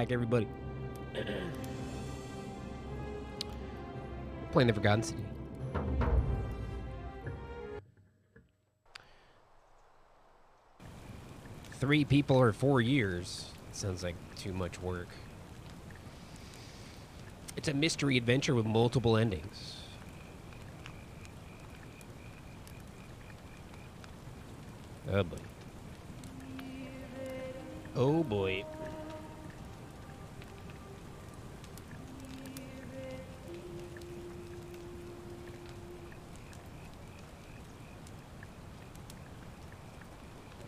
Back, everybody. Playing the Forgotten City. Three people or 4 years. Sounds like too much work. It's a mystery adventure with multiple endings. Oh boy. Oh boy.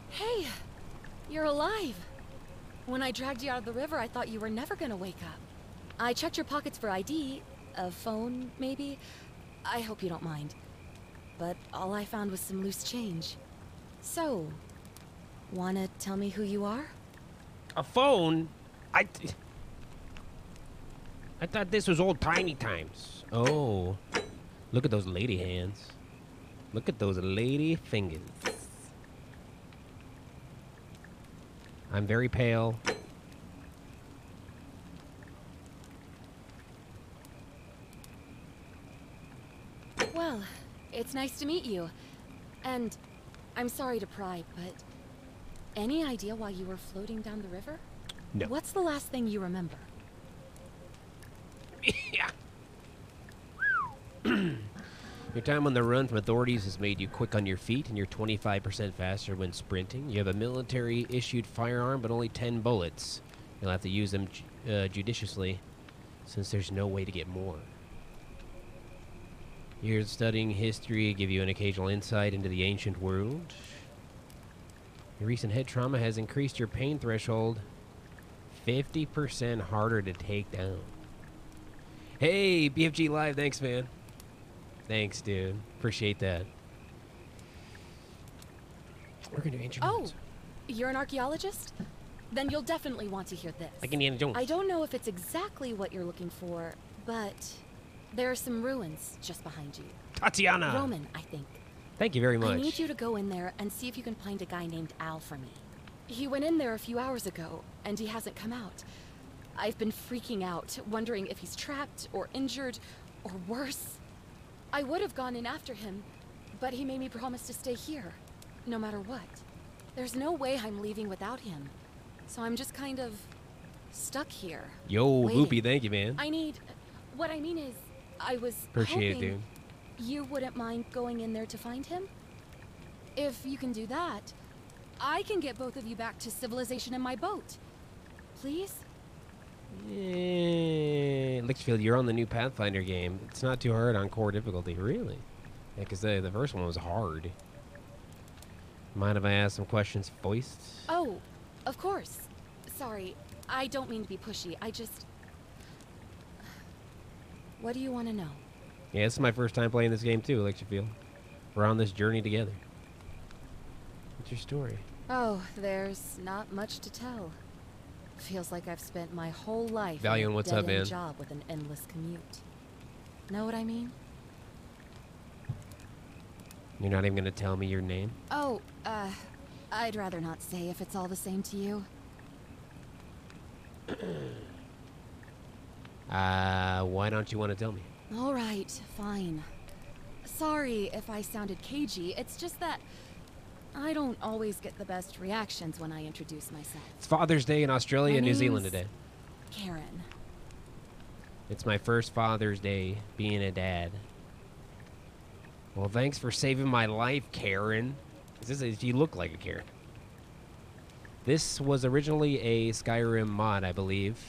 Hey, you're alive. When I dragged you out of the river, I thought you were never gonna wake up. I checked your pockets for ID, a phone, maybe. I hope you don't mind. But all I found was some loose change. So, wanna tell me who you are? A phone? I thought this was old tiny times. Oh, look at those lady hands. Look at those lady fingers. I'm very pale. Well, it's nice to meet you. And I'm sorry to pry, but any idea why you were floating down the river? No. What's the last thing you remember? Yeah. Your time on the run from authorities has made you quick on your feet, and you're 25% faster when sprinting. You have a military-issued firearm, but only 10 bullets. You'll have to use them judiciously, since there's no way to get more. Years studying history give you an occasional insight into the ancient world. Your recent head trauma has increased your pain threshold 50% harder to take down. Hey, BFG Live, thanks, man. Thanks, dude. Appreciate that. We're gonna do ancient ruins. You're an archaeologist? Then you'll definitely want to hear this. Like Indiana Jones. I don't know if it's exactly what you're looking for, but there are some ruins just behind you. Tatiana! Roman, I think. Thank you very much. I need you to go in there and see if you can find a guy named Al for me. He went in there a few hours ago, and he hasn't come out. I've been freaking out, wondering if he's trapped or injured or worse. I would have gone in after him, but he made me promise to stay here, no matter what. There's no way I'm leaving without him, so I'm just kind of stuck here. Yo, waiting. Loopy, thank you, man. What I mean is, I was Appreciate hoping it, dude. you wouldn't mind going in there to find him? If you can do that, I can get both of you back to civilization in my boat. Please? Litchfield, you're on the new Pathfinder game. It's not too hard on core difficulty, really. Yeah, because the first one was hard. Mind if I ask some questions voiced? Oh, of course. Sorry, I don't mean to be pushy. I just... What do you want to know? Yeah, this is my first time playing this game too, Litchfield. We're on this journey together. What's your story? Oh, there's not much to tell. Feels like I've spent my whole life Valiant, in a what's up, dead-end man? job with an endless commute. Know what I mean? You're not even gonna tell me your name? Oh, I'd rather not say if it's all the same to you. Why don't you want to tell me? All right, fine. Sorry if I sounded cagey. It's just that I don't always get the best reactions when I introduce myself. It's Father's Day in Australia and New Zealand today. Karen. It's my first Father's Day being a dad. Well, thanks for saving my life, Karen. You look like a Karen. This was originally a Skyrim mod, I believe.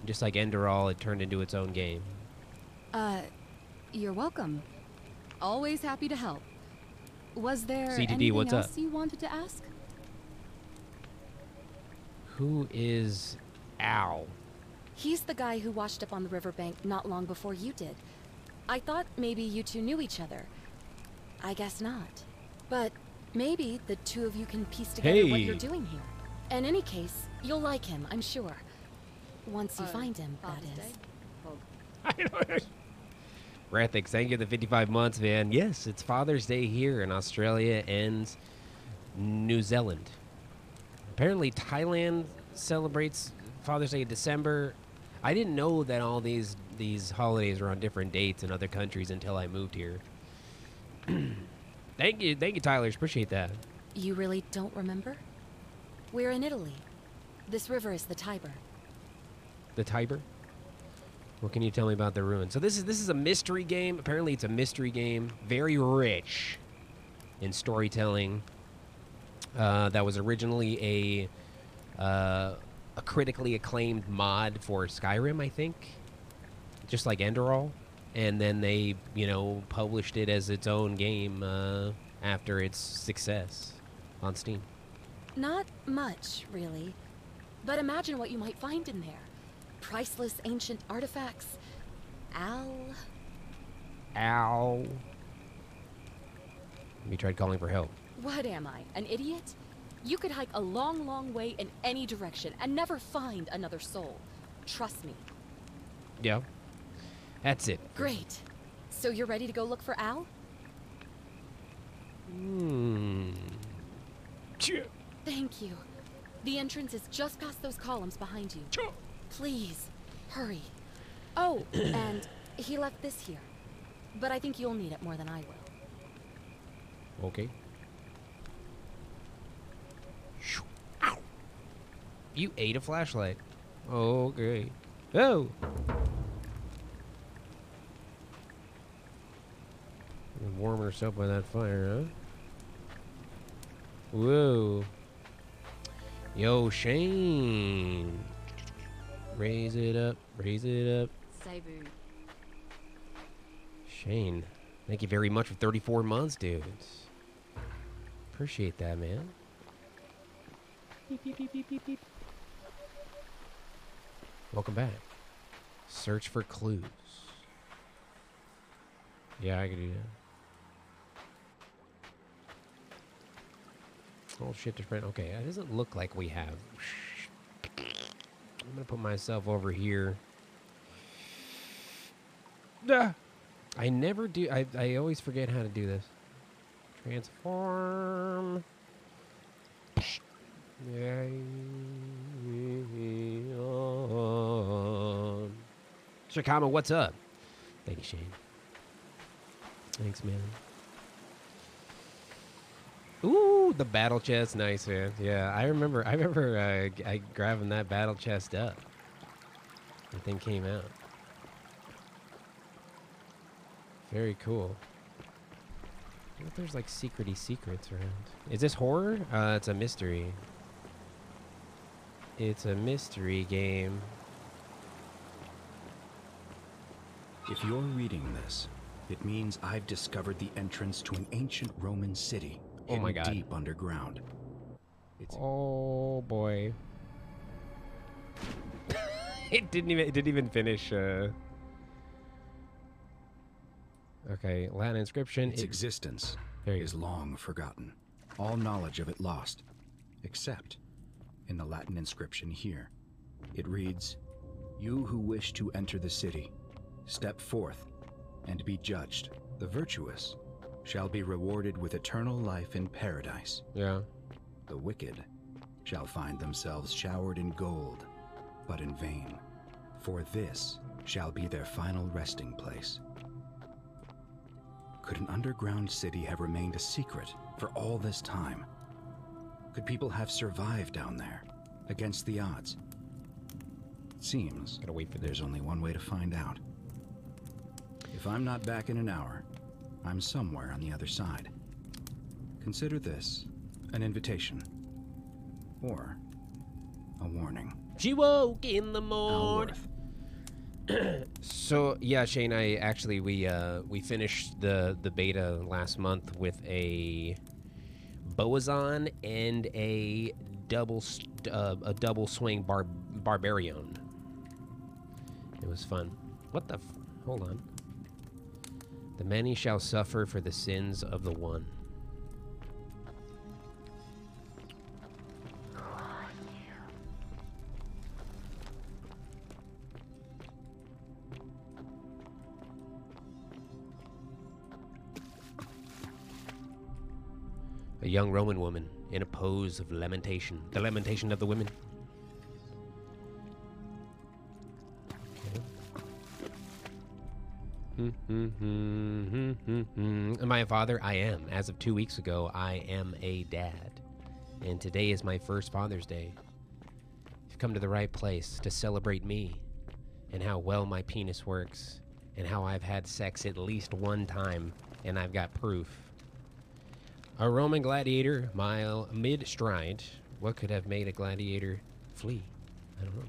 Just like Enderal, it turned into its own game. You're welcome. Always happy to help. Was there CTD, anything what's else up? you wanted to ask? Who is Al? He's the guy who washed up on the riverbank not long before you did. I thought maybe you two knew each other. I guess not. But maybe the two of you can piece together what you're doing here. In any case, you'll like him, I'm sure. Once you find him, that is. Rathix, thank you for the 55 months, man. Yes, it's Father's Day here in Australia and New Zealand. Apparently, Thailand celebrates Father's Day in December. I didn't know that all these holidays were on different dates in other countries until I moved here. Thank you, Tyler. Appreciate that. You really don't remember? We're in Italy. This river is the Tiber. The Tiber? What can you tell me about the ruins? So this is a mystery game. Apparently, it's a mystery game, very rich in storytelling. That was originally a critically acclaimed mod for Skyrim, I think, just like Enderall, and then they, published it as its own game after its success on Steam. Not much, really. But imagine what you might find in there. Priceless ancient artifacts. Ow. We tried calling for help. What am I, an idiot? You could hike a long, long way in any direction and never find another soul. Trust me. Yeah. That's it. Great. So you're ready to go look for Al? Thank you. The entrance is just past those columns behind you. Please, hurry. Oh, and he left this here. But I think you'll need it more than I will. Okay. Ow. You ate a flashlight. Okay. Oh! Warm herself by that fire, huh? Whoa. Yo, Shane. Raise it up. Raise it up. Sabu. Shane, thank you very much for 34 months, dude. Appreciate that, man. Beep, beep, beep, beep, beep, beep. Welcome back. Search for clues. Yeah, I can do that. Oh, shit, different. Okay, it doesn't look like we have. I'm gonna put myself over here. I never do. I always forget how to do this. Transform. Shikama, what's up? Thank you, Shane. Thanks, man. Ooh, the battle chest, nice, man. Yeah, I remember I grabbing that battle chest up. The thing came out. Very cool. I wonder if there's like secrety secrets around. Is this horror? It's a mystery. It's a mystery game. If you're reading this, it means I've discovered the entrance to an ancient Roman city. Oh my God. Deep underground. It's Oh boy. It didn't even finish. Okay, Latin inscription. its existence There you is go. long forgotten. All knowledge of it lost, except in the Latin inscription here. It reads, "You who wish to enter the city, step forth and be judged. The virtuous shall be rewarded with eternal life in paradise. Yeah. The wicked shall find themselves showered in gold, but in vain, for this shall be their final resting place." Could an underground city have remained a secret for all this time? Could people have survived down there, against the odds? It seems Gotta wait for this. there's only one way to find out. If I'm not back in an hour, I'm somewhere on the other side. Consider this an invitation, or a warning. She woke in the morning. Alworth. So yeah, Shane, we finished the beta last month with a Boazon and a double swing barbarian. It was fun. What the? Hold on. The many shall suffer for the sins of the one. A young Roman woman in a pose of lamentation. The lamentation of the women. Am I a father? I am. As of 2 weeks ago, I am a dad. And today is my first Father's Day. You've come to the right place to celebrate me and how well my penis works and how I've had sex at least one time, and I've got proof. A Roman gladiator, mile mid-stride. What could have made a gladiator flee? I don't know.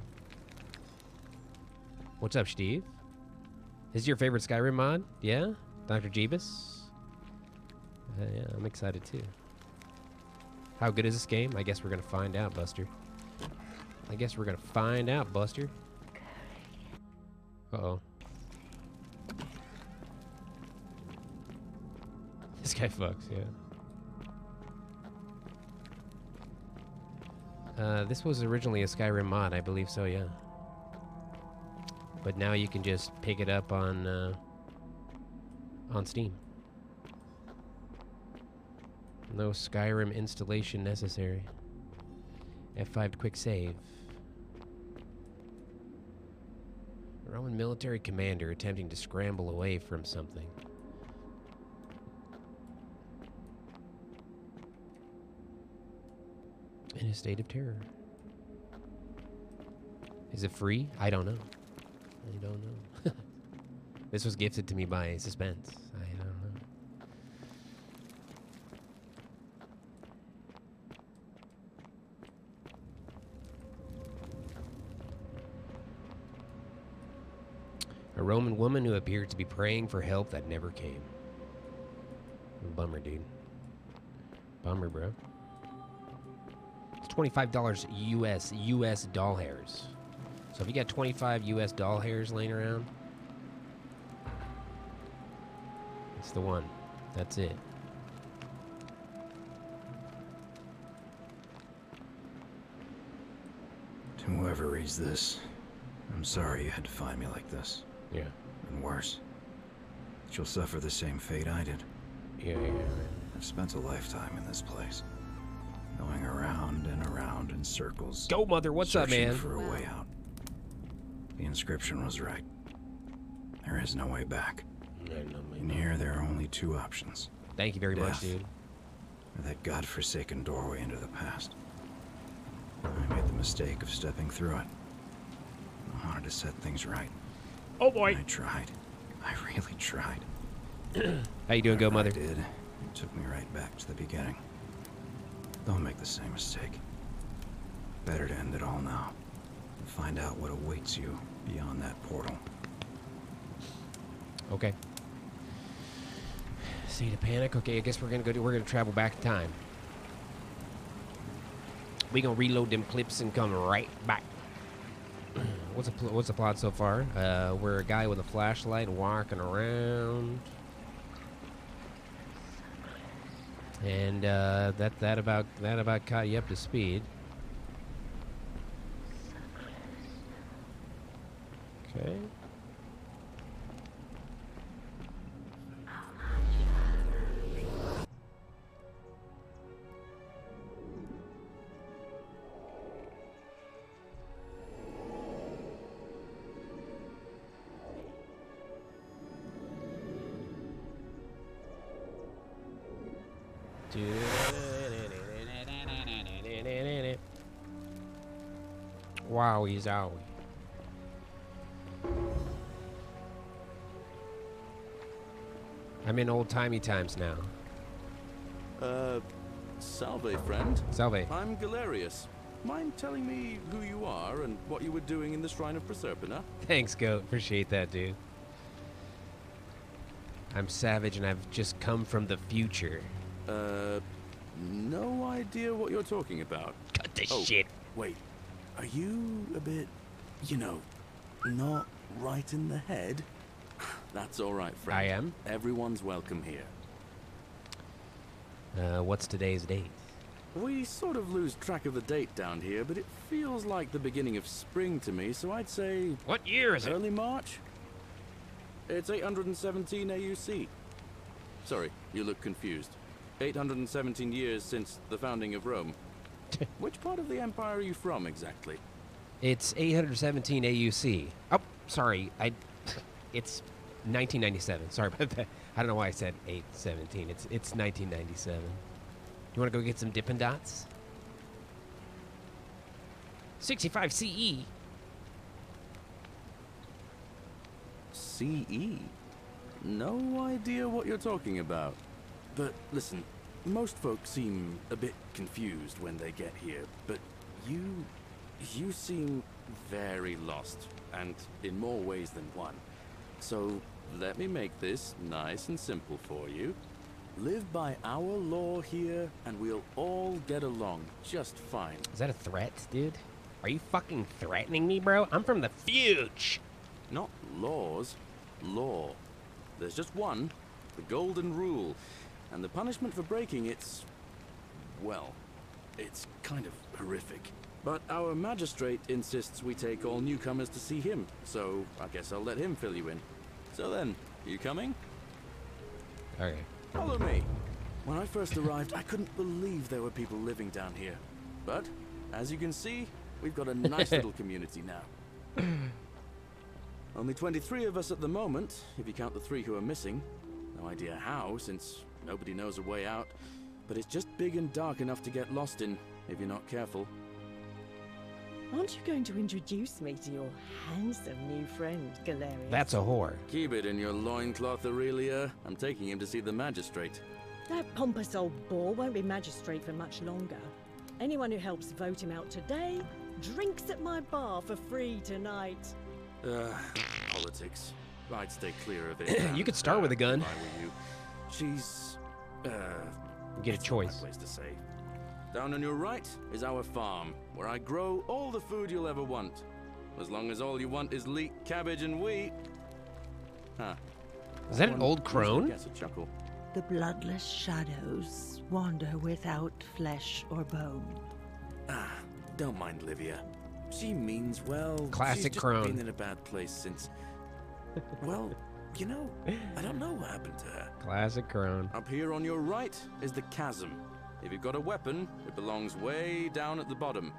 What's up, Steve? Is your favorite Skyrim mod? Yeah? Dr. Jeebus? Yeah, I'm excited too. How good is this game? I guess we're gonna find out, Buster. I guess we're gonna find out, Buster. Uh-oh. This guy fucks, yeah. This was originally a Skyrim mod, I believe so, yeah. But now you can just pick it up on Steam. No Skyrim installation necessary. F5 to quick save. Roman military commander attempting to scramble away from something. In a state of terror. Is it free? I don't know. I don't know. This was gifted to me by Suspense. I don't know. A Roman woman who appeared to be praying for help that never came. Bummer, dude. Bummer, bro. It's $25 US doll hairs. So if you got 25 US doll hairs laying around, it's the one. That's it. To whoever reads this, I'm sorry you had to find me like this. Yeah. And worse, that you'll suffer the same fate I did. Yeah. I've spent a lifetime in this place, going around and around in circles. Go, mother. What's up, man? Searching for a way out. The inscription was right. There is no way back. In here, there are only two options. Thank you very much, dude. Or that godforsaken doorway into the past. I made the mistake of stepping through it. I wanted to set things right. Oh boy! And I tried. I really tried. How you doing, Go, mother? I did. It took me right back to the beginning. Don't make the same mistake. Better to end it all now. And find out what awaits you beyond that portal. Okay. See to panic. Okay, I guess we're gonna travel back in time. We gonna reload them clips and come right back. What's the plot so far? We're a guy with a flashlight walking around, and that about caught you up to speed. Okay. Wowie zowie. I'm in old-timey times now. Salve, friend. Salve. I'm Galerius. Mind telling me who you are and what you were doing in the Shrine of Proserpina? Thanks, Goat. Appreciate that, dude. I'm Savage, and I've just come from the future. No idea what you're talking about. Cut the shit. Wait, are you a bit, not right in the head? That's all right, friend. I am? Everyone's welcome here. What's today's date? We sort of lose track of the date down here, but it feels like the beginning of spring to me, so I'd say... What year is it? Early March? It's 817 AUC. Sorry, you look confused. 817 years since the founding of Rome. Which part of the Empire are you from, exactly? It's 817 AUC. Oh, sorry. It's 1997. Sorry about that. I don't know why I said 817. It's 1997. You want to go get some Dippin' Dots? 65 CE. CE? No idea what you're talking about. But listen, most folks seem a bit confused when they get here, but you seem very lost, and in more ways than one. So let me make this nice and simple for you. Live by our law here, and we'll all get along just fine. Is that a threat, dude? Are you fucking threatening me, bro? I'm from the future. Not laws, law. There's just one, the golden rule, and the punishment for breaking it's, well, it's kind of horrific. But our magistrate insists we take all newcomers to see him, so I guess I'll let him fill you in. So then, you coming? Okay. Follow me. When I first arrived, I couldn't believe there were people living down here. But, as you can see, we've got a nice little community now. Only 23 of us at the moment, if you count the 3 who are missing. No idea how, since nobody knows a way out. But it's just big and dark enough to get lost in, if you're not careful. Aren't you going to introduce me to your handsome new friend, Galerius? That's a whore. Keep it in your loincloth, Aurelia. I'm taking him to see the magistrate. That pompous old bore won't be magistrate for much longer. Anyone who helps vote him out today drinks at my bar for free tonight. Politics. I'd stay clear of it. You could start with a gun. If I were you. She's, You get a it's not my choice. place to say. Down on your right is our farm, where I grow all the food you'll ever want. As long as all you want is leek, cabbage, and wheat. Huh. Is that an old crone? Gets a chuckle. The bloodless shadows wander without flesh or bone. Ah, don't mind Livia. She means well. Classic She's just crone. been in a bad place since. Well, you know, I don't know what happened to her. Classic crone. Up here on your right is the chasm. If you've got a weapon, it belongs way down at the bottom.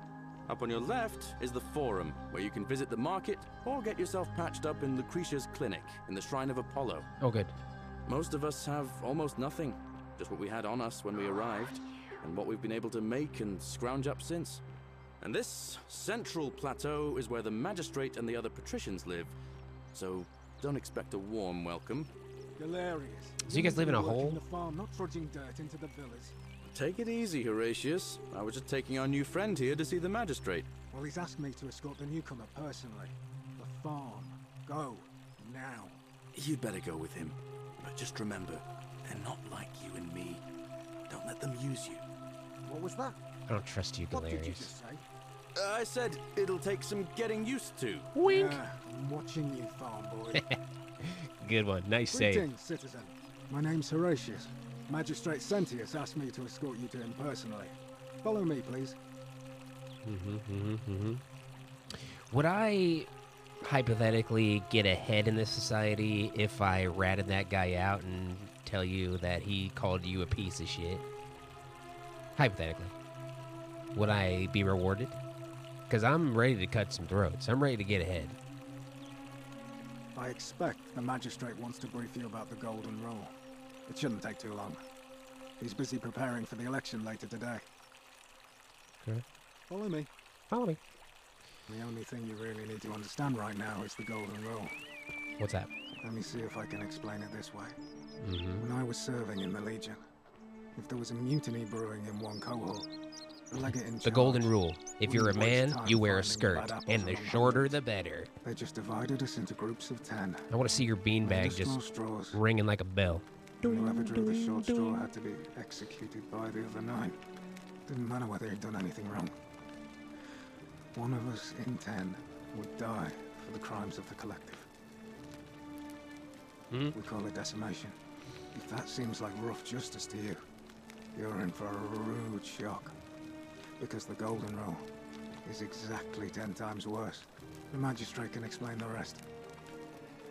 Up on your left is the forum, where you can visit the market or get yourself patched up in Lucretia's clinic in the Shrine of Apollo. Oh, good. Most of us have almost nothing, just what we had on us when we arrived, and what we've been able to make and scrounge up since. And this central plateau is where the magistrate and the other patricians live, so don't expect a warm welcome. Galerius. So you guys live in a hole? The farm, not trudging dirt into the villas. Take it easy, Horatius. I was just taking our new friend here to see the magistrate. Well, he's asked me to escort the newcomer personally. The farm. Go. Now. You'd better go with him. But just remember, they're not like you and me. Don't let them use you. What was that? I don't trust you, What did you Galerius. just say? I said it'll take some getting used to. Wink. Yeah, I'm watching you, farm boy. Good one. Nice save. Greetings, citizen. My name's Horatius. Magistrate Sentius asked me to escort you to him personally. Follow me, please. Would I hypothetically get ahead in this society if I ratted that guy out and tell you that he called you a piece of shit? Hypothetically. Would I be rewarded? Because I'm ready to cut some throats. I'm ready to get ahead. I expect the magistrate wants to brief you about the golden rule. It shouldn't take too long. He's busy preparing for the election later today. Okay. Follow me. Follow me. The only thing you really need to understand right now is the golden rule. What's that? Let me see if I can explain it this way. When I was serving in the Legion, if there was a mutiny brewing in one cohort, the legate in The charge golden rule. If you're a wouldn't waste man, time you wear a finding skirt. bad apples And the among shorter, hundreds. the better. They just divided us into groups of 10. I want to see your Made beanbag us small just straws. ringing like a bell. Whoever drew the short straw had to be executed by the other 9. Didn't matter whether he'd done anything wrong. One of us in 10 would die for the crimes of the collective. We call it decimation. If that seems like rough justice to you, you're in for a rude shock. Because the golden rule is exactly 10 times worse. The magistrate can explain the rest.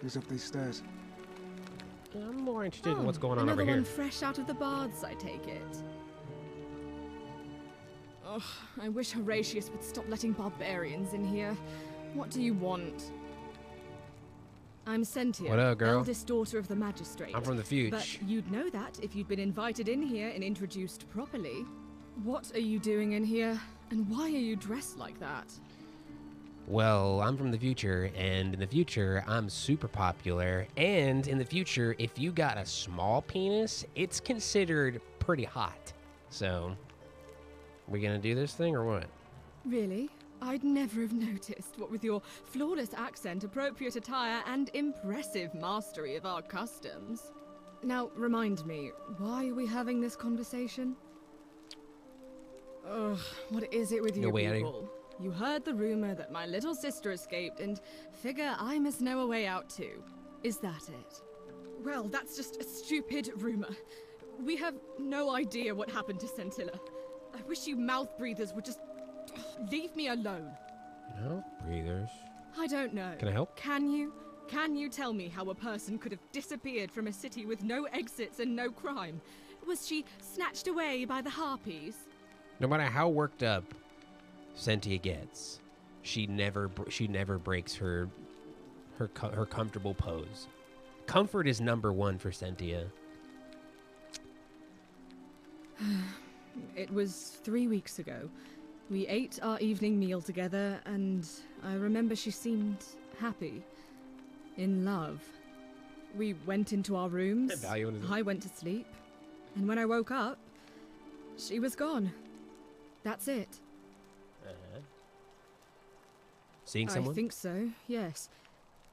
Who's up these stairs? I'm more interested in what's going on over another here. one fresh out of the baths, I take it. Ugh, I wish Horatius would stop letting barbarians in here. What do you want? I'm Sentia, What up, girl? eldest daughter of the magistrate. I'm from the future. But you'd know that if you'd been invited in here and introduced properly. What are you doing in here, and why are you dressed like that? Well, I'm from the future, and in the future, I'm super popular. And in the future, if you got a small penis, it's considered pretty hot. So, we gonna do this thing or what? Really? I'd never have noticed, what with your flawless accent, appropriate attire, and impressive mastery of our customs. Now, remind me, why are we having this conversation? Ugh, what is it with you people? You heard the rumor that my little sister escaped and figure I must know a way out too. Is that it? Well, that's just a stupid rumor. We have no idea what happened to Scintilla. I wish you mouth breathers would just leave me alone. No breathers. I don't know. Can I help? Can you? Can you tell me how a person could have disappeared from a city with no exits and no crime? Was she snatched away by the harpies? No matter how worked up Sentia gets, she never breaks her comfortable pose. Comfort is #1 for Sentia. It was 3 weeks ago. We ate our evening meal together, and I remember she seemed happy. In love. We went into our rooms. I went to sleep. And when I woke up, she was gone. That's it. Seeing someone? I think so, yes.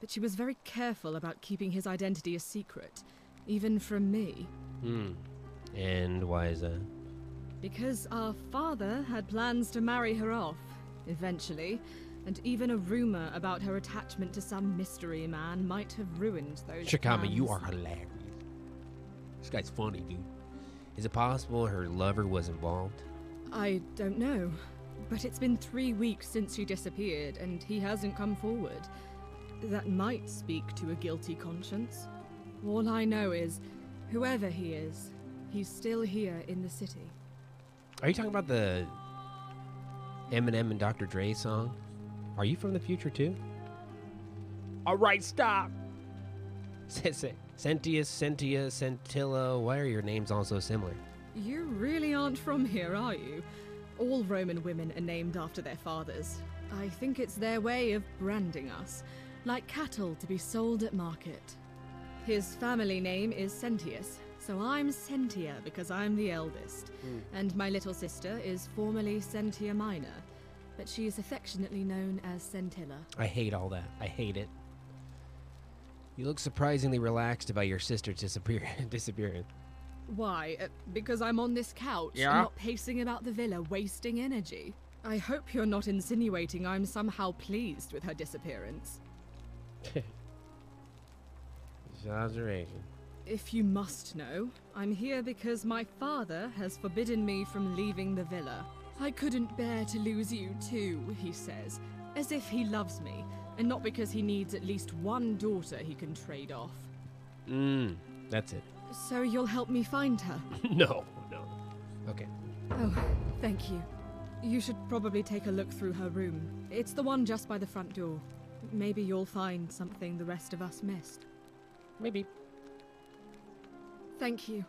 But she was very careful about keeping his identity a secret, even from me. And why is that? Because our father had plans to marry her off, eventually, and even a rumor about her attachment to some mystery man might have ruined those Chikama, plans. you are hilarious. This guy's funny, dude. Is it possible her lover was involved? I don't know, but it's been 3 weeks since she disappeared, and he hasn't come forward. That might speak to a guilty conscience. All I know is, whoever he is, he's still here in the city. Are you talking about the Eminem and Dr. Dre song? Are you from the future too? All right, stop. Sentia, Scintilla, why are your names all so similar? You really aren't from here, are you? All Roman women are named after their fathers. I think it's their way of branding us, like cattle to be sold at market. His family name is Sentius, so I'm Sentia because I'm the eldest. And my little sister is formerly Sentia Minor, but she is affectionately known as Scintilla. I hate all that. I hate it. You look surprisingly relaxed about your sister disappearing. Why? Because I'm on this couch and not pacing about the villa, wasting energy. I hope you're not insinuating I'm somehow pleased with her disappearance. Observation. If you must know, I'm here because my father has forbidden me from leaving the villa. I couldn't bear to lose you too, he says, as if he loves me, and not because he needs at least one daughter he can trade off. That's it. So you'll help me find her? No. Okay. Oh, thank you. You should probably take a look through her room. It's the one just by the front door. Maybe you'll find something the rest of us missed. Maybe. Thank you.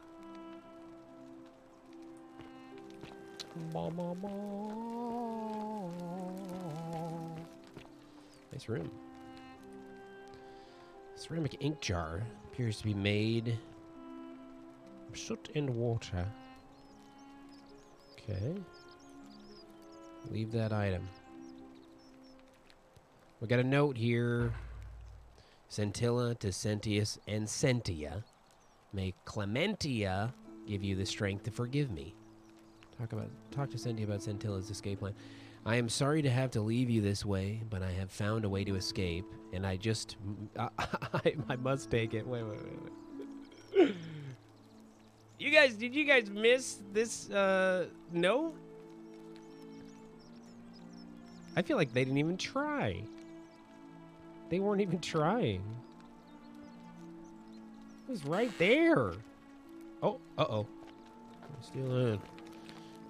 Nice room. Ceramic ink jar appears to be made of soot and water. Okay. Leave that item. We got a note here. Scintilla to Sentius and Sentia. May Clementia give you the strength to forgive me. Talk to Sentia about Scintilla's escape plan. I am sorry to have to leave you this way, but I have found a way to escape, and I just... I must take it. Wait. Did you guys miss this, note? I feel like they didn't even try. They weren't even trying. It was right there. Oh, uh-oh. Steal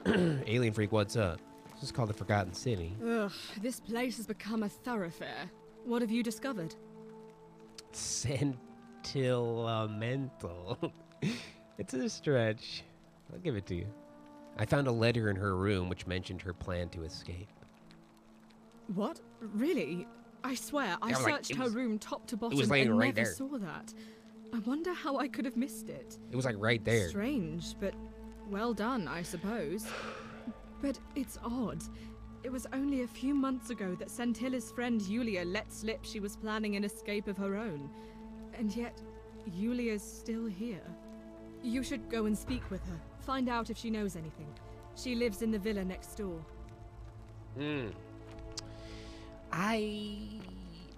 in. Alien Freak, what's up? This is called the Forgotten City. Ugh, this place has become a thoroughfare. What have you discovered? Sentimental. It's a stretch. I'll give it to you. I found a letter in her room which mentioned her plan to escape. What? Really? I swear, I Yeah, like, searched her room top to bottom laying and right never there. saw that. I wonder how I could have missed it. It was like right there. Strange, but well done, I suppose. But it's odd. It was only a few months ago that Sentilla's friend Yulia let slip she was planning an escape of her own. And yet, Yulia's still here. You should go and speak with her. Find out if she knows anything. She lives in the villa next door.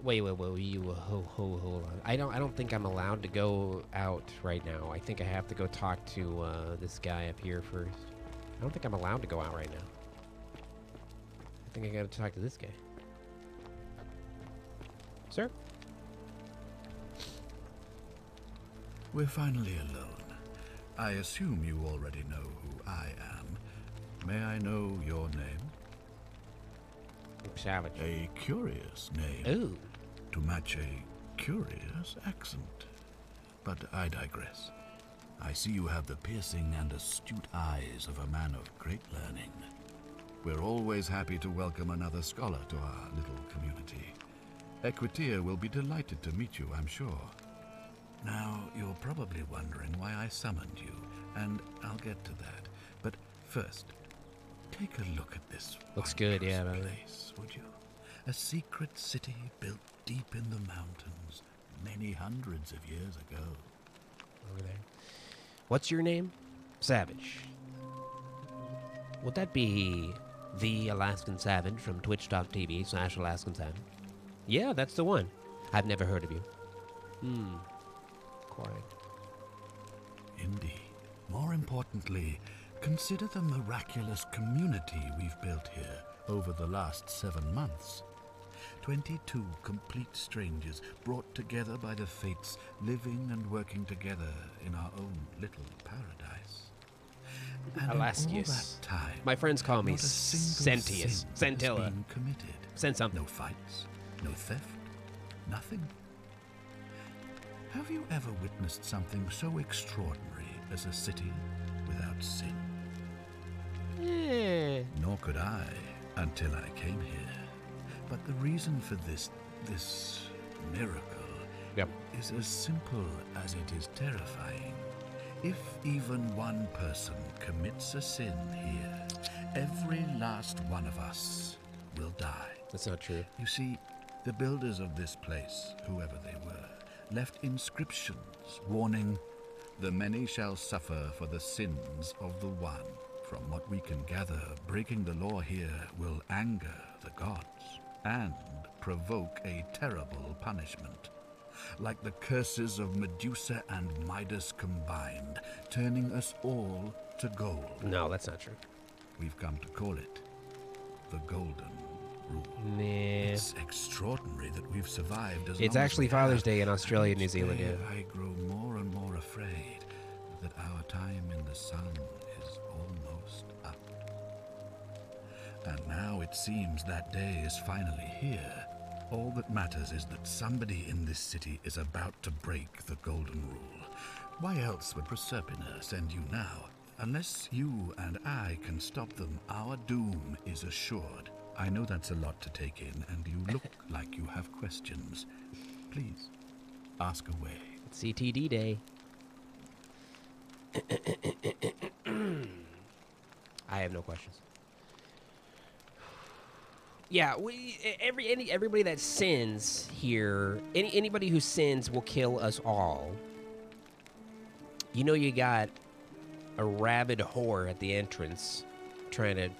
Wait, hold on. I don't think I'm allowed to go out right now. I think I have to go talk to this guy up here first. I don't think I'm allowed to go out right now. I think I gotta talk to this guy. Sir? We're finally alone. I assume you already know who I am. May I know your name? Savage. A curious name. Ooh. To match a curious accent. But I digress. I see you have the piercing and astute eyes of a man of great learning. We're always happy to welcome another scholar to our little community. Equitia will be delighted to meet you, I'm sure. Now, you're probably wondering why I summoned you, and I'll get to that. But first, take a look at this Looks good, yeah, wondrous man. place, would you? A secret city built deep in the mountains, many hundreds of years ago. Over there. What's your name? Savage. Would that be the AlaskanSavage from twitch.tv/AlaskanSavage? Yeah, that's the one. I've never heard of you. Quite. Indeed. More importantly, consider the miraculous community we've built here over the last 7 months. 22 complete strangers brought together by the fates, living and working together in our own little paradise. And in all Alaskius. that time, My friends call me not a single Sentius. sin has Sentilla. been committed. Send something. No fights, no theft, nothing. Have you ever witnessed something so extraordinary as a city without sin? Nor could I until I came here. But the reason for this miracle Yep. is as simple as it is terrifying. If even one person commits a sin here, every last one of us will die. That's not true. You see, the builders of this place, whoever they were, left inscriptions warning, "The many shall suffer for the sins of the one." From what we can gather, breaking the law here will anger the gods and provoke a terrible punishment. Like the curses of Medusa and Midas combined, turning us all to gold. No, that's not true. We've come to call it the Golden Rule. Nah. It's extraordinary that we've survived as It's long as actually we Father's have. Day in Australia and New Each Zealand, day yeah. I grow more and more afraid that our time in the sun is almost up. And now it seems that day is finally here. All that matters is that somebody in this city is about to break the Golden Rule. Why else would Proserpina send you now? Unless you and I can stop them, our doom is assured. I know that's a lot to take in, and you look like you have questions. Please, ask away. CTD Day. I have no questions. Yeah, everybody that sins here, anybody who sins will kill us all. You know, you got a rabid whore at the entrance, trying to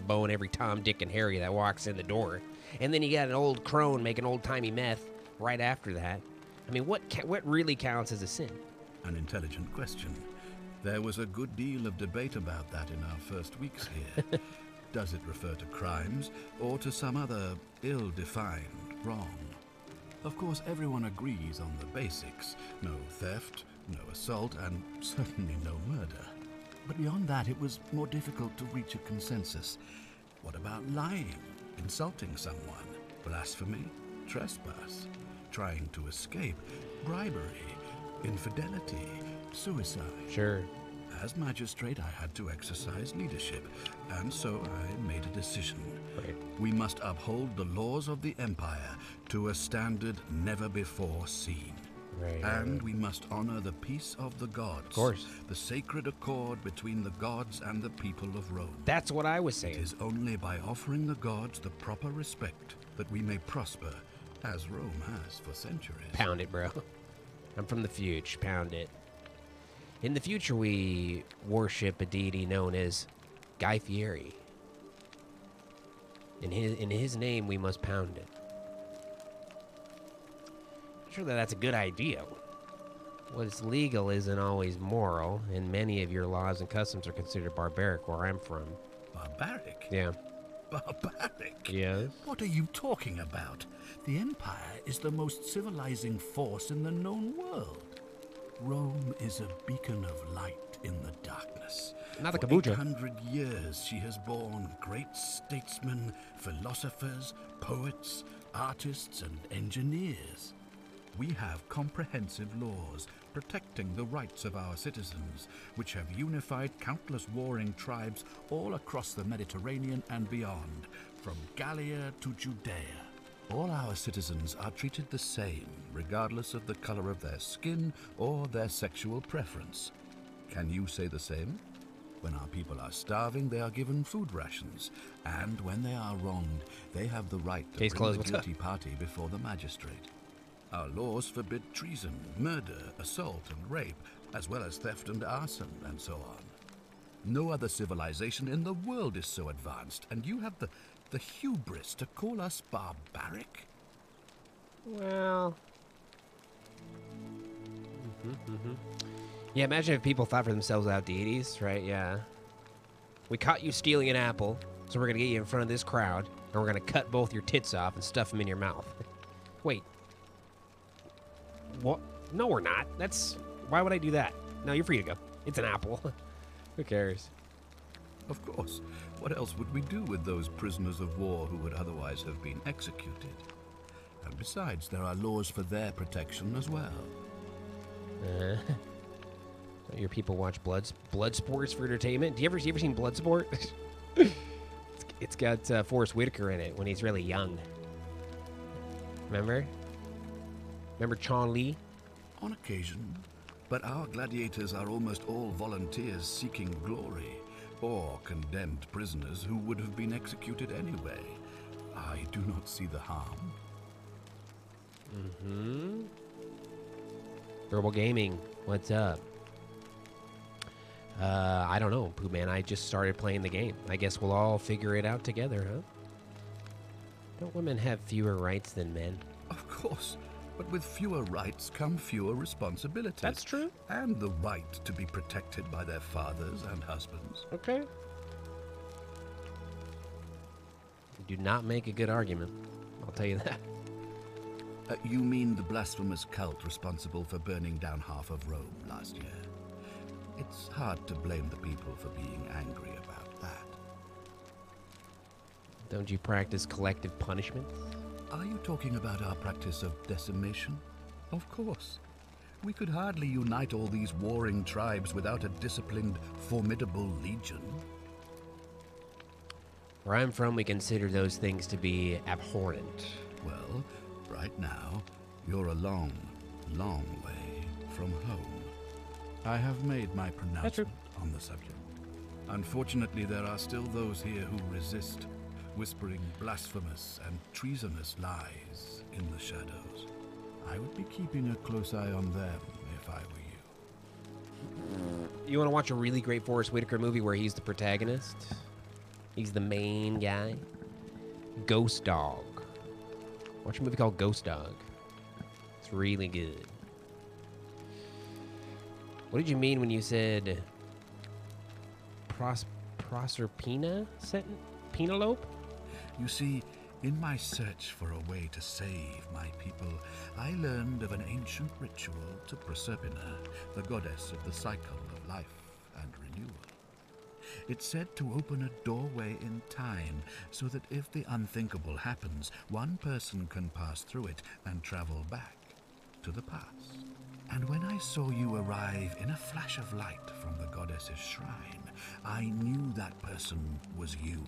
bone every Tom, Dick, and Harry that walks in the door, and then you got an old crone making old-timey meth right after that. I mean, what really counts as a sin? An intelligent question. There was a good deal of debate about that in our first weeks here. Does it refer to crimes or to some other ill-defined wrong? Of course, everyone agrees on the basics. No theft, no assault, and certainly no murder. But beyond that, it was more difficult to reach a consensus. What about lying, insulting someone, blasphemy, trespass, trying to escape, bribery, infidelity, suicide. Sure. As magistrate, I had to exercise leadership, and so I made a decision. Right. We must uphold the laws of the Empire to a standard never before seen. Right. And we must honor the peace of the gods. Of course. The sacred accord between the gods and the people of Rome. That's what I was saying. It is only by offering the gods the proper respect that we may prosper, as Rome has for centuries. Pound it, bro. I'm from the future. Pound it. In the future, we worship a deity known as Guy Fieri. In his name, we must pound it. I'm sure that's a good idea. What's legal isn't always moral, and many of your laws and customs are considered barbaric where I'm from. Barbaric? Yeah. Barbaric? Yes. What are you talking about? The Empire is the most civilizing force in the known world. Rome is a beacon of light in the darkness. Not the For kombucha. 800 years, she has borne great statesmen, philosophers, poets, artists, and engineers. We have comprehensive laws protecting the rights of our citizens, which have unified countless warring tribes all across the Mediterranean and beyond, from Gallia to Judea. All our citizens are treated the same, regardless of the color of their skin or their sexual preference. Can you say the same? When our people are starving, they are given food rations, and when they are wronged, they have the right to bring the guilty party before the magistrate. Our laws forbid treason, murder, assault, and rape, as well as theft and arson, and so on. No other civilization in the world is so advanced, and you have the hubris to call us barbaric? Well... Yeah, imagine if people thought for themselves without deities, right? Yeah. We caught you stealing an apple, so we're going to get you in front of this crowd, and we're going to cut both your tits off and stuff them in your mouth. Wait. What? No, we're not. That's... Why would I do that? No, you're free to go. It's an apple. Who cares? Of course. What else would we do with those prisoners of war who would otherwise have been executed? And besides, there are laws for their protection as well. Your people watch blood sports for entertainment. You ever seen Bloodsport? It's got Forrest Whitaker in it when he's really young. Remember Chong Li? On occasion, but our gladiators are almost all volunteers seeking glory, or condemned prisoners who would have been executed anyway. I do not see the harm. Verbal Gaming, what's up? I don't know, Pooh Man. I just started playing the game. I guess we'll all figure it out together, huh? Don't women have fewer rights than men? Of course, but with fewer rights come fewer responsibilities. That's true. And the right to be protected by their fathers and husbands. Okay. You do not make a good argument. I'll tell you that. You mean the blasphemous cult responsible for burning down half of Rome last year? It's hard to blame the people for being angry about that. Don't you practice collective punishment? Are you talking about our practice of decimation? Of course. We could hardly unite all these warring tribes without a disciplined, formidable legion. Where I'm from, we consider those things to be abhorrent. Well, right now, you're a long, long way from home. I have made my pronouncement on the subject. Unfortunately, there are still those here who resist, whispering blasphemous and treasonous lies in the shadows. I would be keeping a close eye on them if I were you. You want to watch a really great Forrest Whitaker movie where he's the protagonist? He's the main guy? Ghost Dog. Watch a movie called Ghost Dog. It's really good. What did you mean when you said Proserpina? Penelope? You see, in my search for a way to save my people, I learned of an ancient ritual to Proserpina, the goddess of the cycle of life and renewal. It's said to open a doorway in time, so that if the unthinkable happens, one person can pass through it and travel back to the past. And when I saw you arrive in a flash of light from the goddess's shrine, I knew that person was you.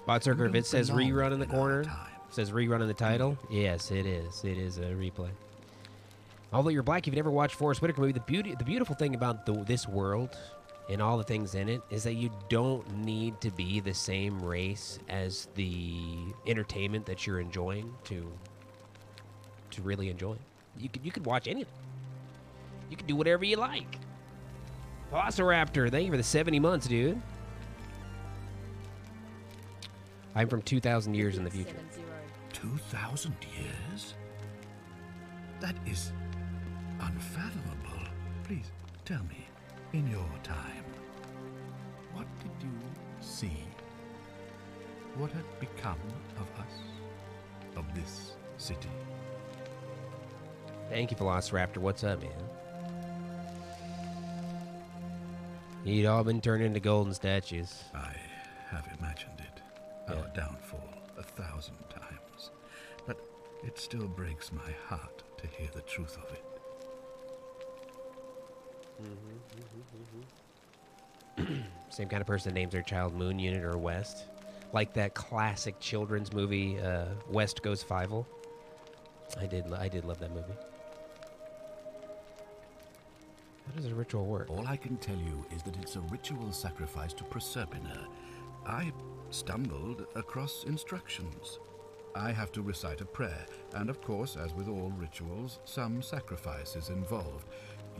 Botserker, if it says rerun in the corner, time. says rerun in the title, yes, it is. It is a replay. Although you're black, if you've never watched Forrest Whitaker movie, the beautiful thing about this world and all the things in it is that you don't need to be the same race as the entertainment that you're enjoying to really enjoy. You could watch anything. You can do whatever you like. Velociraptor, thank you for the 70 months, dude. I'm from 2,000 years in the future. 2,000 years? That is unfathomable. Please tell me, in your time, what did you see? What had become of us? Of this city? Thank you, Velociraptor. What's up, man? You'd all been turned into golden statues. I have imagined it. Our downfall 1,000 times. But it still breaks my heart to hear the truth of it. Same kind of person that names their child Moon Unit or West. Like that classic children's movie, West Goes Fievel. I did love that movie. How does a ritual work? All I can tell you is that it's a ritual sacrifice to Proserpina. I stumbled across instructions. I have to recite a prayer, and of course, as with all rituals, some sacrifice is involved.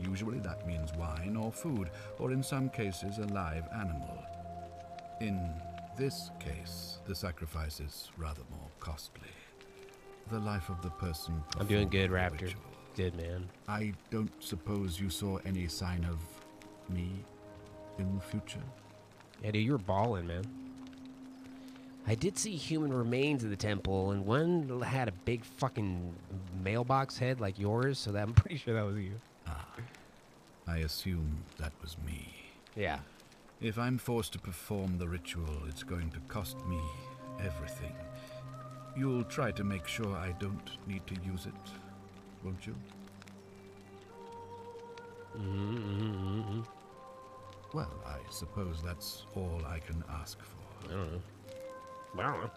Usually that means wine or food, or in some cases a live animal. In this case, the sacrifice is rather more costly. The life of the person. I'm doing good, Raptor. Ritual. Good, man. I don't suppose you saw any sign of me in the future? Yeah, dude, you were balling, man. I did see human remains in the temple, and one had a big fucking mailbox head like yours, so I'm pretty sure that was you. I assume that was me. Yeah. If I'm forced to perform the ritual, it's going to cost me everything. You'll try to make sure I don't need to use it, won't you? Well, I suppose that's all I can ask for. I don't know.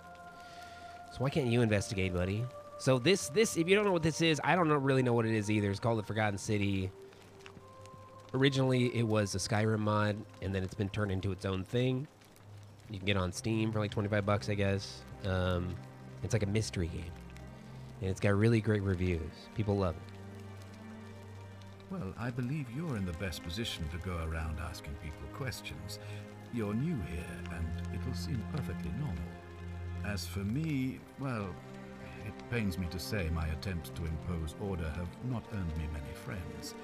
So why can't you investigate, buddy? So this, if you don't know what this is, I don't really know what it is either. It's called the Forgotten City. Originally, it was a Skyrim mod, and then it's been turned into its own thing. You can get it on Steam for like 25 bucks, I guess. It's like a mystery game, and it's got really great reviews. People love it. Well, I believe you're in the best position to go around asking people questions. You're new here, and it'll seem perfectly normal. As for me, well, it pains me to say my attempts to impose order have not earned me many friends.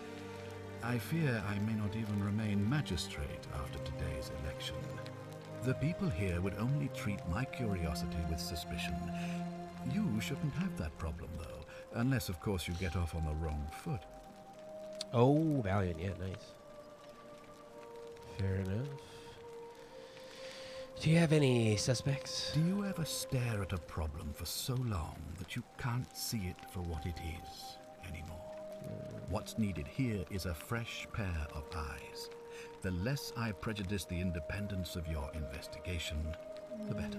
I fear I may not even remain magistrate after today's election. The people here would only treat my curiosity with suspicion. You shouldn't have that problem, though, unless, of course, you get off on the wrong foot. Oh, Valiant, yeah, nice. Fair enough. Do you have any suspects? Do you ever stare at a problem for so long that you can't see it for what it is anymore? What's needed here is a fresh pair of eyes. The less I prejudice the independence of your investigation, the better.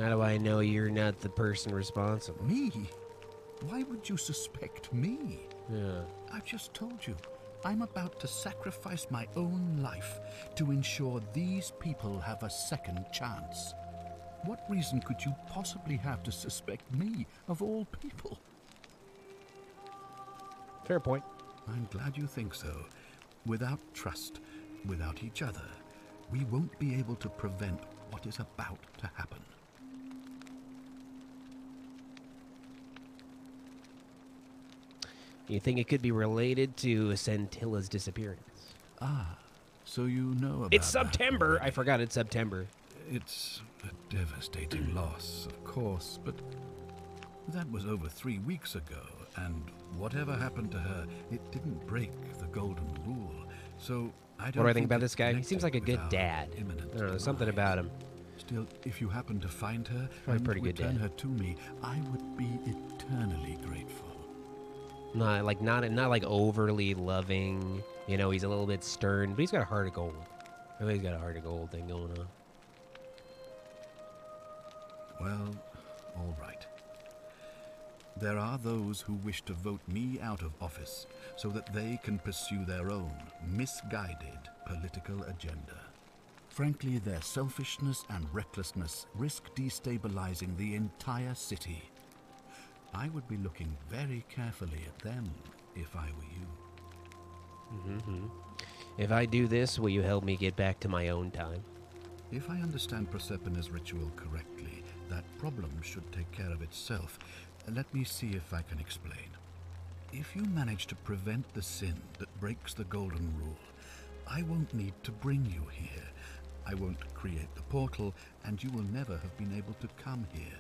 How do I know you're not the person responsible? Me? Why would you suspect me? Yeah. I've just told you. I'm about to sacrifice my own life to ensure these people have a second chance. What reason could you possibly have to suspect me, of all people? Fair point. I'm glad you think so. Without trust, without each other, we won't be able to prevent what is about to happen. You think it could be related to Sentilla's disappearance? Ah, so you know about It's September! that. I forgot it's September. It's a devastating loss, of course, but that was over 3 weeks ago. and whatever happened to her, it didn't break the golden rule. So I don't What do I think about it this guy? He connected seems like a with good our dad. imminent I don't know, there's something demise. about him. Still, if you happen to find her Probably and pretty good return dad. her to me, I would be eternally grateful. Not like overly loving. You know, he's a little bit stern, but he's got a heart of gold. I think he's got a heart of gold thing going on. Well, all right. There are those who wish to vote me out of office so that they can pursue their own misguided political agenda. Frankly, their selfishness and recklessness risk destabilizing the entire city. I would be looking very carefully at them if I were you. Mm-hmm. If I do this, will you help me get back to my own time? If I understand Prosperna's ritual correctly, that problem should take care of itself. Let me see if I can explain. If you manage to prevent the sin that breaks the golden rule, I won't need to bring you here. I won't create the portal, and you will never have been able to come here.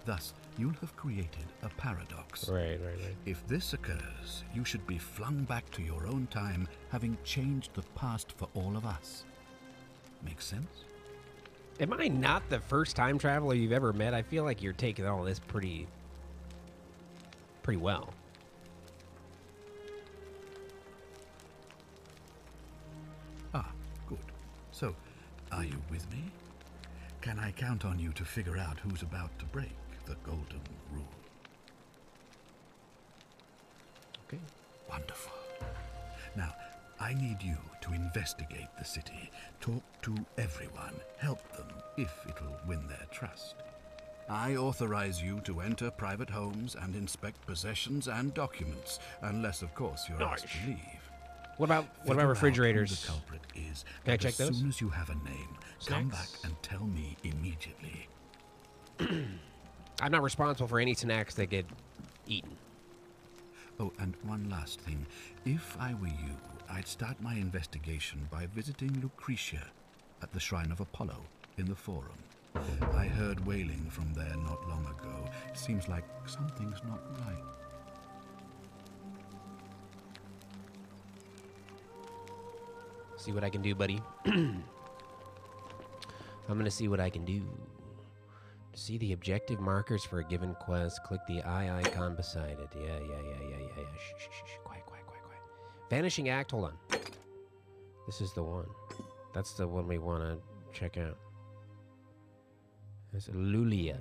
Thus, you'll have created a paradox. Right. If this occurs, you should be flung back to your own time, having changed the past for all of us. Make sense? Am I not the first time traveler you've ever met? I feel like you're taking all this pretty well. Ah, good. So, are you with me? Can I count on you to figure out who's about to break the golden rule? Okay. Wonderful. Now, I need you to investigate the city, talk to everyone, help them if it'll win their trust. I authorize you to enter private homes and inspect possessions and documents, unless, of course, you're asked to leave. What about Figure out who refrigerators? the culprit is, Can I and check as those? soon as you have a name, come back Snacks? and tell me immediately. I'm not responsible for any snacks that get eaten. Oh, and one last thing. If I were you, I'd start my investigation by visiting Lucretia at the Shrine of Apollo in the Forum. I heard wailing from there not long ago. Seems like something's not right. See what I can do, buddy. I'm gonna see what I can do. To see the objective markers for a given quest, click the eye icon beside it. Yeah. Shh. Quiet. Vanishing Act, hold on. This is the one. That's the one we want to check out. It's Lulia.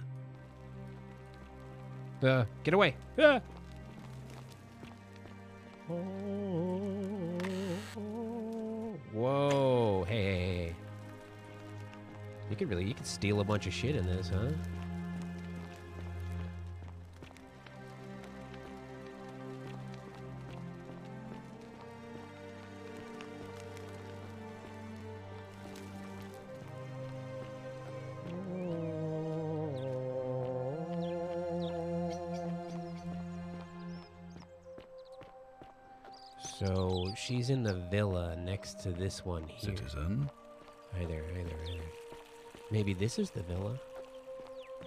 Get away. Whoa. Hey. You could steal a bunch of shit in this, huh? So she's in the villa next to this one here. Citizen? Hi there. Maybe this is the villa.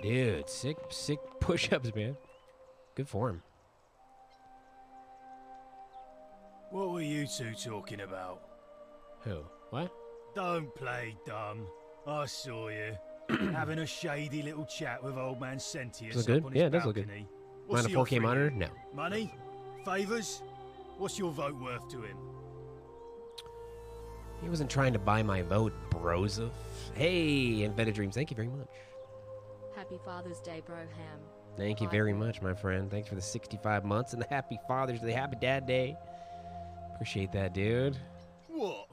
Dude, sick push-ups, man. Good form. What were you two talking about? Who? What? Don't play dumb. I saw you. Having a shady little chat with old man Sentius Does up it look on good? his Yeah, it does look good. balcony. Mind a your 4K fee? monitor? No. Money? Favours? What's your vote worth to him? He wasn't trying to buy my vote, Broseph. Hey, Invented Dreams, thank you very much. Happy Father's Day, Broham. Thank you very much, my friend. Thanks for the 65 months and the Happy Father's Day, Happy Dad Day. Appreciate that, dude. What?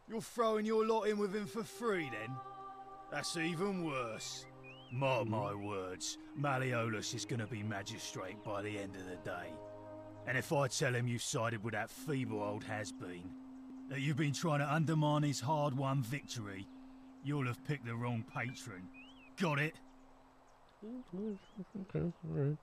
You're throwing your lot in with him for free, then? That's even worse. Mark my words, Malleolus is going to be magistrate by the end of the day. And if I tell him you've sided with that feeble old has-been, that you've been trying to undermine his hard-won victory, you'll have picked the wrong patron. Got it? Okay, all right.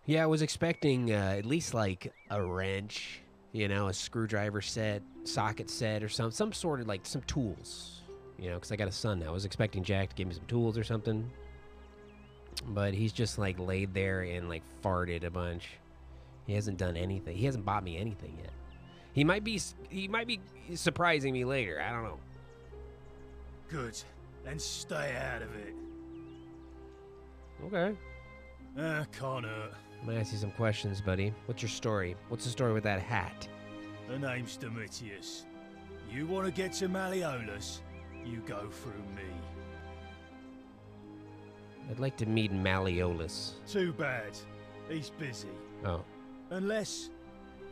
Yeah, I was expecting at least like a wrench, you know, a screwdriver set, socket set, or some sort of like some tools, you know, because I got a son now. I was expecting Jack to give me some tools or something. But he's just like laid there and like farted a bunch. He hasn't done anything. He hasn't bought me anything yet. He might be surprising me later. I don't know. Good. Then stay out of it. Okay. Can't hurt. I'm gonna ask you some questions, buddy. What's your story? What's the story with that hat? The name's Domitius. You want to get to Malleolus, you go through me. I'd like to meet Malleolus. Too bad. He's busy. Oh. Unless...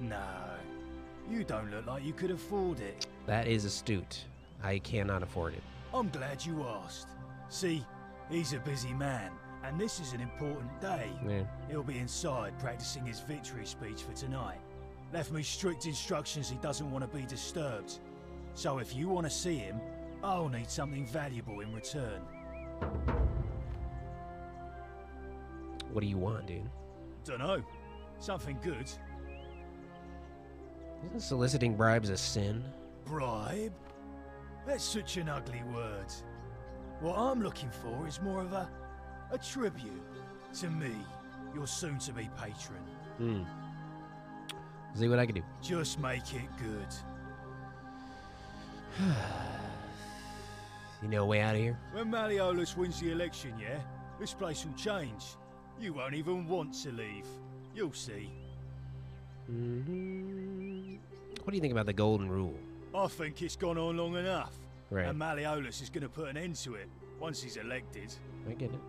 No. You don't look like you could afford it. That is astute. I cannot afford it. I'm glad you asked. See, he's a busy man, and this is an important day. Yeah. He'll be inside practicing his victory speech for tonight. Left me strict instructions he doesn't want to be disturbed. So if you want to see him, I'll need something valuable in return. What do you want, dude? Dunno. Something good. Isn't soliciting bribes a sin? Bribe? That's such an ugly word. What I'm looking for is more of a tribute to me, your soon-to-be patron. See what I can do. Just make it good. You know a way out of here? When Malleolus wins the election, yeah, this place will change. You won't even want to leave. You'll see. What do you think about the golden rule? I think it's gone on long enough. Right. And Malleolus is going to put an end to it once he's elected. I get it.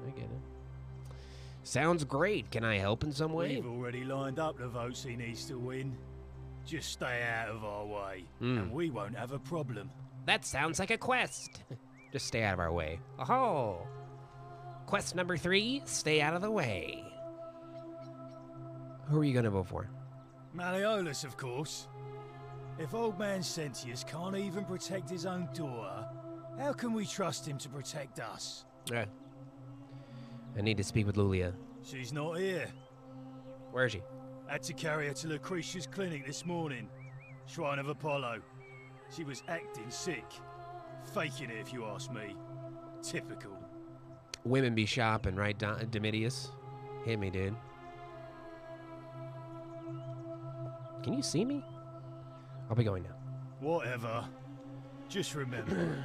Sounds great. Can I help in some way? We've already lined up the votes he needs to win. Just stay out of our way, and we won't have a problem. That sounds like a quest. Just stay out of our way. Oh. Quest number 3, stay out of the way. Who are you gonna vote for? Malleolus, of course. If old man Sentius can't even protect his own daughter, how can we trust him to protect us? Yeah. I need to speak with Lulia. She's not here. Where is she? Had to carry her to Lucretia's clinic this morning. Shrine of Apollo. She was acting sick. Faking it, if you ask me. Typical. Women be shopping, right, Domitius? Hit me, dude. Can you see me? I'll be going now. Whatever. Just remember,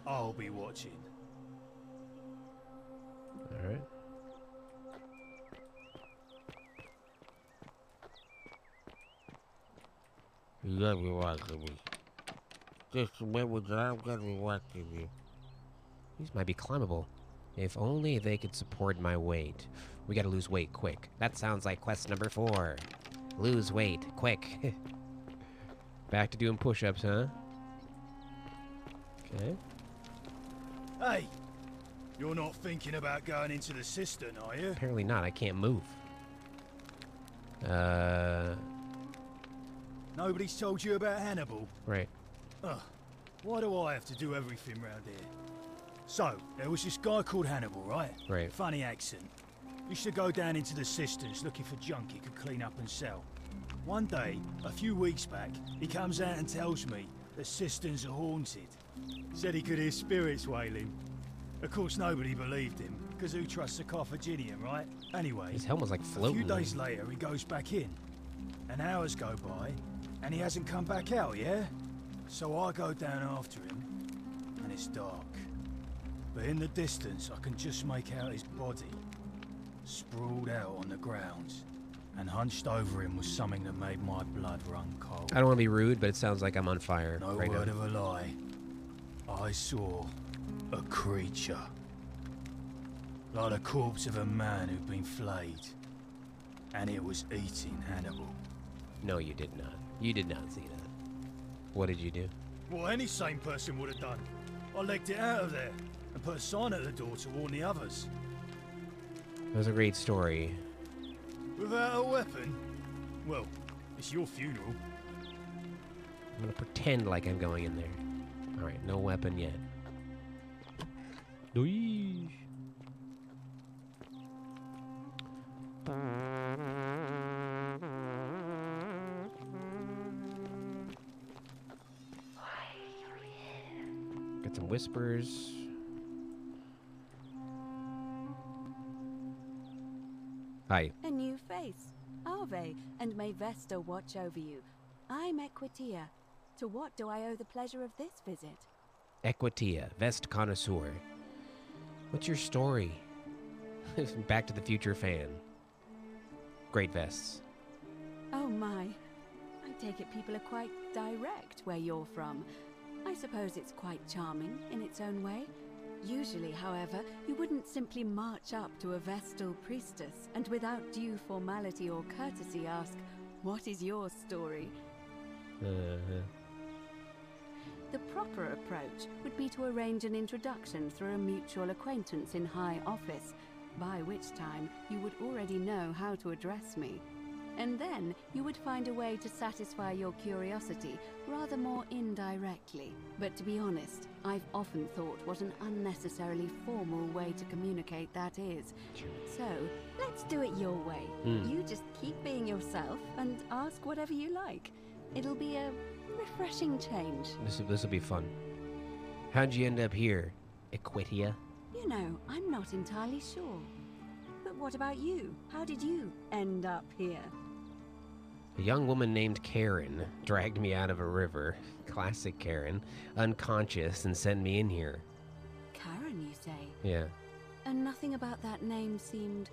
I'll be watching. All right. You gotta be watching me. Just remember that I'm gonna be watching you. These might be climbable. If only they could support my weight. We gotta lose weight quick. That sounds like quest number 4. Lose weight, quick. Back to doing push-ups, huh? Okay. Hey! You're not thinking about going into the cistern, are you? Apparently not. I can't move. Nobody's told you about Hannibal? Right. Ugh. Why do I have to do everything round here? So, there was this guy called Hannibal, right? Right. Funny accent. Used to go down into the cisterns looking for junk he could clean up and sell. One day, a few weeks back, he comes out and tells me the cisterns are haunted. Said he could hear spirits wailing. Of course, nobody believed him, because who trusts a Carthaginian, right? Anyway, his helmet was like floating. A few days later, he goes back in. And hours go by, and he hasn't come back out, yeah? So I go down after him, and it's dark. But in the distance, I can just make out his body, sprawled out on the ground. And hunched over him was something that made my blood run cold. I don't want to be rude, but it sounds like I'm on fire. No right word now. of a lie. I saw a creature. Like the corpse of a man who'd been flayed. And it was eating Hannibal. No, you did not. You did not see that. What did you do? What any sane person would have done. I legged it out of there and put a sign at the door to warn the others. That was a great story. Without a weapon? Well, it's your funeral. I'm gonna pretend like I'm going in there. Alright, no weapon yet. Doeesh. Got some whispers. Hi. A new face. Ave, and may Vesta watch over you. I'm Equitia. To what do I owe the pleasure of this visit? Equitia, vest connoisseur. What's your story? Back to the Future fan. Great vests. Oh my. I take it people are quite direct where you're from. I suppose it's quite charming in its own way. Usually, however, you wouldn't simply march up to a Vestal priestess and without due formality or courtesy ask, "What is your story?" The proper approach would be to arrange an introduction through a mutual acquaintance in high office, by which time you would already know how to address me. And then you would find a way to satisfy your curiosity rather more indirectly. But to be honest, I've often thought what an unnecessarily formal way to communicate that is. So, let's do it your way. You just keep being yourself and ask whatever you like. It'll be a refreshing change. This will be fun. How'd you end up here, Equitia? You know, I'm not entirely sure. But what about you? How did you end up here? A young woman named Karen dragged me out of a river, classic Karen, unconscious, and sent me in here. Karen, you say? Yeah. And nothing about that name seemed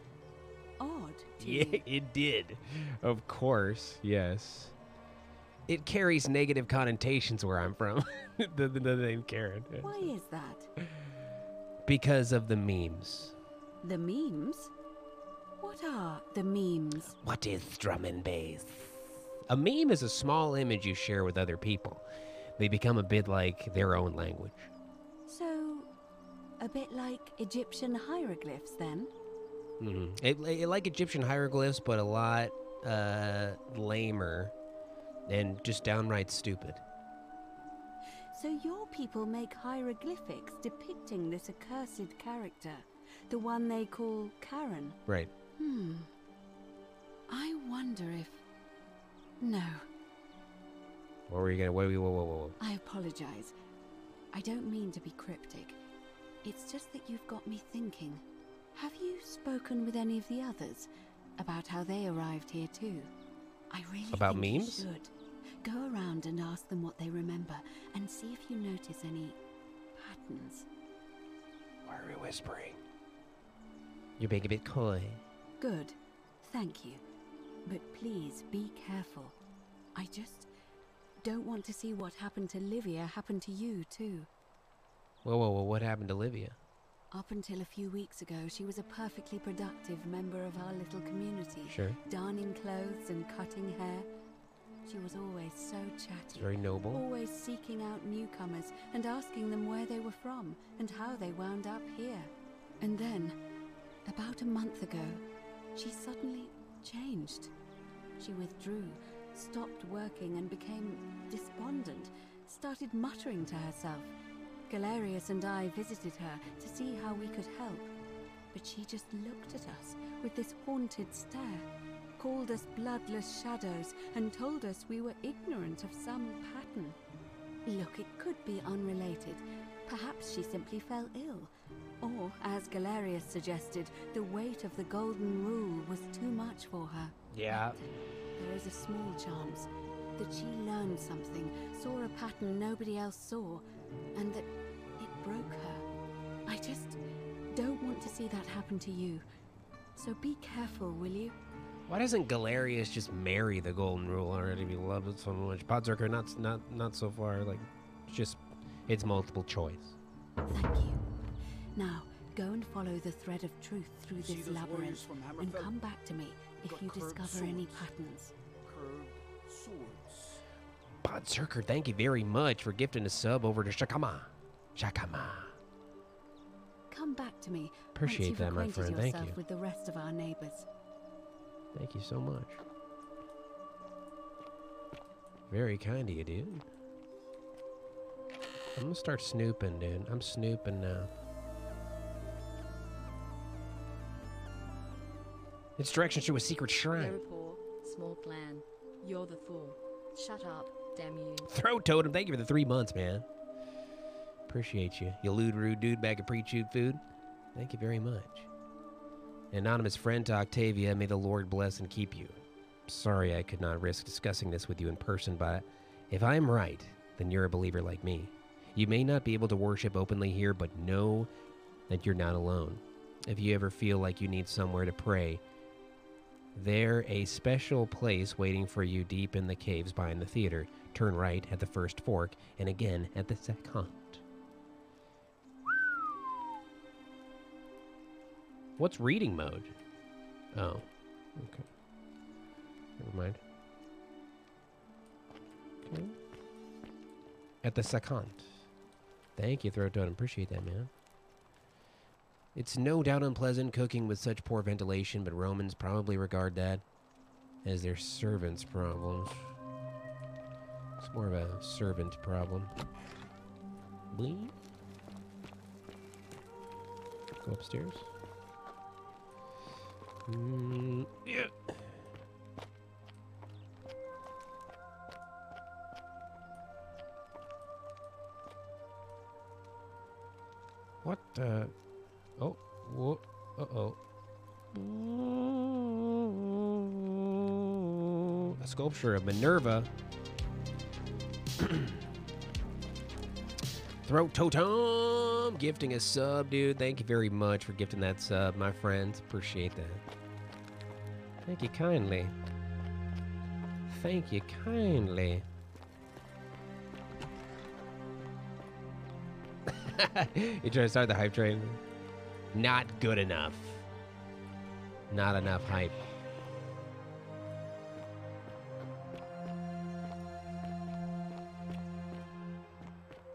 odd to Yeah, you? it did. Of course, yes. It carries negative connotations where I'm from, the name Karen. Why is that? Because of the memes. The memes? What are the memes? What is drum and bass? A meme is a small image you share with other people. They become a bit like their own language. So, a bit like Egyptian hieroglyphs then? It like Egyptian hieroglyphs, but a lot lamer and just downright stupid. So your people make hieroglyphics depicting this accursed character, the one they call Karen? Right. I wonder if... No. What were you gonna... Whoa. I apologize. I don't mean to be cryptic. It's just that you've got me thinking. Have you spoken with any of the others about how they arrived here too? I really About think memes? you should. Go around and ask them what they remember and see if you notice any patterns. Why are we whispering? You're being a bit coy. Good. Thank you. But please be careful. I just don't want to see what happened to Livia happen to you too. Whoa, what happened to Livia? Up until a few weeks ago, she was a perfectly productive member of our little community. Sure. Darning clothes and cutting hair. She was always so chatty. Very noble. Always seeking out newcomers and asking them where they were from and how they wound up here. And then, about a month ago, she suddenly changed. She withdrew, stopped working and became despondent, started muttering to herself. Galerius and I visited her to see how we could help, but she just looked at us with this haunted stare, called us bloodless shadows, and told us we were ignorant of some pattern. Look, it could be unrelated. Perhaps she simply fell ill. Or, as Galerius suggested, the weight of the golden rule was too much for her. Yeah. There is a small chance that she learned something, saw a pattern nobody else saw, and that it broke her. I just don't want to see that happen to you. So be careful, will you? Why doesn't Galerius just marry the Golden Rule already? He loves it so much. Podzerker, not so far. Like, it's multiple choice. Thank you. Now, go and follow the thread of truth through this labyrinth, and come back to me if you discover any patterns. Podzerker, thank you very much for gifting a sub over to Shakama. Come back to me Appreciate once that, you've my acquainted friend. Thank yourself you. with the rest of our neighbors. Thank you so much. Very kind of you, dude. I'm gonna start snooping, dude. I'm snooping now. Its directions to a secret shrine. Very poor, small clan. You're the fool. Shut up, damn you. Throat totem, thank you for the 3 months, man. Appreciate you. You lewd, rude dude back at pre-chewed food. Thank you very much. An anonymous friend to Octavia, may the Lord bless and keep you. Sorry I could not risk discussing this with you in person, but if I'm right, then you're a believer like me. You may not be able to worship openly here, but know that you're not alone. If you ever feel like you need somewhere to pray, there's a special place waiting for you deep in the caves behind the theater. Turn right at the first fork, and again at the second. What's reading mode? Oh, okay. Never mind. Okay. At the second. Thank you, Throat Totem. Appreciate that, man. It's no doubt unpleasant cooking with such poor ventilation, but Romans probably regard that as their servants' problems. It's more of a servant problem. Bling. Go upstairs. Yeah. What the? Oh, whoa, uh-oh. A sculpture of Minerva. Throat Totem gifting a sub, dude. Thank you very much for gifting that sub, my friends. Appreciate that. Thank you kindly. Thank you kindly. You trying to start the hype train? Not good enough. Not enough hype.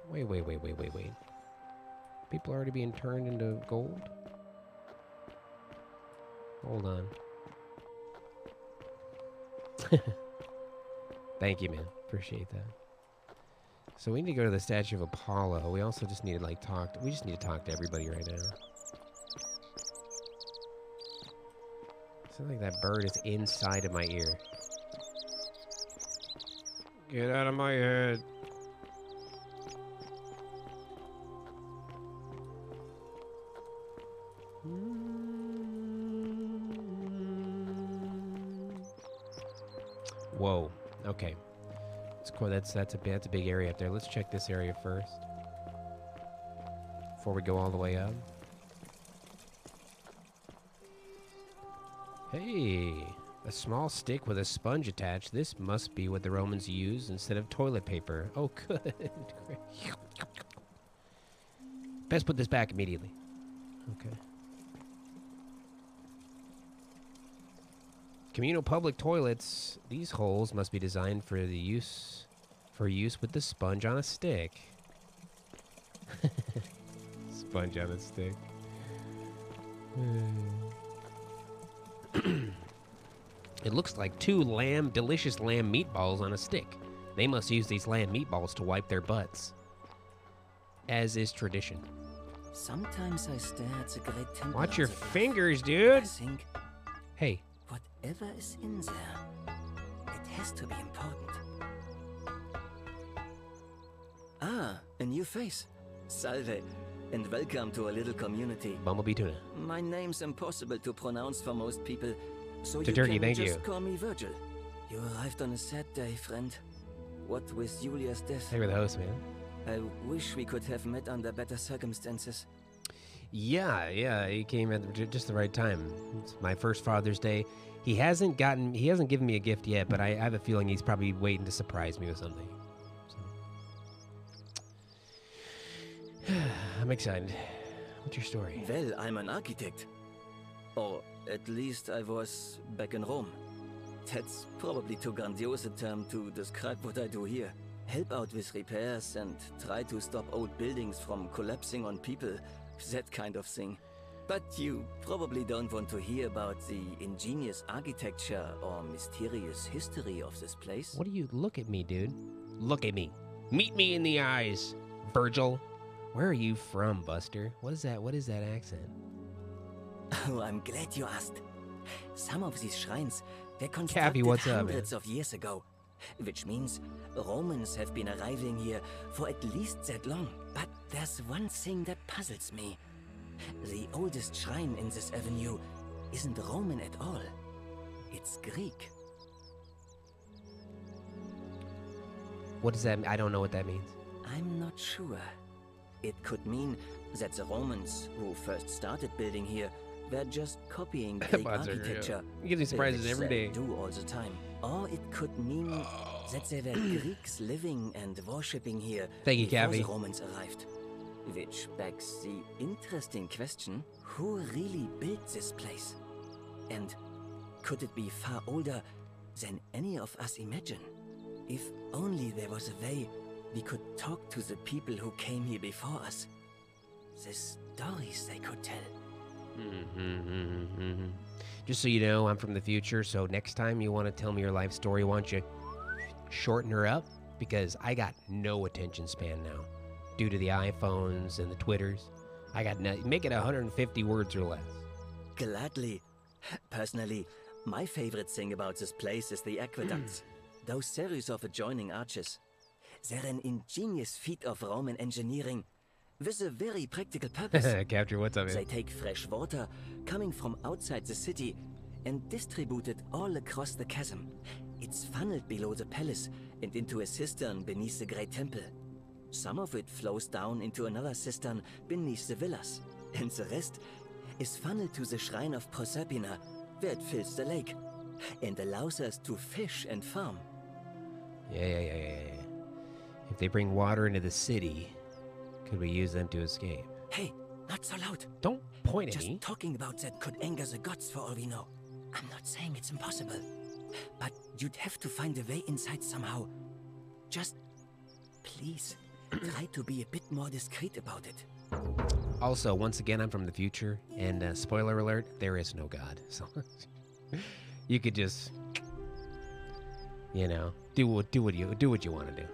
Wait. People are already being turned into gold? Hold on. Thank you, man. Appreciate that. So we need to go to the statue of Apollo. We also just need to we just need to talk to everybody right now. Sounds like that bird is inside of my ear. Get out of my head. Whoa. Okay. It's cool. That's a big area up there. Let's check this area first before we go all the way up. Hey, a small stick with a sponge attached. This must be what the Romans used instead of toilet paper. Oh, good. Best put this back immediately. Okay. Communal public toilets. These holes must be designed for use with the sponge on a stick. Sponge on a stick. It looks like two delicious lamb meatballs on a stick. They must use these lamb meatballs to wipe their butts, as is tradition. Sometimes I stare at the great temple. Watch your fingers, dude. I think, hey. Whatever is in there, it has to be important. Ah, a new face. Salve, and welcome to a little community. Bumblebee tuna. My name's impossible to pronounce for most people, so to you turkey, can thank just you. call me Virgil. You arrived on a sad day, friend. What with Julia's death? Hey, we're the host, man. I wish we could have met under better circumstances. Yeah, he came at just the right time. It's my first Father's Day. He hasn't given me a gift yet, but I have a feeling he's probably waiting to surprise me with something. So. I'm excited. What's your story? Well, I'm an architect. Or at least I was back in Rome. That's probably too grandiose a term to describe what I do here. Help out with repairs and try to stop old buildings from collapsing on people. That kind of thing. But you probably don't want to hear about the ingenious architecture or mysterious history of this place. What do you... Look at me, dude. Look at me. Meet me in the eyes, Virgil. Where are you from, Buster? What is that accent? Oh, I'm glad you asked. Some of these shrines were constructed Cappy, what's hundreds up, of years ago. Which means Romans have been arriving here for at least that long. But there's one thing that puzzles me. The oldest shrine in this avenue isn't Roman at all. It's Greek. What does that mean? I don't know what that means. I'm not sure. It could mean that the Romans, who first started building here, were just copying Greek architecture. You get these surprises every day. Do all the time. Or it could mean that there were Greeks living and worshipping here before the Romans arrived. Which begs the interesting question, who really built this place? And could it be far older than any of us imagine? If only there was a way we could talk to the people who came here before us. The stories they could tell. Just so you know, I'm from the future, so next time you want to tell me your life story, why don't you shorten her up? Because I got no attention span now. Due to the iPhones and the Twitters. I got make it 150 words or less. Gladly. Personally, my favorite thing about this place is the aqueducts. Those series of adjoining arches. They're an ingenious feat of Roman engineering with a very practical purpose. Capture, what's up, man? They take fresh water coming from outside the city and distribute it all across the chasm. It's funneled below the palace and into a cistern beneath the Great Temple. Some of it flows down into another cistern beneath the villas, and the rest is funneled to the shrine of Proserpina, where it fills the lake, and allows us to fish and farm. Yeah. If they bring water into the city, could we use them to escape? Hey, not so loud. Don't point at me. Just talking about that could anger the gods for all we know. I'm not saying it's impossible, but you'd have to find a way inside somehow. Just, please, try to be a bit more discreet about it. Also, once again, I'm from the future, and spoiler alert, there is no God. So you could just, you know, do what you want to do.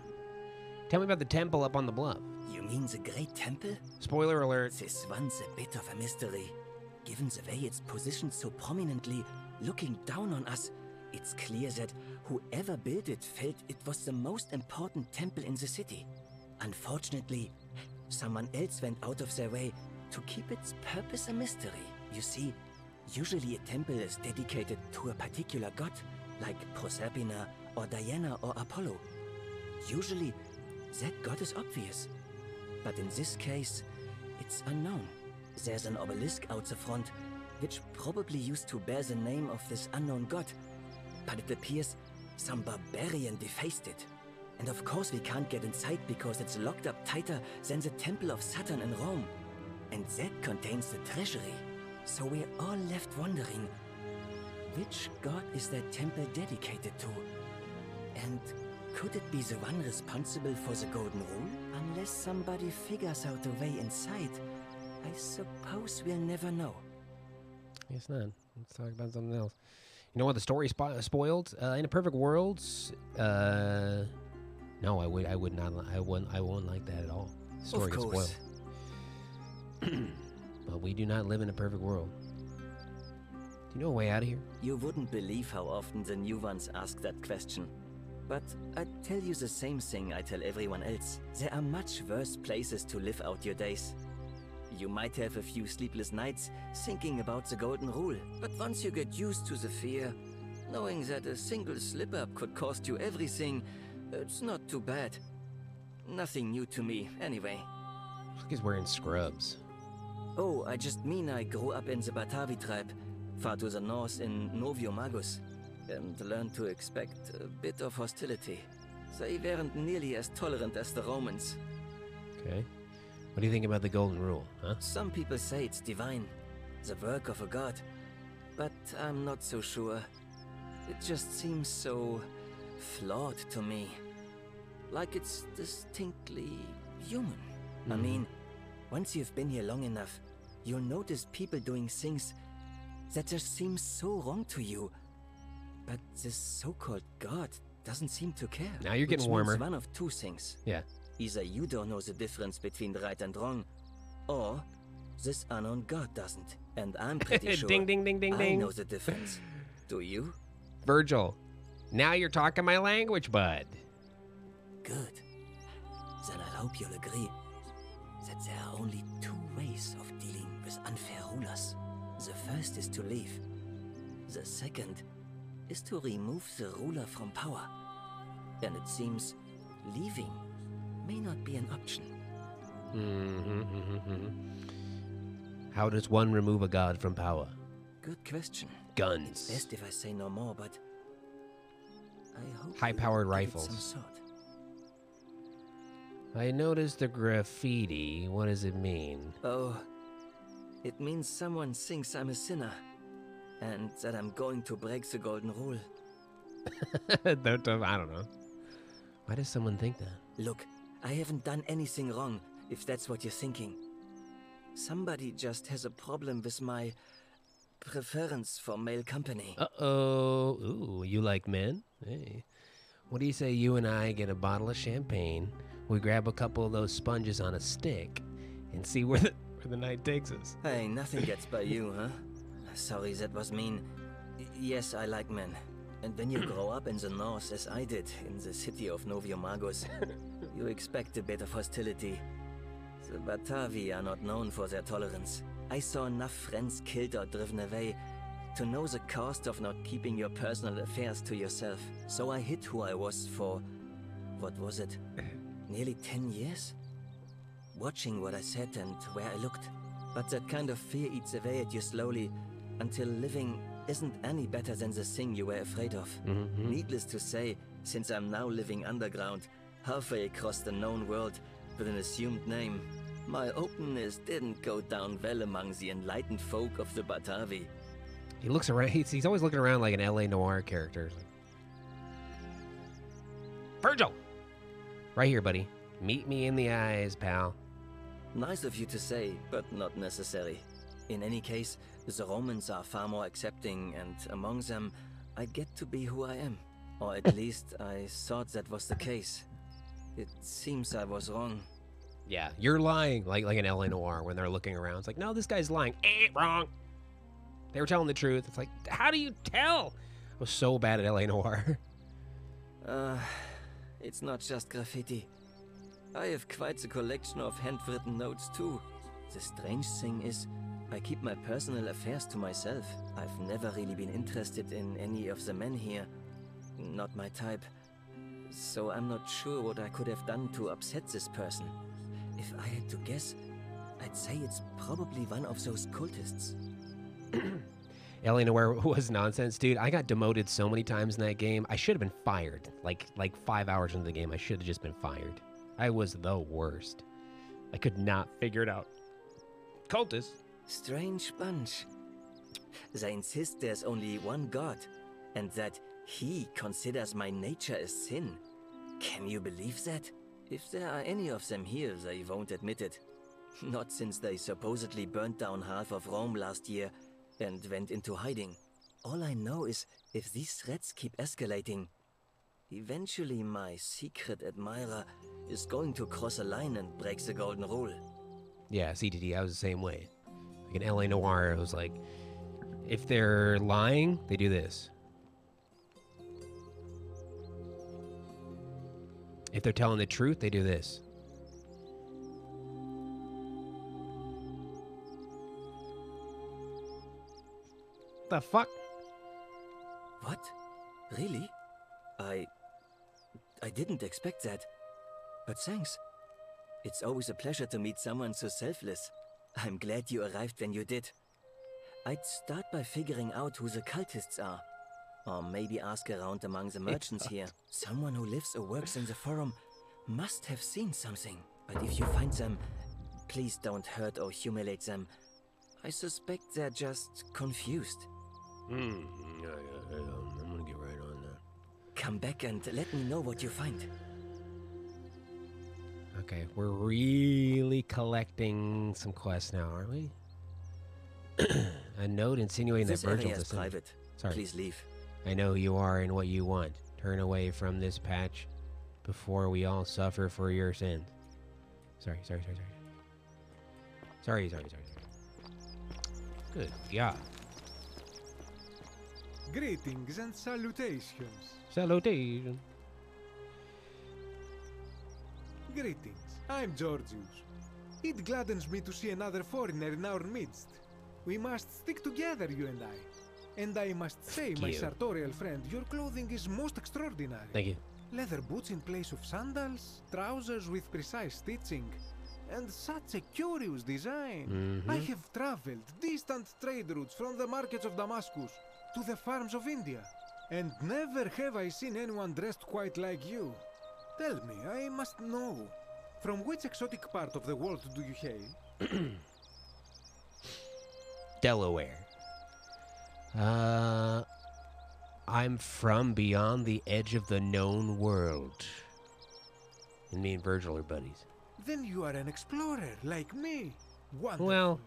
Tell me about the temple up on the bluff. You mean the Great Temple? Spoiler alert. This one's a bit of a mystery. Given the way it's positioned so prominently, looking down on us, it's clear that whoever built it felt it was the most important temple in the city. Unfortunately, someone else went out of their way to keep its purpose a mystery. You see, usually a temple is dedicated to a particular god, like Proserpina or Diana or Apollo. Usually, that god is obvious. But in this case, it's unknown. There's an obelisk out the front, which probably used to bear the name of this unknown god. But it appears some barbarian defaced it. And of course we can't get inside because it's locked up tighter than the Temple of Saturn in Rome. And that contains the treasury. So we're all left wondering, which god is that temple dedicated to? And could it be the one responsible for the Golden Rule? Unless somebody figures out a way inside, I suppose we'll never know. Guess not. Let's talk about something else. You know what the story spoiled? In a perfect world, no, I would not. I won't like that at all. The story gets spoiled. But we do not live in a perfect world. Do you know a way out of here? You wouldn't believe how often the new ones ask that question. But I'd tell you the same thing I tell everyone else. There are much worse places to live out your days. You might have a few sleepless nights thinking about the Golden Rule, but once you get used to the fear, knowing that a single slip-up could cost you everything, it's not too bad. Nothing new to me, anyway. He's wearing scrubs. Oh, I just mean I grew up in the Batavi tribe, far to the north in Novio Magus, and learned to expect a bit of hostility. They weren't nearly as tolerant as the Romans. Okay. What do you think about the Golden Rule, huh? Some people say it's divine, the work of a god, but I'm not so sure. It just seems so flawed to me. Like it's distinctly human. I mean, once you've been here long enough, you'll notice people doing things that just seem so wrong to you. But this so-called god doesn't seem to care. Now you're getting warmer. Which means one of two things. Yeah. Either you don't know the difference between right and wrong, or this unknown god doesn't. And I'm pretty sure ding, ding, ding, ding, I ding. know the difference. Do you? Virgil, now you're talking my language, bud. Good. Then I hope you'll agree that there are only two ways of dealing with unfair rulers. The first is to leave, The second is to remove the ruler from power. And it seems leaving may not be an option. How does one remove a god from power? Good question. Guns. It's best if I say no more, but I hope high-powered you give it rifles. some sort. I noticed the graffiti. What does it mean? Oh, it means someone thinks I'm a sinner, and that I'm going to break the golden rule. I don't know. Why does someone think that? Look, I haven't done anything wrong, if that's what you're thinking. Somebody just has a problem with my preference for male company. Uh-oh. Ooh, you like men? Hey. What do you say you and I get a bottle of champagne, we grab a couple of those sponges on a stick, and see where the night takes us? Hey, nothing gets by you, huh? Sorry, that was mean. Yes, I like men. And when you grow up in the north, as I did, in the city of Noviomagos, you expect a bit of hostility. The Batavi are not known for their tolerance. I saw enough friends killed or driven away to know the cost of not keeping your personal affairs to yourself. So I hid who I was for, what was it, nearly 10 years? Watching what I said and where I looked. But that kind of fear eats away at you slowly, until living isn't any better than the thing you were afraid of. Needless to say, since I'm now living underground, halfway across the known world, with an assumed name, my openness didn't go down well among the enlightened folk of the Batavi. He looks around. He's always looking around like an LA Noire character. Virgil! Right here, buddy. Meet me in the eyes, pal. Nice of you to say, but not necessary. In any case, the Romans are far more accepting, and among them, I get to be who I am. Or at least I thought that was the case. It seems I was wrong. Yeah, you're lying, like an LA Noire when they're looking around. It's like, no, this guy's lying. Wrong. They were telling the truth. It's like, how do you tell? I was so bad at LA Noire. It's not just graffiti. I have quite the collection of handwritten notes too. The strange thing is, I keep my personal affairs to myself. I've never really been interested in any of the men here. Not my type. So I'm not sure what I could have done to upset this person. If I had to guess, I'd say it's probably one of those cultists. LA Noire was nonsense, dude. I got demoted so many times in that game. I should have been fired. Like 5 hours into the game, I should have just been fired. I was the worst. I could not figure it out. Cultists? Strange bunch. They insist there's only one god, and that he considers my nature a sin. Can you believe that? If there are any of them here, they won't admit it. Not since they supposedly burnt down half of Rome last year and went into hiding. All I know is, if these threats keep escalating, eventually my secret admirer is going to cross a line and break the golden rule. Yeah, CTD, I was the same way. Like in LA Noire, it was like, if they're lying, they do this. If they're telling the truth, they do this. The fuck? What? Really? I didn't expect that. But thanks. It's always a pleasure to meet someone so selfless. I'm glad you arrived when you did. I'd start by figuring out who the cultists are. Or maybe ask around among the merchants here. Someone who lives or works in the forum must have seen something. But if you find them, please don't hurt or humiliate them. I suspect they're just confused. I'm gonna get right on that. Come back and let me know what you find. Okay, we're really collecting some quests now, aren't we? A note insinuating that Virgil's is private. Sorry. Please leave. I know who you are and what you want. Turn away from this patch before we all suffer for your sins. Sorry. Good God. Greetings and salutations. Salutation. Greetings. I'm Georgius. It gladdens me to see another foreigner in our midst. We must stick together, you and I. And I must say, my you. sartorial friend, your clothing is most extraordinary. Thank you. Leather boots in place of sandals, trousers with precise stitching, and such a curious design. I have traveled distant trade routes from the markets of Damascus to the farms of India, and never have I seen anyone dressed quite like you. Tell me, I must know, from which exotic part of the world do you hail? Delaware. I'm from beyond the edge of the known world. And me and Virgil are buddies. Then you are an explorer, like me. Wonderful. Well,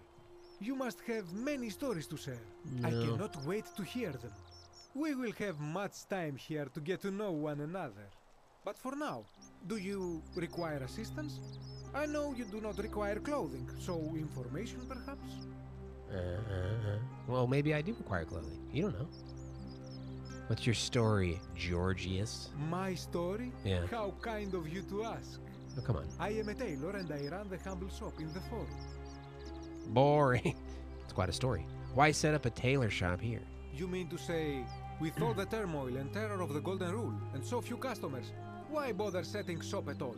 you must have many stories to share. No. I cannot wait to hear them. We will have much time here to get to know one another. But for now, do you require assistance? I know you do not require clothing, so information perhaps? Well, maybe I do require clothing. You don't know. What's your story, Georgius? My story? Yeah. How kind of you to ask. Oh, come on. I am a tailor and I run the humble shop in the forum. Boring. It's quite a story. Why set up a tailor shop here? You mean to say, with all the turmoil and terror of the Golden Rule and so few customers, why bother setting shop at all?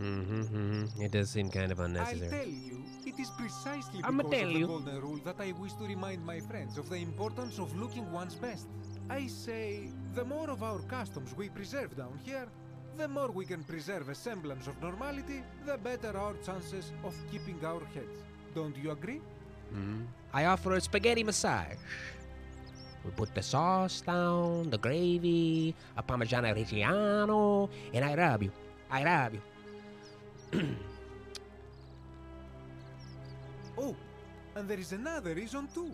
It does seem kind of unnecessary. I'll tell you, it is precisely I'ma because tell of the you. Golden Rule that I wish to remind my friends of the importance of looking one's best. I say, the more of our customs we preserve down here, the more we can preserve a semblance of normality, the better our chances of keeping our heads. Don't you agree? I offer a spaghetti massage. We put the sauce down, the gravy, a Parmigiano Reggiano, and I rub you. I rub you. Oh, and there is another reason too.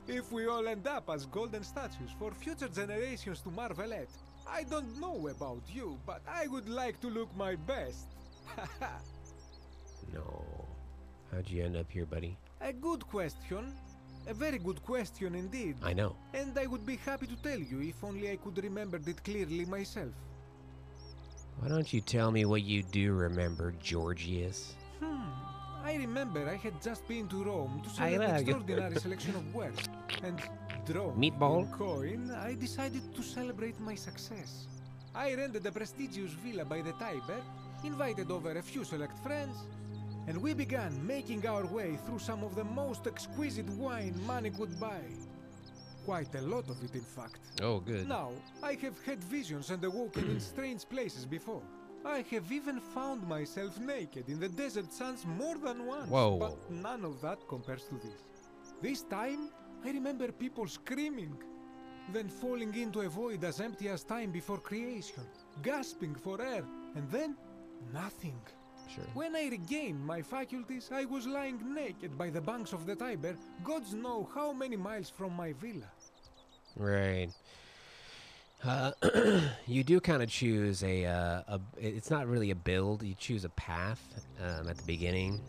If we all end up as golden statues for future generations to marvel at, I don't know about you, but I would like to look my best. No. How'd you end up here, buddy? A good question. A very good question indeed. I know. And I would be happy to tell you if only I could remember it clearly myself. Why don't you tell me what you do remember, Georgius? I remember I had just been to Rome to sell an extraordinary selection of wares. And drawn Meatball? in coin, I decided to celebrate my success. I rented a prestigious villa by the Tiber, invited over a few select friends, and we began making our way through some of the most exquisite wine money could buy. Quite a lot of it, in fact. Oh, good. Now, I have had visions and awoken in strange places before. I have even found myself naked in the desert sands more than once. Whoa. But none of that compares to this. This time, I remember people screaming, then falling into a void as empty as time before creation, gasping for air, and then nothing. Sure. When I regained my faculties, I was lying naked by the banks of the Tiber, gods know how many miles from my villa. Right. You do kind of choose it's not really a build, you choose a path at the beginning.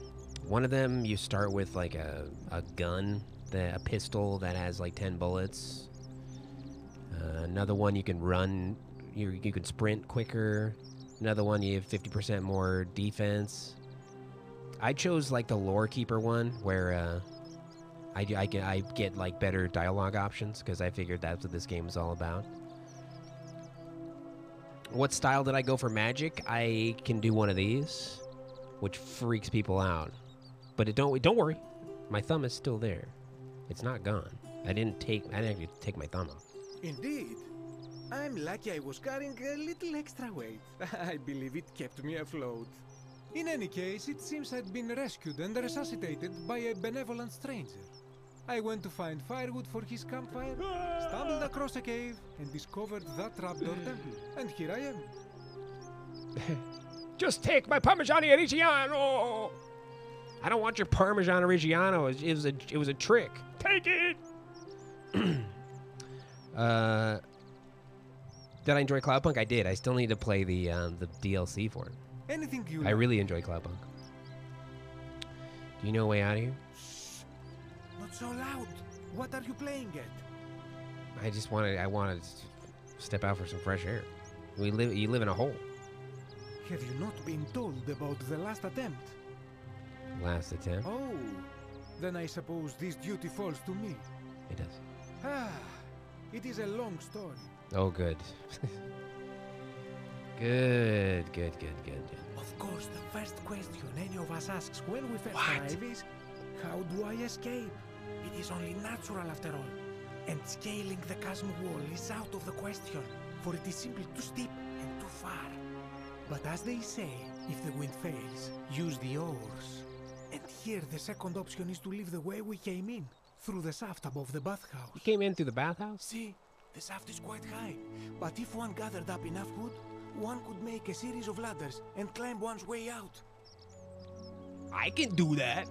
One of them, you start with like a gun, a pistol that has like 10 bullets. Another one, you can run, you can sprint quicker. Another one, you have 50% more defense. I chose like the lore keeper one, where I get like better dialogue options, because I figured that's what this game is all about. What style did I go for magic? I can do one of these, which freaks people out. But don't worry, my thumb is still there. It's not gone. I didn't actually take my thumb off. Indeed. I'm lucky I was carrying a little extra weight. I believe it kept me afloat. In any case, it seems I'd been rescued and resuscitated by a benevolent stranger. I went to find firewood for his campfire, stumbled across a cave, and discovered that trapdoor temple. And here I am. Just take my Parmigiano Reggiano! I don't want your Parmigiano Reggiano. It was a trick. Take it! Did I enjoy Cloudpunk? I did. I still need to play the DLC for it. Anything you I like. really enjoy Cloudpunk. Do you know a way out of here? Not so loud. What are you playing at? I wanted to step out for some fresh air. You live in a hole. Have you not been told about the last attempt? Last attempt? Oh, then I suppose this duty falls to me. It does. Ah, it is a long story. Oh, good. Good. Of course, the first question any of us asks when we first arrive is, how do I escape? It is only natural after all. And scaling the chasm wall is out of the question, for it is simply too steep and too far. But as they say, if the wind fails, use the oars. And here the second option is to leave the way we came in, through the shaft above the bathhouse. You came in through the bathhouse? See, the shaft is quite high, but if one gathered up enough wood, one could make a series of ladders and climb one's way out. I can do that.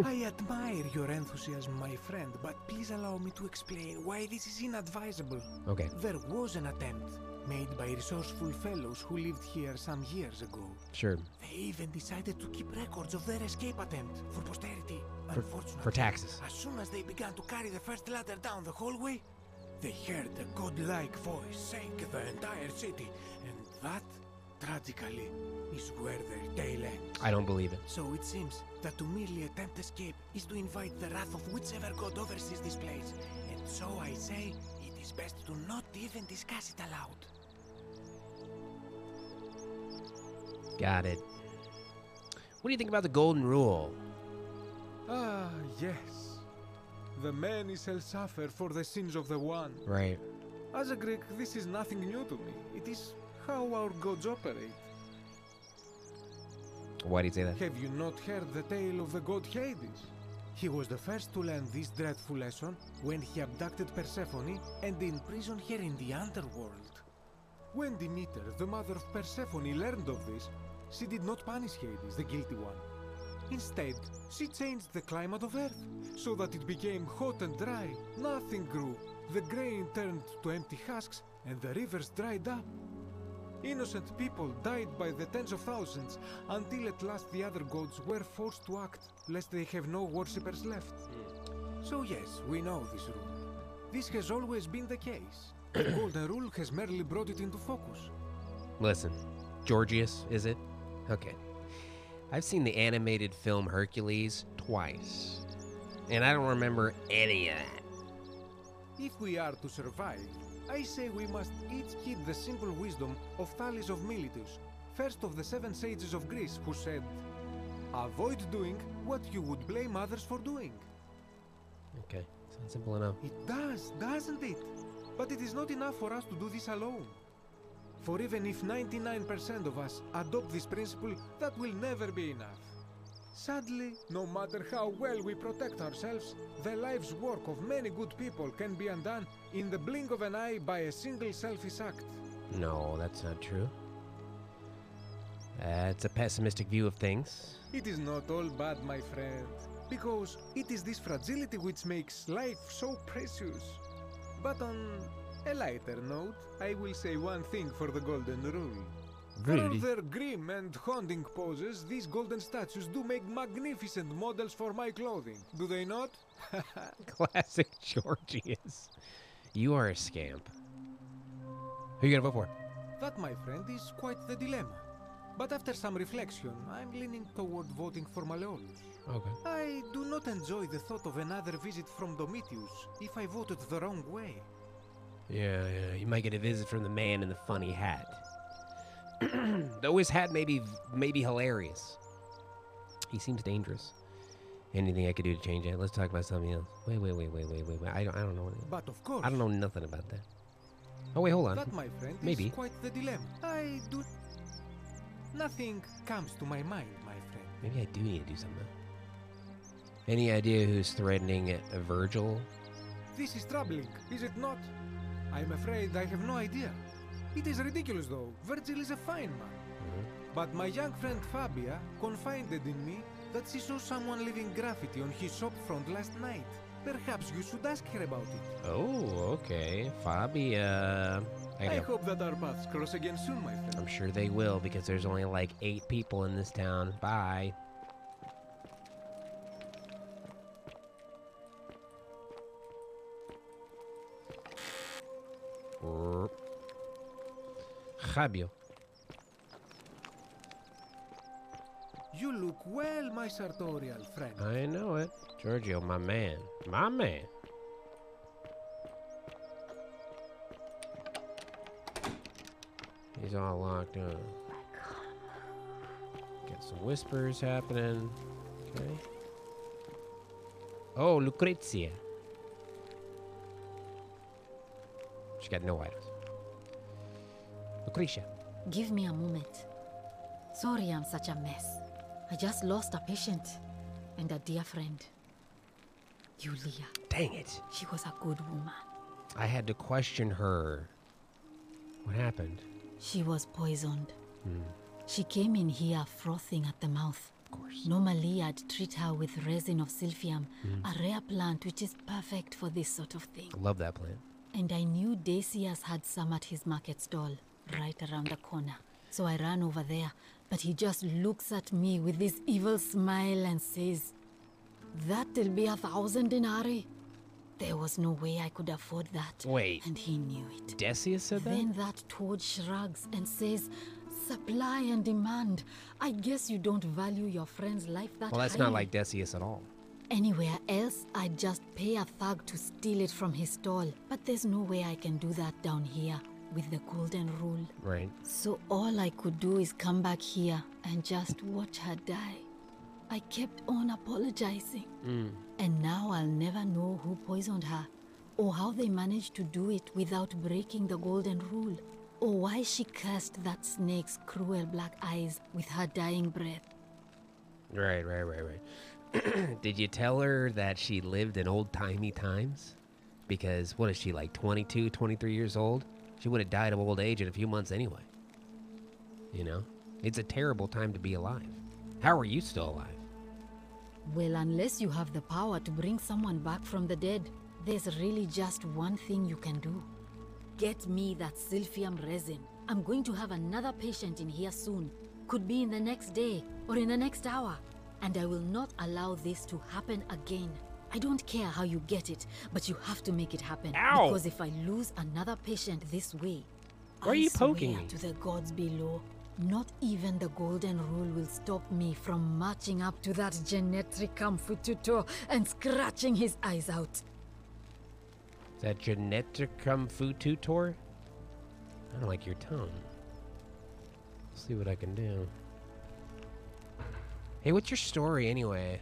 I admire your enthusiasm, my friend, but please allow me to explain why this is inadvisable. Okay. There was an attempt made by resourceful fellows who lived here some years ago. Sure. They even decided to keep records of their escape attempt for posterity. Unfortunately, for taxes. As soon as they began to carry the first ladder down the hallway, they heard a godlike voice saying the entire city, and that, tragically, is where their tale ends. I don't believe it. So it seems that to merely attempt escape is to invite the wrath of whichever god oversees this place. And so I say, it is best to not even discuss it aloud. Got it. What do you think about the golden rule? Ah, yes. The many shall suffer for the sins of the one. Right. As a Greek, this is nothing new to me. It is how our gods operate. Why do you say that? Have you not heard the tale of the god Hades? He was the first to learn this dreadful lesson when he abducted Persephone and imprisoned her in the underworld. When Demeter, the mother of Persephone, learned of this, she did not punish Hades, the guilty one. Instead, she changed the climate of Earth so that it became hot and dry. Nothing grew. The grain turned to empty husks and the rivers dried up. Innocent people died by the tens of thousands until at last the other gods were forced to act lest they have no worshippers left. So yes, we know this rule. This has always been the case. The golden rule has merely brought it into focus. Listen, Georgius, is it? Okay. I've seen the animated film Hercules twice, and I don't remember any of that. If we are to survive, I say we must each heed the simple wisdom of Thales of Miletus, first of the 7 sages of Greece, who said, avoid doing what you would blame others for doing. Okay, sounds simple enough. It does, doesn't it? But it is not enough for us to do this alone. For even if 99% of us adopt this principle, that will never be enough. Sadly, no matter how well we protect ourselves, the life's work of many good people can be undone in the blink of an eye by a single selfish act. No, that's not true. That's a pessimistic view of things. It is not all bad, my friend, because it is this fragility which makes life so precious. But on a lighter note, I will say one thing for the golden rule. Really? For their grim and haunting poses, these golden statues do make magnificent models for my clothing, do they not? Classic Georgius. You are a scamp. Who are you gonna vote for? That, my friend, is quite the dilemma. But after some reflection, I'm leaning toward voting for Malleolus. Okay. I do not enjoy the thought of another visit from Domitius if I voted the wrong way. Yeah, you might get a visit from the man in the funny hat. Though his hat may be hilarious. He seems dangerous. Anything I could do to change it? Let's talk about something else. Wait. I don't know. But of course. I don't know nothing about that. Oh wait, hold on. That, my friend, maybe. is quite the dilemma. I do. Nothing comes to my mind, my friend. Maybe I do need to do something. Any idea who's threatening Virgil? This is troubling, is it not? I'm afraid I have no idea. It is ridiculous, though. Virgil is a fine man. But my young friend Fabia confided in me that she saw someone leaving graffiti on his shop front last night. Perhaps you should ask her about it. Oh, okay. Fabia. I hope that our paths cross again soon, my friend. I'm sure they will, because there's only like 8 people in this town. Bye. Fabio. You look well, my sartorial friend. I know it. Giorgio, my man. My man. He's all locked up. Got some whispers happening. Okay. Oh, Lucrezia. She got no items. Lucretia. Give me a moment. Sorry I'm such a mess. I just lost a patient and a dear friend. Yulia. Dang it. She was a good woman. I had to question her. What happened? She was poisoned. Hmm. She came in here frothing at the mouth. Of course. Normally I'd treat her with resin of silphium, a rare plant which is perfect for this sort of thing. I love that plant. And I knew Decius had some at his market stall, right around the corner. So I ran over there, but he just looks at me with this evil smile and says, "That'll be 1,000 denarii." There was no way I could afford that. Wait. And he knew it. Decius said that? Then that toad shrugs and says, "Supply and demand. I guess you don't value your friend's life that Well, that's highly." not like Decius at all. Anywhere else, I'd just pay a thug to steal it from his stall. But there's no way I can do that down here with the golden rule. Right. So all I could do is come back here and just watch her die. I kept on apologizing. And now I'll never know who poisoned her, or how they managed to do it without breaking the golden rule, or why she cursed that snake's cruel black eyes with her dying breath. Right. Did you tell her that she lived in old-timey times? Because, what is she, like 22, 23 years old? She would have died of old age in a few months anyway. You know? It's a terrible time to be alive. How are you still alive? Well, unless you have the power to bring someone back from the dead, there's really just one thing you can do. Get me that silphium resin. I'm going to have another patient in here soon. Could be in the next day, or in the next hour. And I will not allow this to happen again. I don't care how you get it, but you have to make it happen. Ow! Because if I lose another patient this way, Why are you poking swear me? to the gods below, not even the golden rule will stop me from marching up to that genetricum fututor and scratching his eyes out. Is that geneticum fututor? I don't like your tone. Let's see what I can do. Hey, what's your story anyway?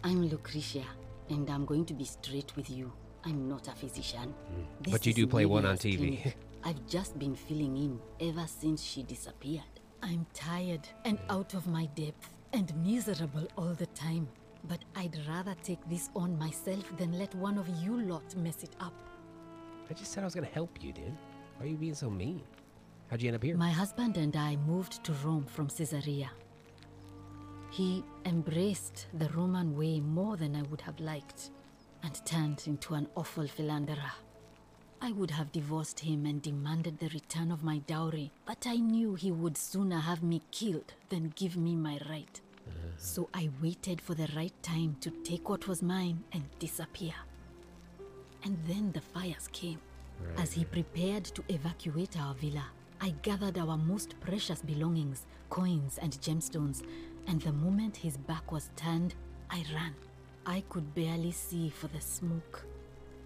I'm Lucretia, and I'm going to be straight with you. I'm not a physician. This But you is do play one on Julia's TV. clinic. I've just been filling in ever since she disappeared. I'm tired and out of my depth and miserable all the time. But I'd rather take this on myself than let one of you lot mess it up. I just said I was gonna help you, dude. Why are you being so mean? How'd you end up here? My husband and I moved to Rome from Caesarea. He embraced the Roman way more than I would have liked and turned into an awful philanderer. I would have divorced him and demanded the return of my dowry, but I knew he would sooner have me killed than give me my right. So I waited for the right time to take what was mine and disappear. And then the fires came. As he prepared to evacuate our villa, I gathered our most precious belongings, coins and gemstones, and the moment his back was turned, I ran. I could barely see for the smoke,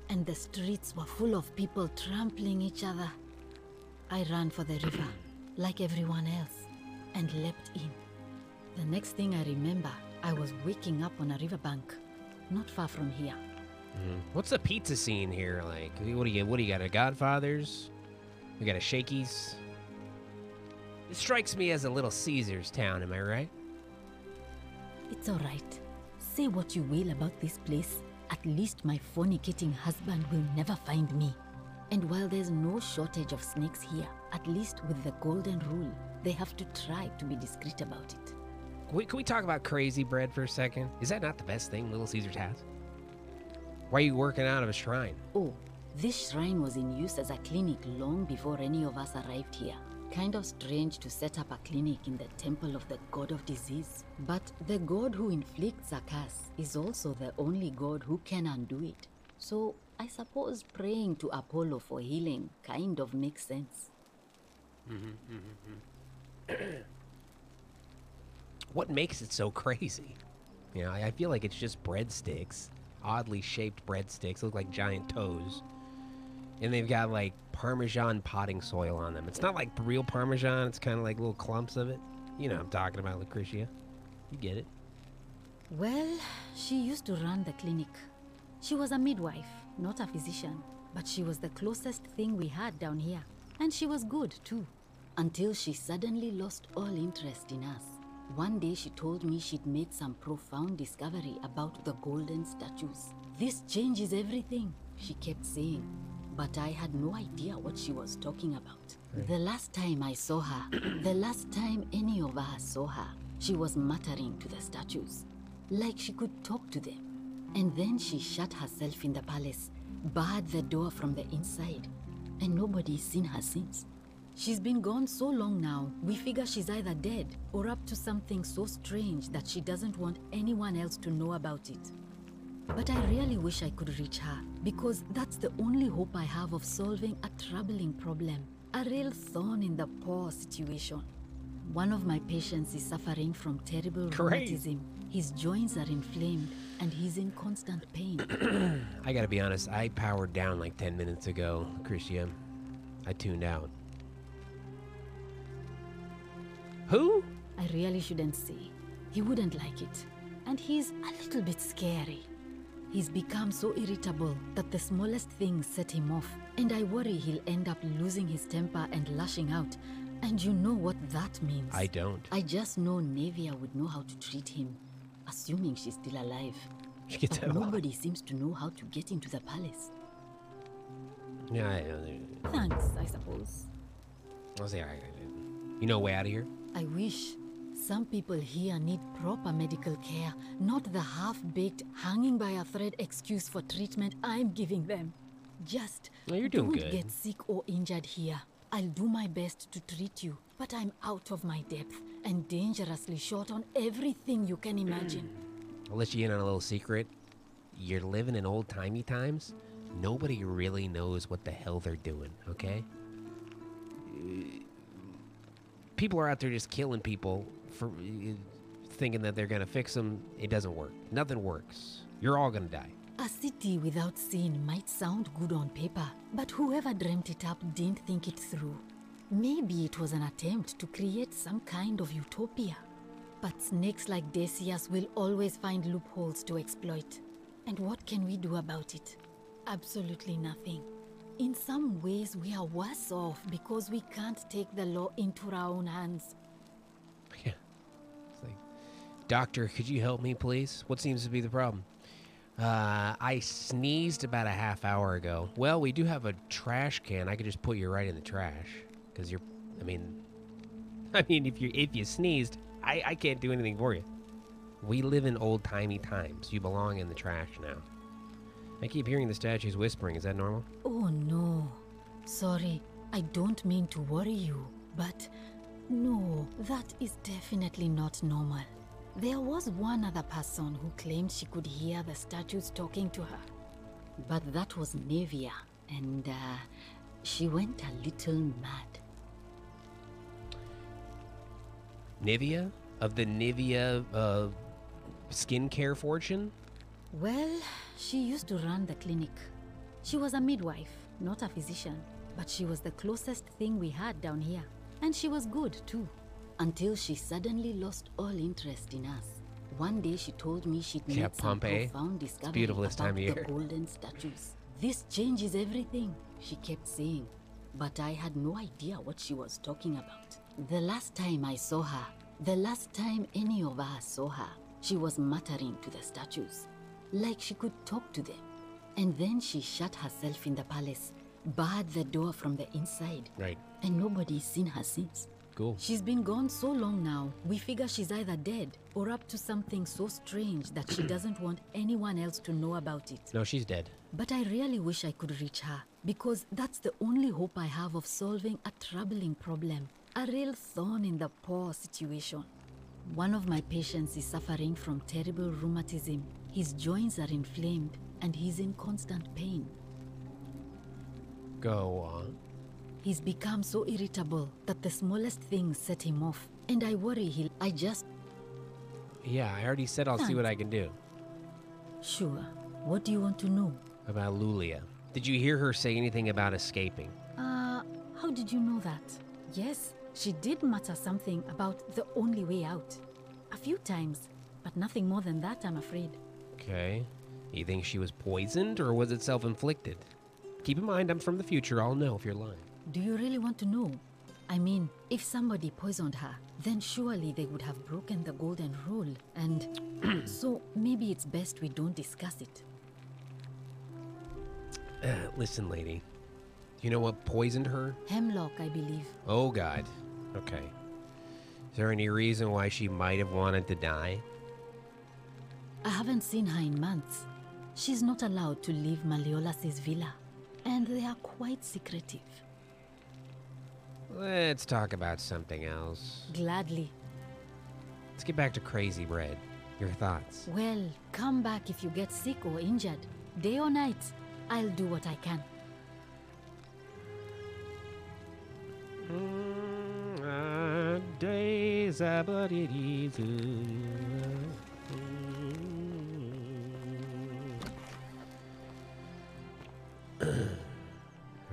and the streets were full of people trampling each other. I ran for the river, like everyone else, and leapt in. The next thing I remember, I was waking up on a riverbank, not far from here. What's the pizza scene here like? What do you got? A Godfather's? We got a Shakey's? It strikes me as a Little Caesar's town, am I right? It's all right. Say what you will about this place. At least my fornicating husband will never find me. And while there's no shortage of snakes here, at least with the golden rule, they have to try to be discreet about it. Can we talk about crazy bread for a second? Is that not the best thing Little Caesars has? Why are you working out of a shrine? Oh, this shrine was in use as a clinic long before any of us arrived here. Kind of strange to set up a clinic in the temple of the god of disease. But the god who inflicts a curse is also the only god who can undo it. So I suppose praying to Apollo for healing kind of makes sense. What makes it so crazy? You know, I feel like it's just breadsticks. Oddly shaped breadsticks. Look like giant toes. And they've got like Parmesan potting soil on them. It's not like real Parmesan, it's kind of like little clumps of it. You know what I'm talking about, Lucretia. You get it. Well, she used to run the clinic. She was a midwife, not a physician, but she was the closest thing we had down here. And she was good, too. Until she suddenly lost all interest in us. One day she told me she'd made some profound discovery about the golden statues. This changes everything, she kept saying. But I had no idea what she was talking about. The last time I saw her, the last time any of us saw her, she was muttering to the statues, like she could talk to them. And then she shut herself in the palace, barred the door from the inside, and nobody's seen her since. She's been gone so long now, we figure she's either dead or up to something so strange that she doesn't want anyone else to know about it. But I really wish I could reach her, because that's the only hope I have of solving a troubling problem, a real thorn in the paw situation. One of my patients is suffering from terrible rheumatism. His joints are inflamed, and he's in constant pain. I gotta be honest, I powered down like 10 minutes ago, Christia. I tuned out. Who? I really shouldn't say. He wouldn't like it. And he's a little bit scary. He's become so irritable that the smallest things set him off. And I worry he'll end up losing his temper and lashing out. And you know what that means. I don't. I just know Nevia would know how to treat him. Assuming she's still alive. She gets but nobody seems to know how to get into the palace. Yeah, Thanks, I suppose. I'll say, you know a way out of here? I wish. Some people here need proper medical care, not the half-baked, hanging by a thread excuse for treatment I'm giving them. Just you're doing don't good. Get sick or injured here. I'll do my best to treat you, but I'm out of my depth and dangerously short on everything you can imagine. I'll let you in on a little secret. You're living in old-timey times. Nobody really knows what the hell they're doing, okay? People are out there just killing people for thinking that they're gonna fix them. It doesn't work. Nothing works. You're all gonna die. A city without sin might sound good on paper, but whoever dreamt it up didn't think it through. Maybe it was an attempt to create some kind of utopia. But snakes like Decius will always find loopholes to exploit. And what can we do about it? Absolutely nothing. In some ways, we are worse off because we can't take the law into our own hands. Yeah. It's like, Doctor, could you help me, please? What seems to be the problem? I sneezed about a half hour ago. Well, we do have a trash can. I could just put you right in the trash. Because you're, I mean, if you sneezed, I can't do anything for you. We live in old-timey times. You belong in the trash now. I keep hearing the statues whispering. Is that normal? Oh no. Sorry, I don't mean to worry you, but no, that is definitely not normal. There was one other person who claimed she could hear the statues talking to her. But that was Nevia, and she went a little mad. Nivea? Of the Nivea skincare fortune? Well, she used to run the clinic. She was a midwife, not a physician, but she was the closest thing we had down here. And she was good, too. Until she suddenly lost all interest in us. One day she told me she'd made some profound discovery about the golden statues. This changes everything, she kept saying. But I had no idea what she was talking about. The last time I saw her, the last time any of us saw her, she was muttering to the statues, like she could talk to them. And then she shut herself in the palace, barred the door from the inside. Right. And nobody's seen her since. Cool. She's been gone so long now, we figure she's either dead or up to something so strange that she doesn't want anyone else to know about it. No, she's dead. But I really wish I could reach her, because that's the only hope I have of solving a troubling problem, a real thorn in the paw situation. One of my patients is suffering from terrible rheumatism. His joints are inflamed and he's in constant pain. Go on. He's become so irritable that the smallest things set him off. And I worry Yeah, I already said I'll see what I can do. Sure. What do you want to know? About Lulia. Did you hear her say anything about escaping? How did you know that? Yes, she did mutter something about the only way out. A few times, but nothing more than that, I'm afraid. Okay. You think she was poisoned, or was it self-inflicted? Keep in mind, I'm from the future. I'll know if you're lying. Do you really want to know? I mean, if somebody poisoned her, then surely they would have broken the golden rule. And so maybe it's best we don't discuss it. Listen, lady. Do you know what poisoned her? Hemlock, I believe. Oh, God. Okay. Is there any reason why she might have wanted to die? I haven't seen her in months. She's not allowed to leave Malleolas' villa, and they are quite secretive. Let's talk about something else. Gladly. Let's get back to Crazy Bread. Your thoughts? Well, come back if you get sick or injured. Day or night, I'll do what I can. Days are but it is.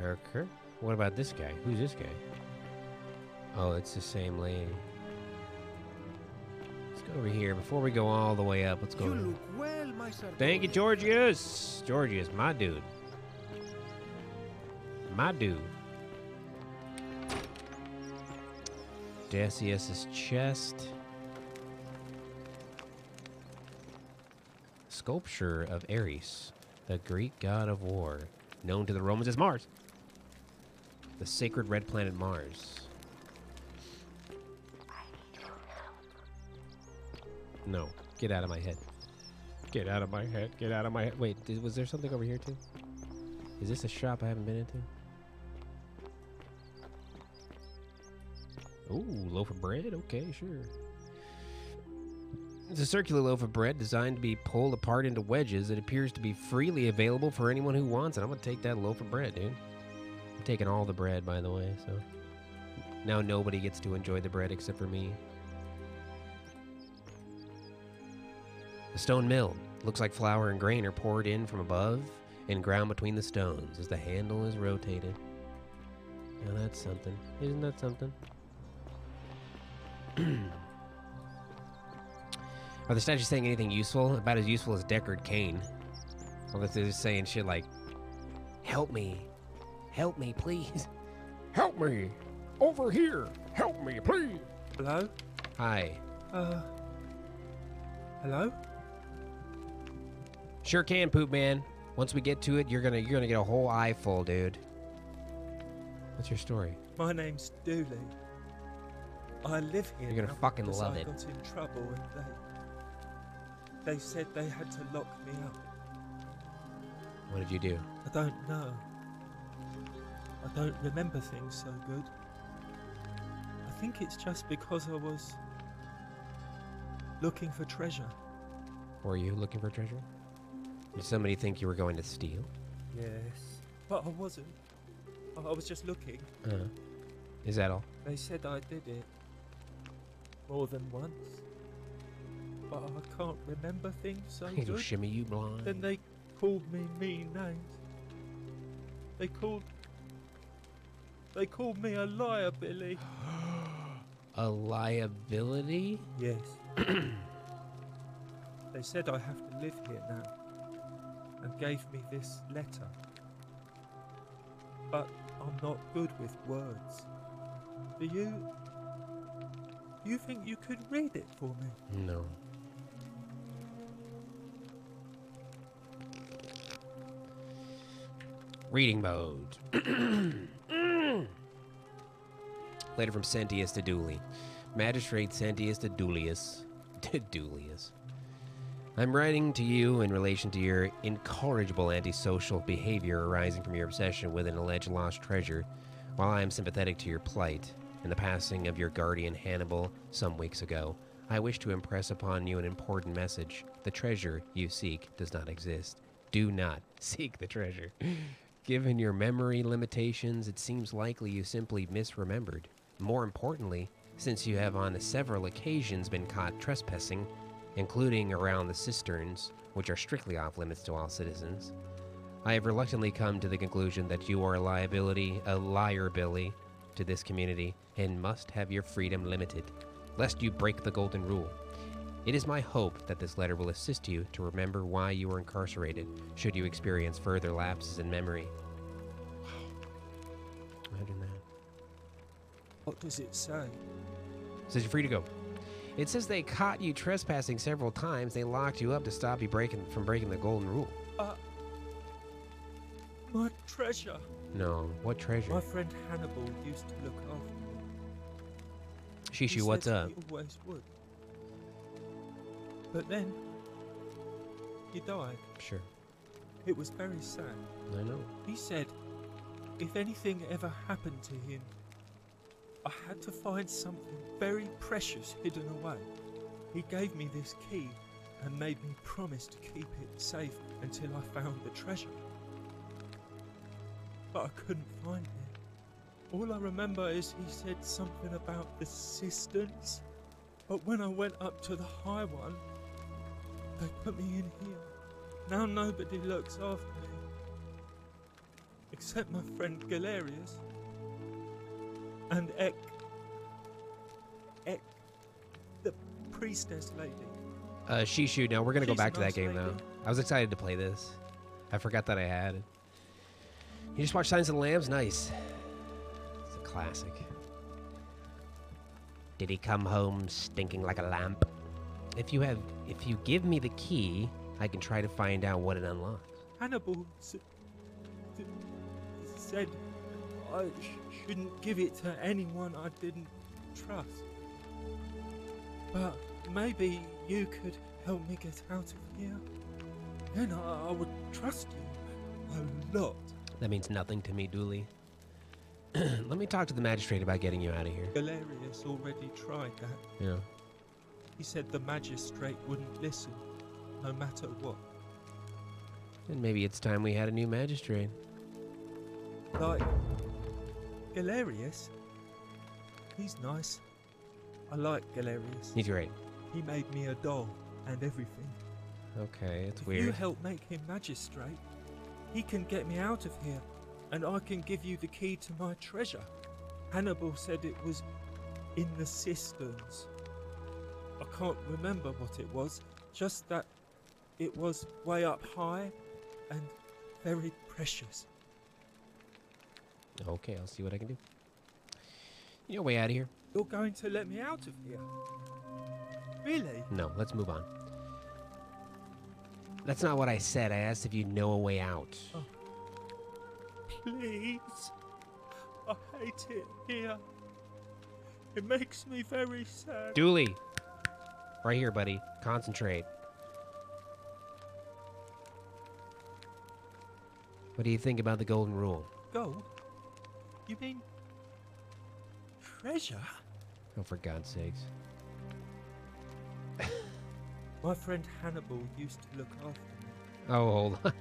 Okay. What about this guy? Who's this guy? Oh, it's the same lady. Let's go over here. Before we go all the way up, let's go. You look well, my sir. Thank you, Georgius. Georgius, my dude. My dude. Decius's chest. Sculpture of Ares, the Greek god of war, known to the Romans as Mars. The sacred red planet Mars. No, get out of my head. Get out of my head. Get out of my head. Wait, was there something over here too? Is this a shop I haven't been into? Ooh, loaf of bread? Okay, sure. It's a circular loaf of bread designed to be pulled apart into wedges. It appears to be freely available for anyone who wants it. I'm going to take that loaf of bread, dude. I'm taking all the bread, by the way, so... Now nobody gets to enjoy the bread except for me. The stone mill. Looks like flour and grain are poured in from above and ground between the stones as the handle is rotated. Now that's something. Isn't that something? Are the statues saying anything useful? About as useful as Deckard Cain. Well, they're just saying shit like, help me, please. Help me, over here, help me, please. Hello? Hi. Hello? Sure can, Poop Man. Once we get to it, you're gonna get a whole eye full, dude. What's your story? My name's Dooley. I live here. You're gonna fucking love it. I got in trouble and they said they had to lock me up. What did you do? I don't know. I don't remember things so good. I think it's just because I was looking for treasure. Were you looking for treasure? Did somebody think you were going to steal? Yes. But I wasn't. I was just looking. Is that all? They said I did it more than once. But I can't remember things so It'll good. shimmy you blind. Then they called me mean names. They called me a liar, Billy. A liability? Yes. They said I have to live here now and gave me this letter. But I'm not good with words. Do you think you could read it for me? No. Reading mode. Letter from Sentius to Dooley. Magistrate Sentius to Dulius. Dulius. I'm writing to you in relation to your incorrigible antisocial behavior arising from your obsession with an alleged lost treasure. While I am sympathetic to your plight and the passing of your guardian Hannibal some weeks ago, I wish to impress upon you an important message. The treasure you seek does not exist. Do not seek the treasure. Given your memory limitations, it seems likely you simply misremembered. More importantly, since you have on several occasions been caught trespassing, including around the cisterns, which are strictly off limits to all citizens, I have reluctantly come to the conclusion that you are a liability to this community, and must have your freedom limited, lest you break the golden rule. It is my hope that this letter will assist you to remember why you were incarcerated, should you experience further lapses in memory. Wow. Imagine that. What does it say? It says you're free to go. It says they caught you trespassing several times. They locked you up to stop you from breaking the golden rule. My treasure. No, what treasure? My friend Hannibal used to look after me. Shishu, what's up? He always would. But then, he died. Sure. It was very sad. I know. He said, if anything ever happened to him, I had to find something very precious hidden away. He gave me this key and made me promise to keep it safe until I found the treasure. But I couldn't find it. All I remember is he said something about the cisterns. But when I went up to the high one, they put me in here. Now nobody looks after me. Except my friend Galerius. And Ek, the priestess lady. Shishu, no, we're going to go She's back a to that nice game, though. lady. I was excited to play this. I forgot that I had it. You just watched Silence of the Lambs? Nice. It's a classic. Did he come home stinking like a lamp? If you give me the key, I can try to find out what it unlocks. Hannibal said I shouldn't give it to anyone I didn't trust. But maybe you could help me get out of here. Then I would trust you a lot. That means nothing to me, Dooley. Let me talk to the magistrate about getting you out of here. Galerius already tried that. Yeah. He said the magistrate wouldn't listen, no matter what. And maybe it's time we had a new magistrate. Like Galerius. He's nice. I like Galerius. He's great. He made me a doll and everything. Okay, it's If weird. you help make him magistrate, he can get me out of here, and I can give you the key to my treasure. Hannibal said it was in the cisterns. I can't remember what it was, just that it was way up high and very precious. Okay, I'll see what I can do. Your way out of here. You're going to let me out of here? Really? No, let's move on. That's not what I said. I asked if you know a way out. Oh. Please. I hate it here. It makes me very sad. Dooley. Right here, buddy. Concentrate. What do you think about the golden rule? Gold? You mean treasure? Oh, for God's sakes. My friend Hannibal used to look after me. Oh, hold on.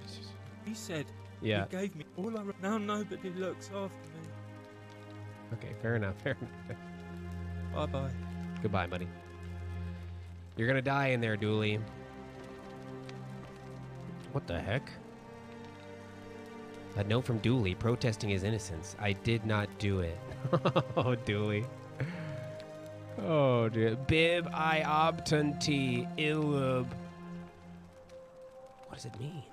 He said Yeah. he gave me all I... Now nobody looks after me. Okay, fair enough, fair enough. Bye-bye. Goodbye, buddy. You're gonna die in there, Dooley. What the heck? A note from Dooley protesting his innocence. I did not do it. Oh, Dooley. Oh, dear. Bib I obtanti illub. What does it mean?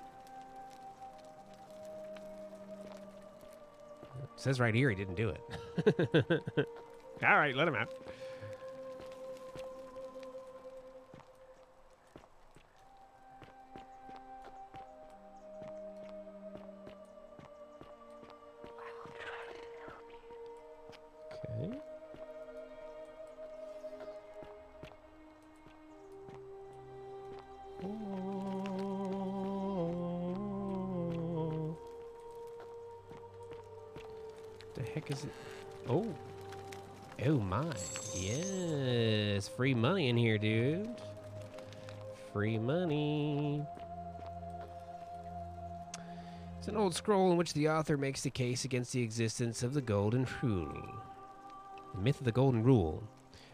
It says right here he didn't do it. All right, let him out. Okay. The heck is it? Oh. Oh my. Yes. Free money in here, dude. Free money. It's an old scroll in which the author makes the case against the existence of the Golden Rule. The myth of the Golden Rule.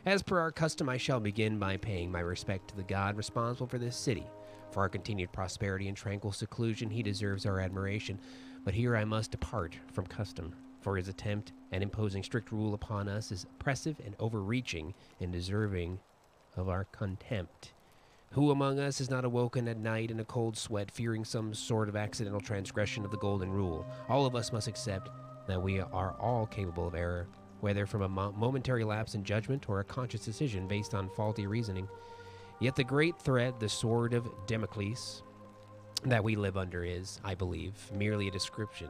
As per our custom, I shall begin by paying my respect to the god responsible for this city. For our continued prosperity and tranquil seclusion, he deserves our admiration. But here I must depart from custom, for his attempt at imposing strict rule upon us is oppressive and overreaching and deserving of our contempt. Who among us is not awoken at night in a cold sweat, fearing some sort of accidental transgression of the golden rule? All of us must accept that we are all capable of error, whether from a momentary lapse in judgment or a conscious decision based on faulty reasoning. Yet the great thread, the sword of Damocles, that we live under is, I believe, merely a deception,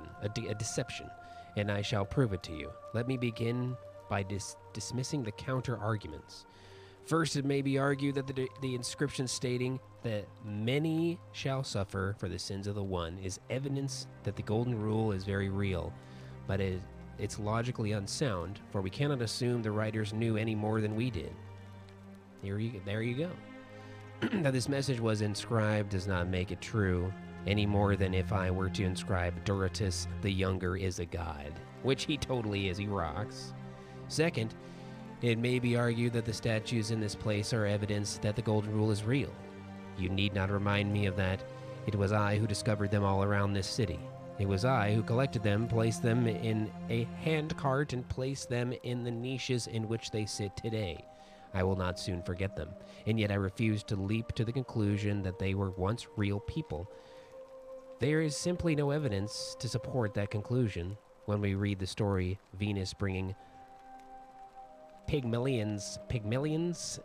and I shall prove it to you. Let me begin by dismissing the counter-arguments. First, it may be argued that the inscription stating that many shall suffer for the sins of the one is evidence that the golden rule is very real, but it's logically unsound, for we cannot assume the writers knew any more than we did. There you go. That this message was inscribed does not make it true, any more than if I were to inscribe Duratus the Younger is a god, which he totally is, he rocks. Second, it may be argued that the statues in this place are evidence that the golden rule is real. You need not remind me of that. It was I who discovered them all around this city. It was I who collected them, placed them in a handcart, and placed them in the niches in which they sit today. I will not soon forget them, and yet I refuse to leap to the conclusion that they were once real people. There is simply no evidence to support that conclusion. When we read the story, Venus bringing Pygmalion's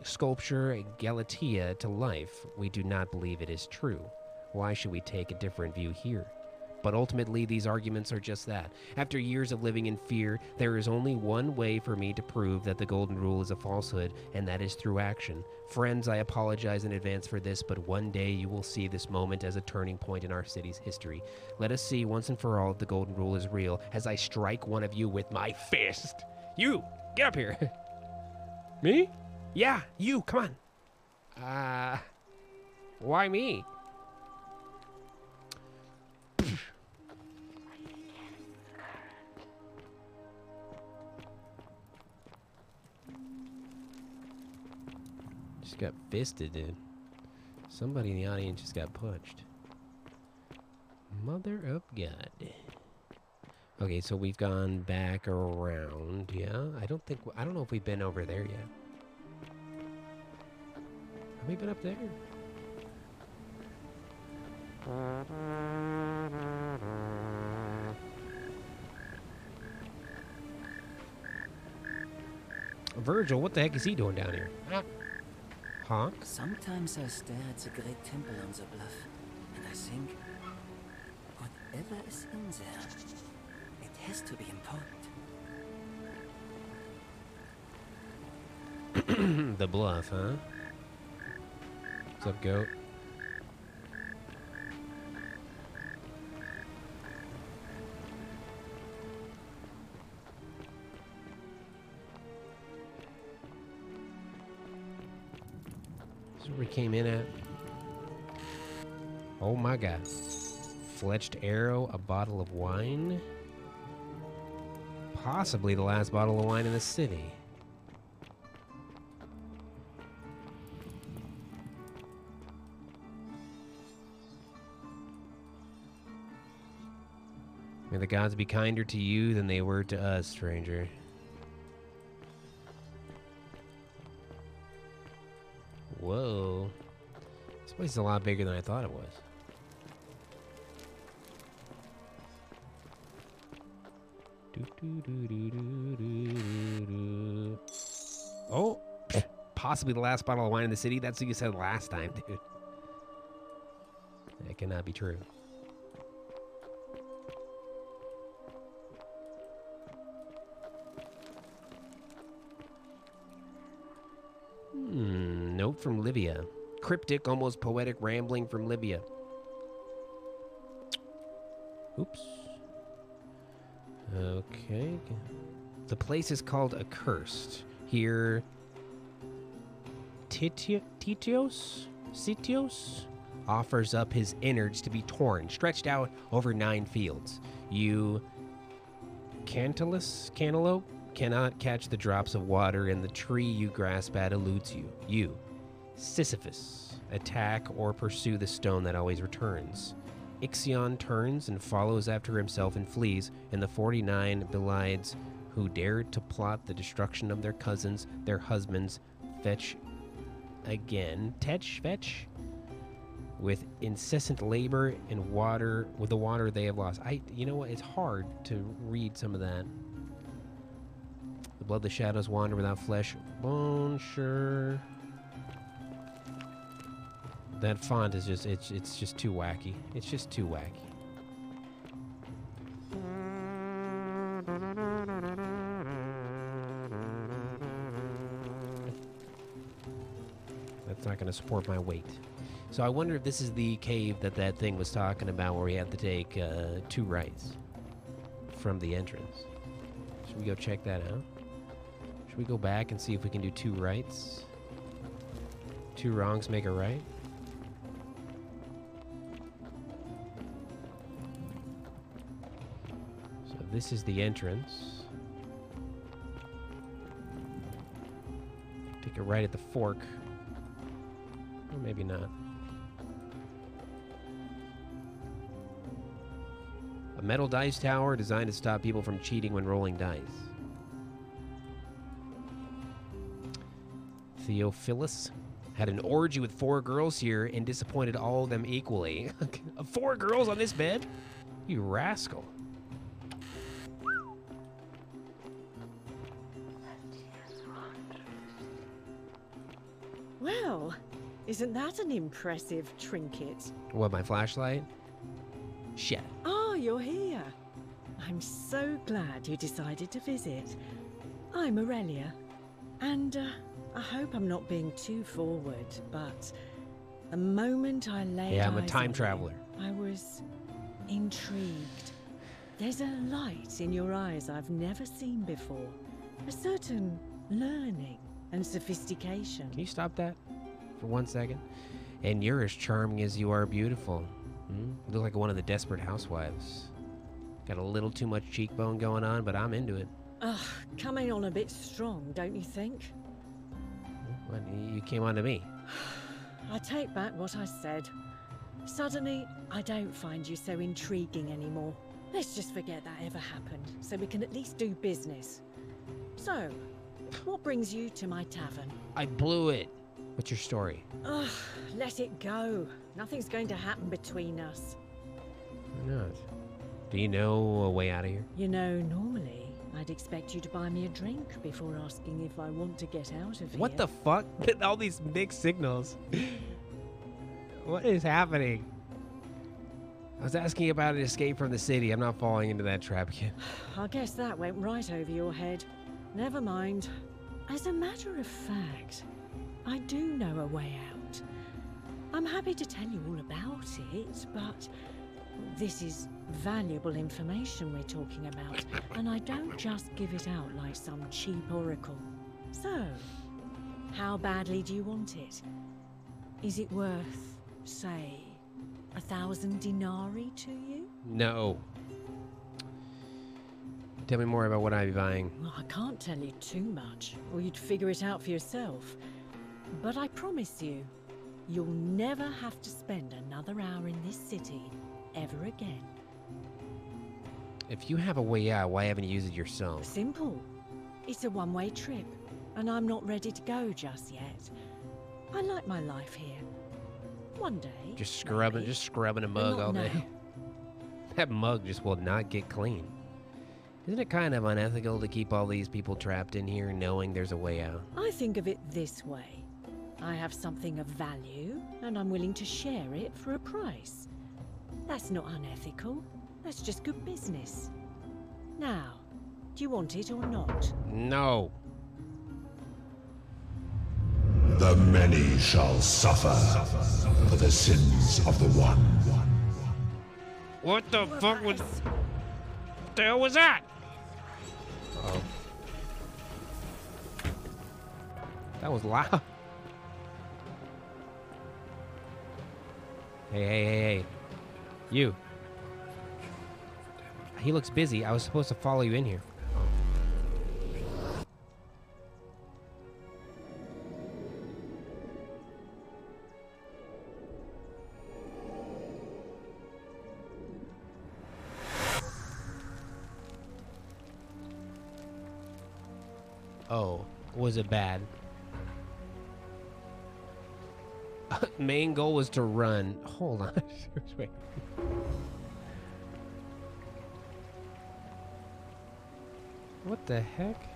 sculpture Galatea to life, we do not believe it is true. Why should we take a different view here? But ultimately, these arguments are just that. After years of living in fear, there is only one way for me to prove that the golden rule is a falsehood, and that is through action. Friends, I apologize in advance for this, but one day you will see this moment as a turning point in our city's history. Let us see once and for all if the golden rule is real, as I strike one of you with my fist. You, get up here. Me? Yeah, you, come on. Why me? Just got fisted, dude. Somebody in the audience just got punched. Mother of God. Okay, so we've gone back around, yeah? I don't know if we've been over there yet. Have we been up there? Virgil, what the heck is he doing down here? Honk? Sometimes I stare at the great temple on the bluff, and I think, whatever is in there, it has to be important. The bluff, huh? What's up, goat? This is where we came in at. Oh my god. Fletched arrow, a bottle of wine. Possibly the last bottle of wine in the city. May the gods be kinder to you than they were to us, stranger. Whoa. This place is a lot bigger than I thought it was. Oh! Possibly the last bottle of wine in the city? That's what you said last time, dude. That cannot be true. Note from Livia. Cryptic, almost poetic rambling from Livia. Oops. Okay. The place is called Accursed. Here, Sitios offers up his innards to be torn, stretched out over 9 fields. You, cantaloupe, cannot catch the drops of water, and the tree you grasp at eludes you. You, Sisyphus, attack or pursue the stone that always returns. Ixion turns and follows after himself and flees, and the 49 Belides who dared to plot the destruction of their cousins, their husbands, fetch, with incessant labor and water, with the water they have lost. You know what? It's hard to read some of that. The blood, the shadows wander without flesh, bone, sure. That font is just, it's just too wacky. It's just too wacky. That's not going to support my weight. So I wonder if this is the cave that thing was talking about, where we have to take 2 rights from the entrance. Should we go check that out? Should we go back and see if we can do 2 rights? 2 wrongs make a right? So this is the entrance. Take a right at the fork. Or maybe not. A metal dice tower designed to stop people from cheating when rolling dice. Theophilus had an orgy with 4 girls here and disappointed all of them equally. 4 girls on this bed? You rascal. Well, isn't that an impressive trinket? What, my flashlight? Shit. Oh, you're here. I'm so glad you decided to visit. I'm Aurelia, and I hope I'm not being too forward, but the moment I laid Yeah, I'm a eyes time on traveler. you, I was intrigued. There's a light in your eyes I've never seen before. A certain learning and sophistication. Can you stop that for 1 second? And you're as charming as you are beautiful. You look like one of the Desperate Housewives. Got a little too much cheekbone going on, but I'm into it. Ugh, coming on a bit strong, don't you think? What, you came on to me. I take back what I said. Suddenly, I don't find you so intriguing anymore. Let's just forget that ever happened, so we can at least do business. So, what brings you to my tavern? I blew it. What's your story? Ugh, let it go. Nothing's going to happen between us. Why not? Do you know a way out of here? You know, normally, I'd expect you to buy me a drink before asking if I want to get out of here. What the fuck? All these mixed signals. What is happening? I was asking about an escape from the city. I'm not falling into that trap again. I guess that went right over your head. Never mind. As a matter of fact, I do know a way out. I'm happy to tell you all about it, but this is valuable information we're talking about, and I don't just give it out like some cheap oracle. So, how badly do you want it? Is it worth, say, 1,000 denarii to you? No. Tell me more about what I'd be buying. Well, I can't tell you too much, or you'd figure it out for yourself. But I promise you, you'll never have to spend another hour in this city ever again. If you have a way out, why haven't you used it yourself? Simple. It's a one-way trip, and I'm not ready to go just yet. I like my life here. One day. Just scrubbing a mug all day. That mug just will not get clean. Isn't it kind of unethical to keep all these people trapped in here knowing there's a way out? I think of it this way. I have something of value, and I'm willing to share it for a price. That's not unethical. That's just good business. Now, do you want it or not? No. The many shall suffer for the sins of the one. What the fuck was... What the hell was that? Uh-oh. That was loud. Hey. You. He looks busy. I was supposed to follow you in here. Oh, was it bad? Main goal was to run. Hold on. Wait. What the heck?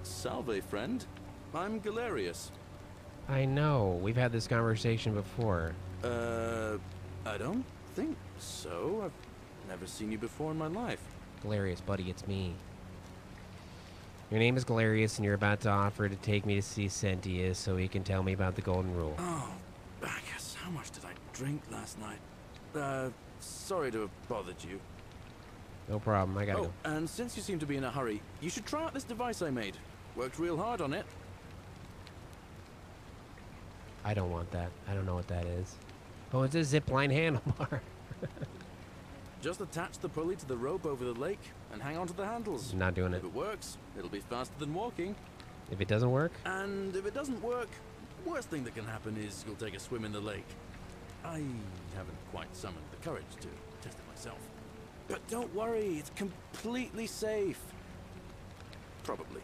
Salve, friend. I'm Galerius. I know. We've had this conversation before. I don't think so. I've never seen you before in my life. Galerius, buddy, it's me. Your name is Galerius, and you're about to offer to take me to see Sentius so he can tell me about the Golden Rule. Oh, I guess how much did I drink last night? Sorry to have bothered you. No problem, I gotta go. And since you seem to be in a hurry, you should try out this device I made. Worked real hard on it. I don't want that. I don't know what that is. Oh, it's a zipline handlebar. Just attach the pulley to the rope over the lake and hang on to the handles. Not doing it. If it works, it'll be faster than walking. If it doesn't work? And if it doesn't work, worst thing that can happen is you'll take a swim in the lake. I haven't quite summoned the courage to test it myself. But don't worry, it's completely safe. Probably.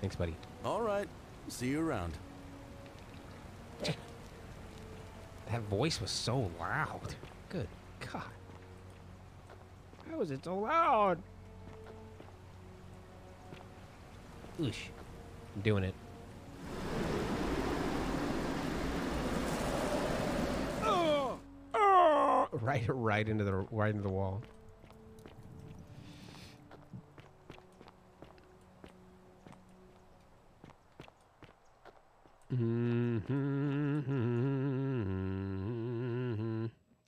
Thanks, buddy. All right. See you around. That voice was so loud. Good God. How is it so loud? Oosh. I'm doing it. Oh! Oh! Right into the wall.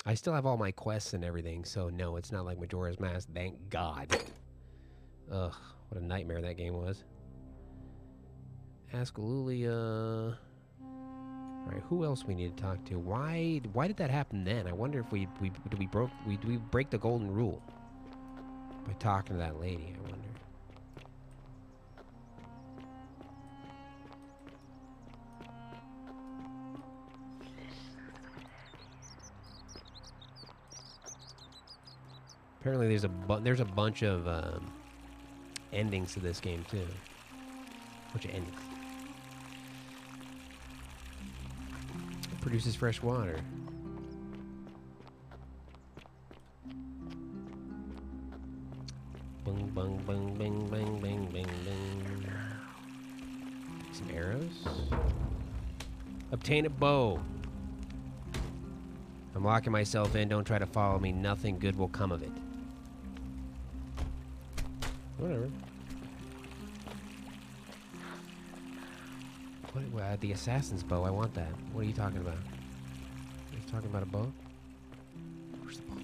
I still have all my quests and everything, so no, it's not like Majora's Mask, thank God. Ugh, what a nightmare that game was. Ask Lulia. Alright, who else we need to talk to? Why did that happen then? I wonder if we break the golden rule by talking to that lady, I wonder. Apparently there's a bunch of endings to this game too. Bunch of endings. It produces fresh water. Bung bung bung bang bang bang bang bang. Some arrows. Obtain a bow. I'm locking myself in. Don't try to follow me. Nothing good will come of it. Whatever. What, the assassin's bow. I want that. What are you talking about? Are you talking about a bow? Where's the bow?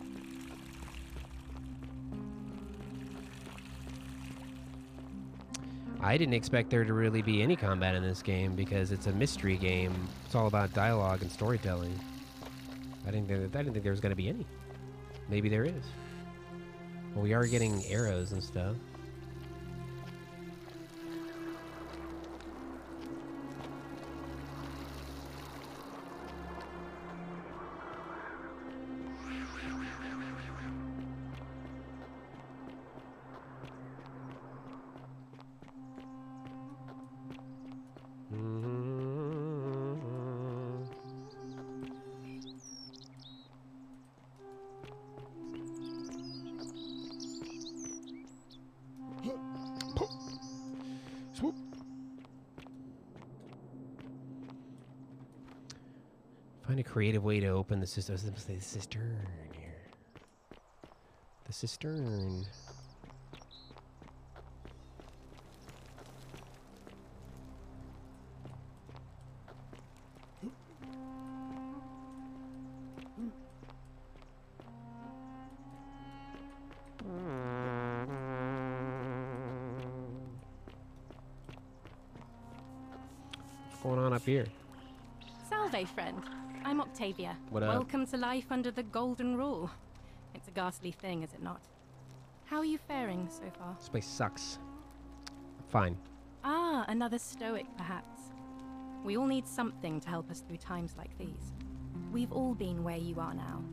I didn't expect there to really be any combat in this game because it's a mystery game. It's all about dialogue and storytelling. I didn't think there was going to be any. Maybe there is. Well, we are getting arrows and stuff. Find a creative way to open the cistern. I was going to say the cistern here. The cistern. What's going on up here? Salve, friend. I'm Octavia. What up? Welcome to life under the Golden Rule. It's a ghastly thing, is it not? How are you faring so far? This place sucks. Fine. Ah, another stoic, perhaps. We all need something to help us through times like these. We've all been where you are now.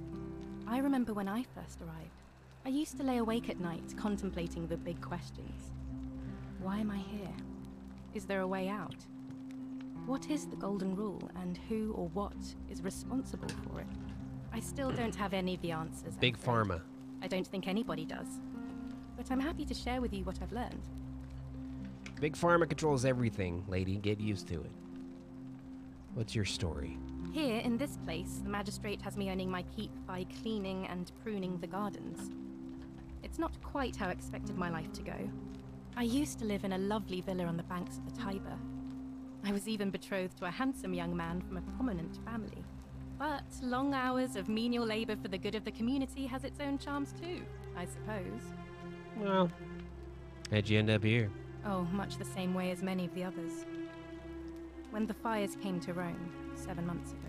I remember when I first arrived. I used to lay awake at night contemplating the big questions. Why am I here? Is there a way out? What is the Golden Rule, and who or what is responsible for it? I still don't have any of the answers. Big Pharma. I don't think anybody does. But I'm happy to share with you what I've learned. Big Pharma controls everything, lady. Get used to it. What's your story? Here, in this place, the magistrate has me earning my keep by cleaning and pruning the gardens. It's not quite how I expected my life to go. I used to live in a lovely villa on the banks of the Tiber. I was even betrothed to a handsome young man from a prominent family. But long hours of menial labor for the good of the community has its own charms too, I suppose. Well, how'd you end up here? Oh, much the same way as many of the others. When the fires came to Rome 7 months ago,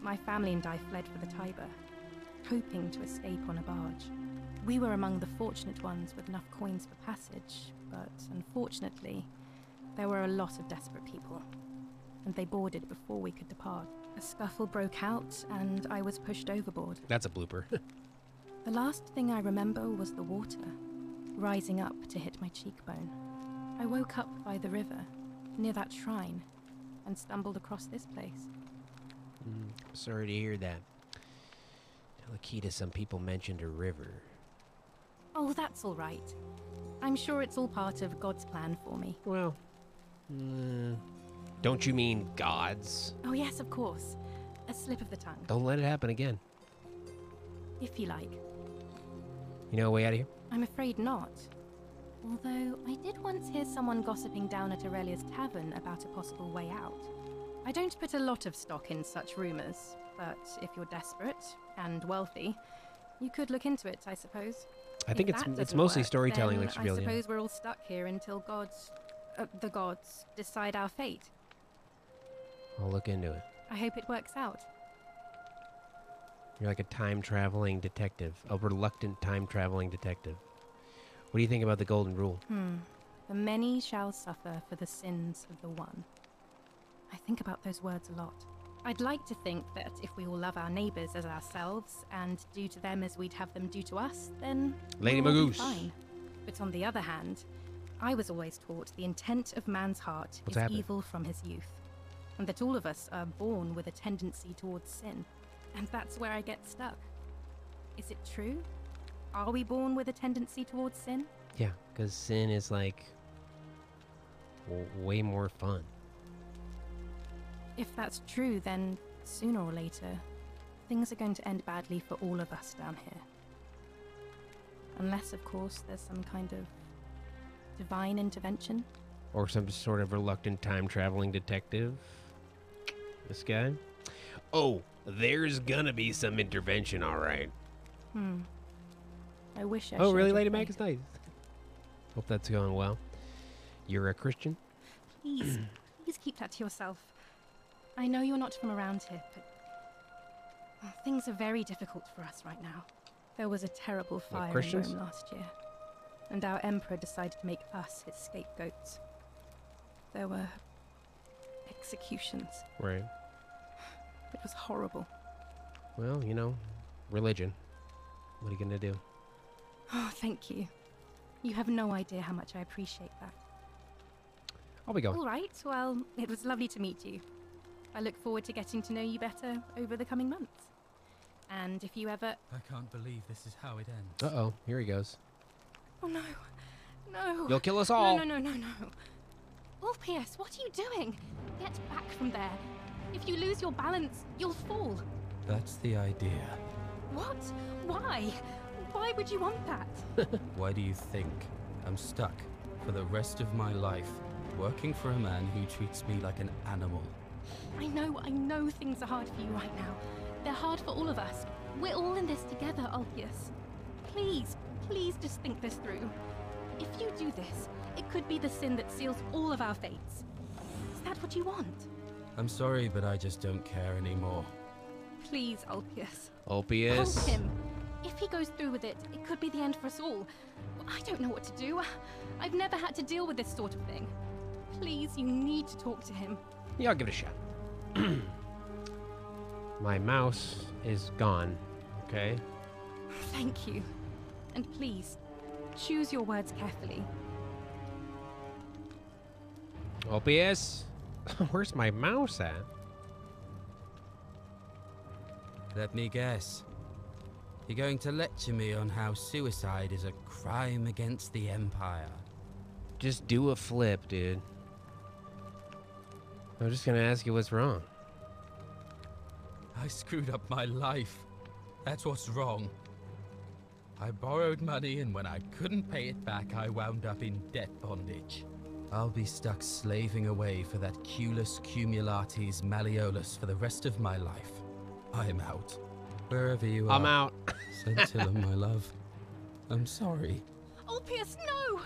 my family and I fled for the Tiber, hoping to escape on a barge. We were among the fortunate ones with enough coins for passage, but unfortunately, there were a lot of desperate people, and they boarded before we could depart. A scuffle broke out, and I was pushed overboard. That's a blooper. The last thing I remember was the water, rising up to hit my cheekbone. I woke up by the river, near that shrine, and stumbled across this place. Sorry to hear that. Telekita, some people mentioned a river. Oh, that's all right. I'm sure it's all part of God's plan for me. Well, don't you mean God's? Oh, yes, of course. A slip of the tongue. Don't let it happen again. If you like. You know a way out of here? I'm afraid not. Although, I did once hear someone gossiping down at Aurelia's tavern about a possible way out. I don't put a lot of stock in such rumors, but if you're desperate and wealthy, you could look into it, I suppose. I think it's mostly storytelling, like I suppose we're all stuck here until the gods decide our fate. I'll look into it. I hope it works out. You're like a time-traveling detective, a reluctant time-traveling detective. What do you think about the Golden Rule? The many shall suffer for the sins of the one. I think about those words a lot. I'd like to think that if we all love our neighbours as ourselves and do to them as we'd have them do to us, then Lady we'll all be Magoose. fine. But on the other hand, I was always taught the intent of man's heart What's is happening? evil from his youth, and that all of us are born with a tendency towards sin. And that's where I get stuck. Is it true? Are we born with a tendency towards sin? Yeah, because sin is like way more fun. If that's true, then sooner or later, things are going to end badly for all of us down here. Unless, of course, there's some kind of divine intervention. Or some sort of reluctant time-traveling detective. This guy. Oh, there's gonna be some intervention, all right. I wish I Oh, really, shared Lady your Mag? faith. Is nice. Hope that's going well. You're a Christian? Please, please keep that to yourself. I know you're not from around here, but things are very difficult for us right now. There was a terrible fire in Christians? Rome last year, and our emperor decided to make us his scapegoats. There were executions. Right. It was horrible. Well, you know, religion. What are you gonna do? Oh, thank you. You have no idea how much I appreciate that. I'll be going. All right, well, it was lovely to meet you. I look forward to getting to know you better over the coming months. And if you ever... I can't believe this is how it ends. Uh-oh, here he goes. Oh, no. No. You'll kill us all. No. Orpheus, what are you doing? Get back from there. If you lose your balance, you'll fall. That's the idea. What? Why? Why would you want that? Why do you think I'm stuck for the rest of my life working for a man who treats me like an animal? I know things are hard for you right now. They're hard for all of us. We're all in this together, Ulpius. Please just think this through. If you do this, it could be the sin that seals all of our fates. Is that what you want? I'm sorry, but I just don't care anymore. Please, Ulpius. Ulpius. Hold him. If he goes through with it, it could be the end for us all. I don't know what to do. I've never had to deal with this sort of thing. Please, you need to talk to him. Yeah, I'll give it a shot. My mouse is gone. Okay. Thank you. And please, choose your words carefully. OPS? Where's my mouse at? Let me guess. You're going to lecture me on how suicide is a crime against the Empire. Just do a flip, dude. I'm just gonna ask you what's wrong. I screwed up my life. That's what's wrong. I borrowed money, and when I couldn't pay it back, I wound up in debt bondage. I'll be stuck slaving away for that Culus Cumulatis Malleolus for the rest of my life. I'm out. Wherever you are. I'm out. Scintilla, my love. I'm sorry. Ulpius, no!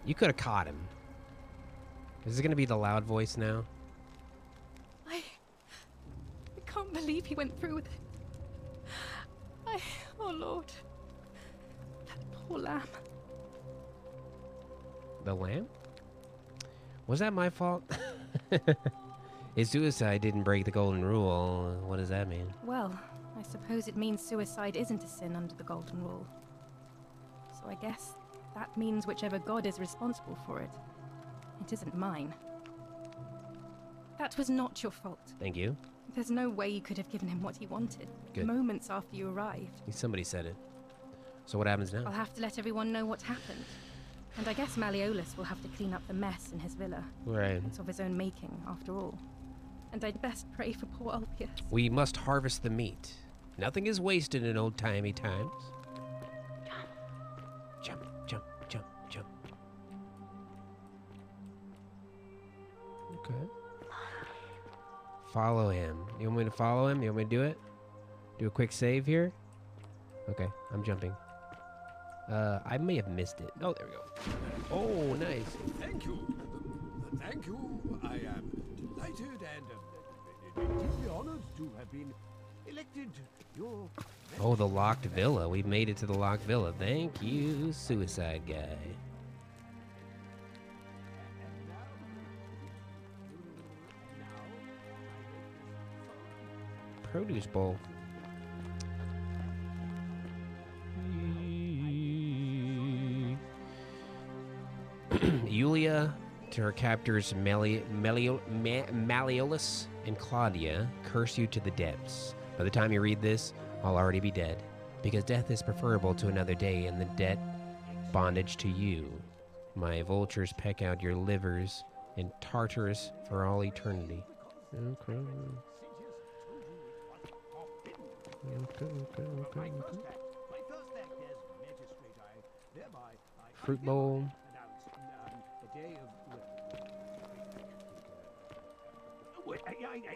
You could have caught him. Is it gonna be the loud voice now? I can't believe he went through with it. Oh Lord. That poor lamb. The lamb? Was that my fault? If suicide didn't break the golden rule, what does that mean? Well, I suppose it means suicide isn't a sin under the golden rule. So I guess that means whichever god is responsible for it. It isn't mine. That was not your fault. Thank you. There's no way you could have given him what he wanted. Good. Moments after you arrived. Somebody said it. So what happens now? I'll have to let everyone know what happened. And I guess Malleolus will have to clean up the mess in his villa. Right. It's of his own making, after all. And I'd best pray for poor Ulpius. We must harvest the meat. Nothing is wasted in old-timey times. Jump, jump, jump, jump. Okay. Follow him. You want me to follow him? You want me to do it? Do a quick save here? Okay, I'm jumping. I may have missed it. Oh, there we go. Oh, nice. Thank you. Thank you. I am delighted and deeply honored to have been elected your... Oh, the locked villa. We made it to the locked villa. Thank you, suicide guy. Produce bowl. Yulia, to her captors Malleolus and Claudia, curse you to the depths. By the time you read this, I'll already be dead, because death is preferable to another day and the debt bondage to you. My vultures peck out your livers in Tartarus for all eternity. Okay. Okay. Fruit bowl.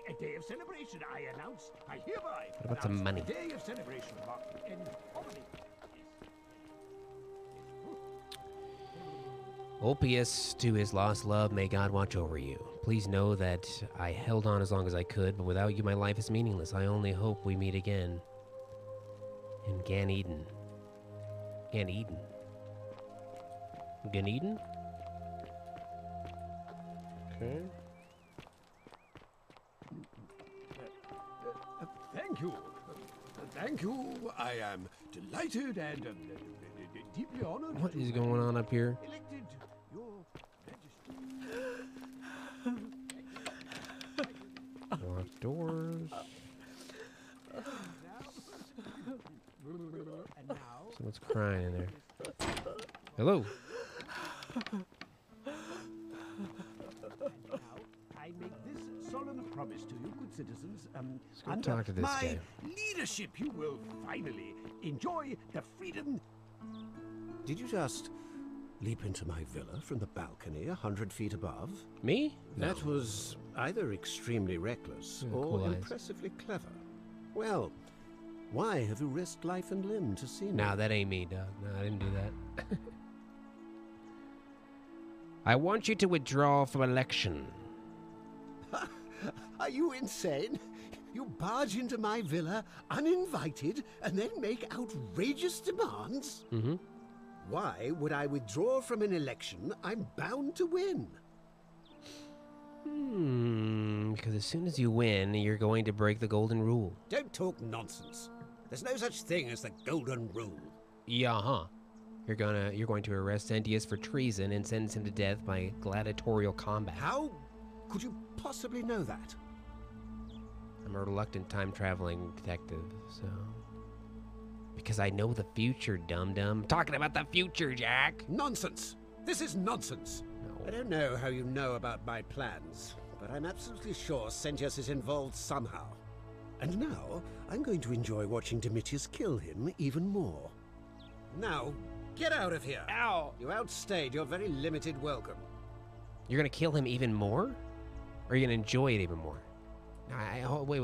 A day of celebration, I announce. I hereby. What about some money? A day of celebration marked the end of Ulpius, to his lost love, may God watch over you. Please know that I held on as long as I could, but without you my life is meaningless. I only hope we meet again. In Gan Eden. Gan Eden? Gan Eden? Okay. Thank you. Thank you. I am delighted and deeply honored. What is going on up here? Elected your Locked doors. Someone's crying in there. Hello. I make this solemn promise to you, good citizens. Let's go Under talk to this my guy. leadership, you will finally enjoy the freedom. Did you just leap into my villa from the balcony 100 feet above? Me? That No. was either extremely reckless Yeah, or cool eyes. impressively clever. Well, why have you risked life and limb to see me? Nah, that ain't me, Doug. No, I didn't do that. I want you to withdraw from election. Are you insane? You barge into my villa uninvited and then make outrageous demands? Mm-hmm. Why would I withdraw from an election I'm bound to win? Because as soon as you win, you're going to break the golden rule. Don't talk nonsense. There's no such thing as the golden rule. Yeah, huh? You're going to arrest Sentius for treason and sentence him to death by gladiatorial combat. How could you possibly know that? I'm a reluctant time-traveling detective, so... Because I know the future, dum-dum. Talking about the future, Jack! Nonsense! This is nonsense! No. I don't know how you know about my plans, but I'm absolutely sure Sentius is involved somehow. And now, I'm going to enjoy watching Domitius kill him even more. Now, get out of here! Ow! You outstayed your very limited welcome. You're gonna kill him even more? Or are you gonna enjoy it even more? Wait.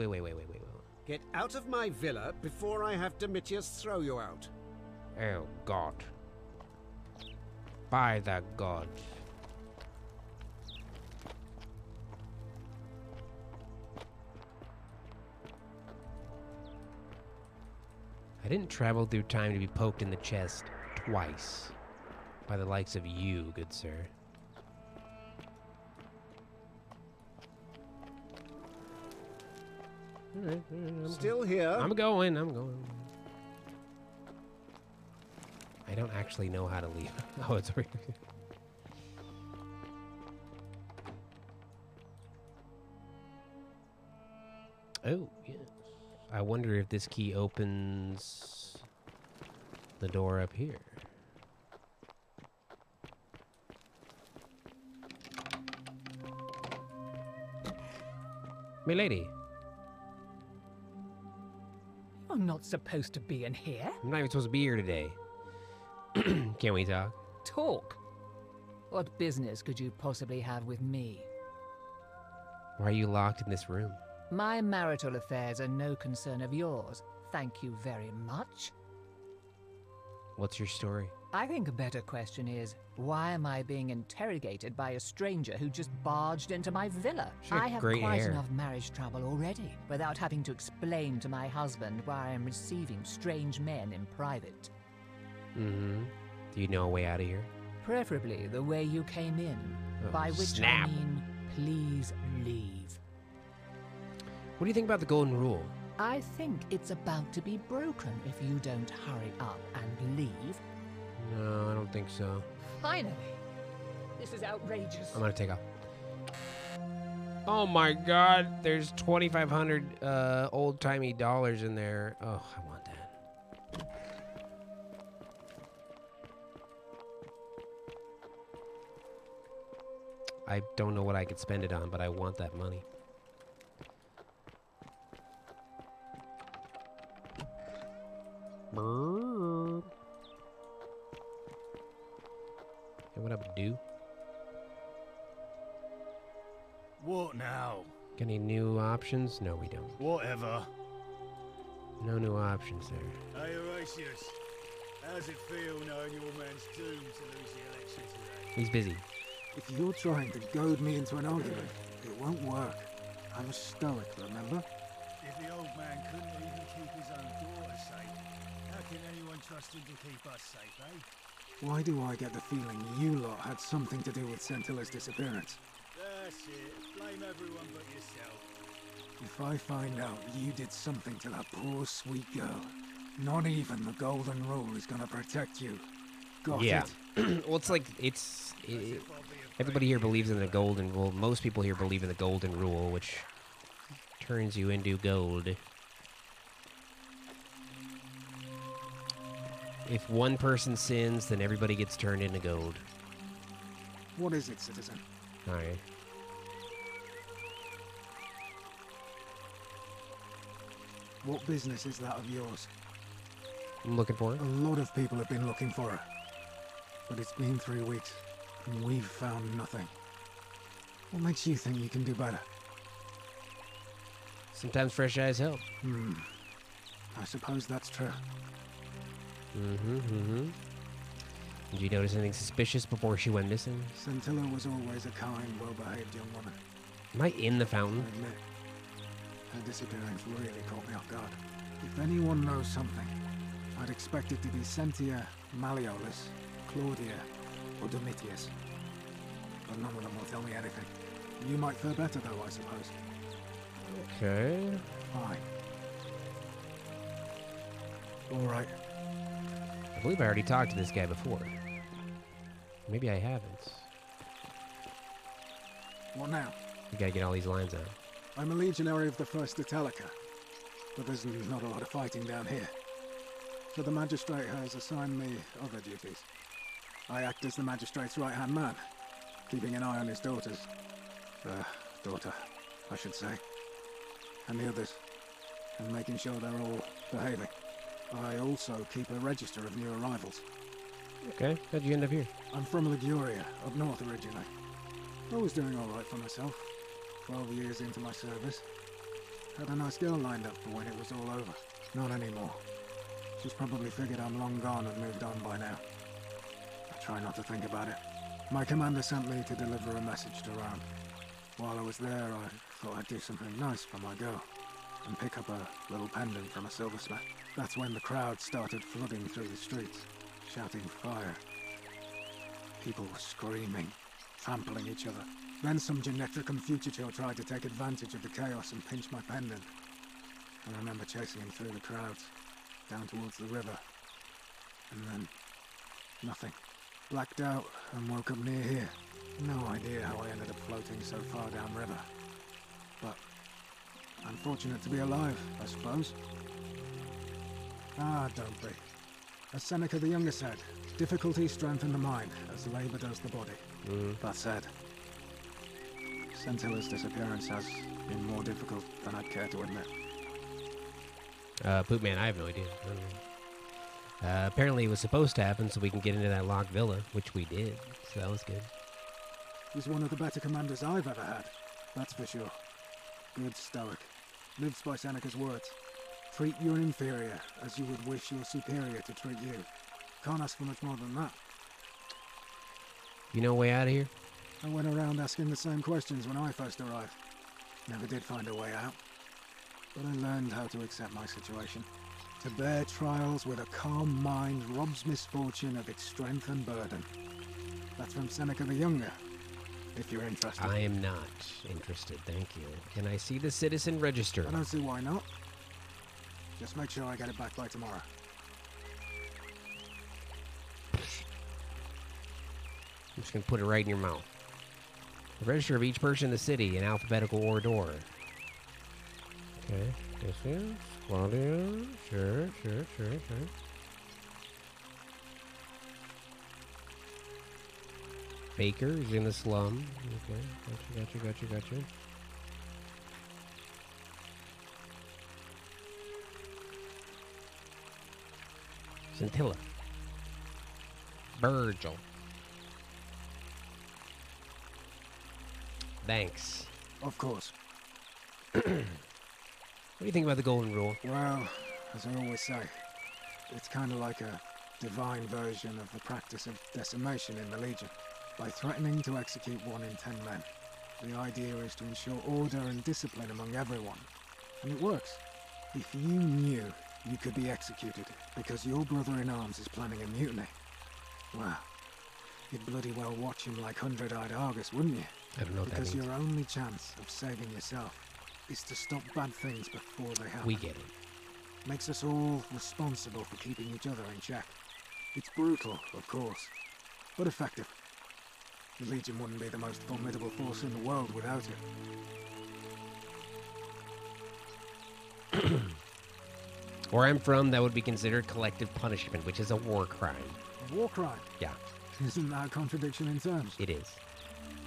Get out of my villa before I have Domitius throw you out. Oh, God. By the gods. I didn't travel through time to be poked in the chest twice by the likes of you, good sir. All right, Still here? I'm going. I don't actually know how to leave. Oh, it's right here. Oh, yes. I wonder if this key opens the door up here. Milady. You're not supposed to be in here. I'm not even supposed to be here today. Can we talk? Talk? What business could you possibly have with me? Why are you locked in this room? My marital affairs are no concern of yours. Thank you very much. What's your story? I think a better question is, why am I being interrogated by a stranger who just barged into my villa? I have quite enough marriage trouble already, without having to explain to my husband why I am receiving strange men in private. Mm-hmm. Do you know a way out of here? Preferably the way you came in, by which snap. I mean, please leave. What do you think about the golden rule? I think it's about to be broken if you don't hurry up and leave. No, I don't think so. Finally! This is outrageous. I'm gonna take off. Oh my god, there's 2,500 old-timey dollars in there. Oh, I want that. I don't know what I could spend it on, but I want that money. Hey, what up, dude? What now? Got any new options? No, we don't. Whatever. No new options there. Hey, Horatius. How's it feel knowing your man's doomed to lose the election today? He's busy. If you're trying to goad me into an argument, it won't work. I'm a stoic, remember? If the old man couldn't even keep his own daughter safe, how can anyone trust him to keep us safe, eh? Why do I get the feeling you lot had something to do with Centilla's disappearance? That's it. Blame everyone but yourself. If I find out you did something to that poor sweet girl, not even the golden rule is gonna protect you. Got Yeah. it? Well, it's like, everybody here believes in the golden rule. Most people here believe in the golden rule, which turns you into gold. If one person sins, then everybody gets turned into gold. What is it, citizen? Alright. What business is that of yours? I'm looking for her. A lot of people have been looking for her. But it's been 3 weeks, and we've found nothing. What makes you think you can do better? Sometimes fresh eyes help. I suppose that's true. Did you notice anything suspicious before she went missing? Scintilla was always a kind, well-behaved young woman. Am I in the fountain? I admit, her disappearance really caught me off guard. If anyone knows something, I'd expect it to be Sentia, Malleolus, Claudia, or Domitius. But none of them will tell me anything. You might fare better though, I suppose. Okay. Fine. Alright. believe I already talked to this guy before. Maybe I haven't. What now? We gotta get all these lines out. I'm a legionary of the 1st Italica, but there's not a lot of fighting down here. So the magistrate has assigned me other duties. I act as the magistrate's right-hand man, keeping an eye on his daughter, I should say, and the others, and making sure they're all behaving. I also keep a register of new arrivals. Okay, how'd you end up here? I'm from Liguria, up north originally. I was doing all right for myself. 12 years into my service. Had a nice girl lined up for when it was all over. Not anymore. She's probably figured I'm long gone and moved on by now. I try not to think about it. My commander sent me to deliver a message to Rome. While I was there, I thought I'd do something nice for my girl and pick up a little pendant from a silversmith. That's when the crowd started flooding through the streets, shouting fire. People were screaming, trampling each other. Then some Genetricum fugitive tried to take advantage of the chaos and pinch my pendant. I remember chasing him through the crowds, down towards the river. And then, nothing. Blacked out and woke up near here. No idea how I ended up floating so far downriver. But I'm fortunate to be alive, I suppose. Ah, don't be. As Seneca the Younger said, difficulty strengthens the mind, as labour does the body. That said, Centilla's disappearance has been more difficult than I'd care to admit. Poop Man, I have no idea. I don't know. Apparently it was supposed to happen so we can get into that locked villa, which we did, so that was good. He's one of the better commanders I've ever had, that's for sure. Good stoic. Lives by Seneca's words. Treat your inferior as you would wish your superior to treat you. Can't ask for much more than that. You know a way out of here? I went around asking the same questions when I first arrived. Never did find a way out. But I learned how to accept my situation. To bear trials with a calm mind robs misfortune of its strength and burden. That's from Seneca the Younger, if you're interested. I am not interested, thank you. Can I see the citizen register? I don't see why not. Just make sure I get it back by tomorrow. I'm just going to put it right in your mouth. The register of each person in the city in alphabetical order. Okay, this is Claudia. Sure. Baker is in the slum. Okay, gotcha. Scintilla. Virgil. Thanks. Of course. What do you think about the Golden Rule? Well, as I always say, it's kind of like a divine version of the practice of decimation in the Legion. By threatening to execute 1 in 10 men, the idea is to ensure order and discipline among everyone. And it works. If you knew you could be executed because your brother-in-arms is planning a mutiny, well, you'd bloody well watch him like 100-eyed Argus, wouldn't you? I don't know what that means. Because your only chance of saving yourself is to stop bad things before they happen. We get it. Makes us all responsible for keeping each other in check. It's brutal, of course, but effective. The Legion wouldn't be the most formidable force in the world without it. Where I'm from, that would be considered collective punishment, which is a war crime. A war crime? Yeah. Isn't that a contradiction in terms? It is.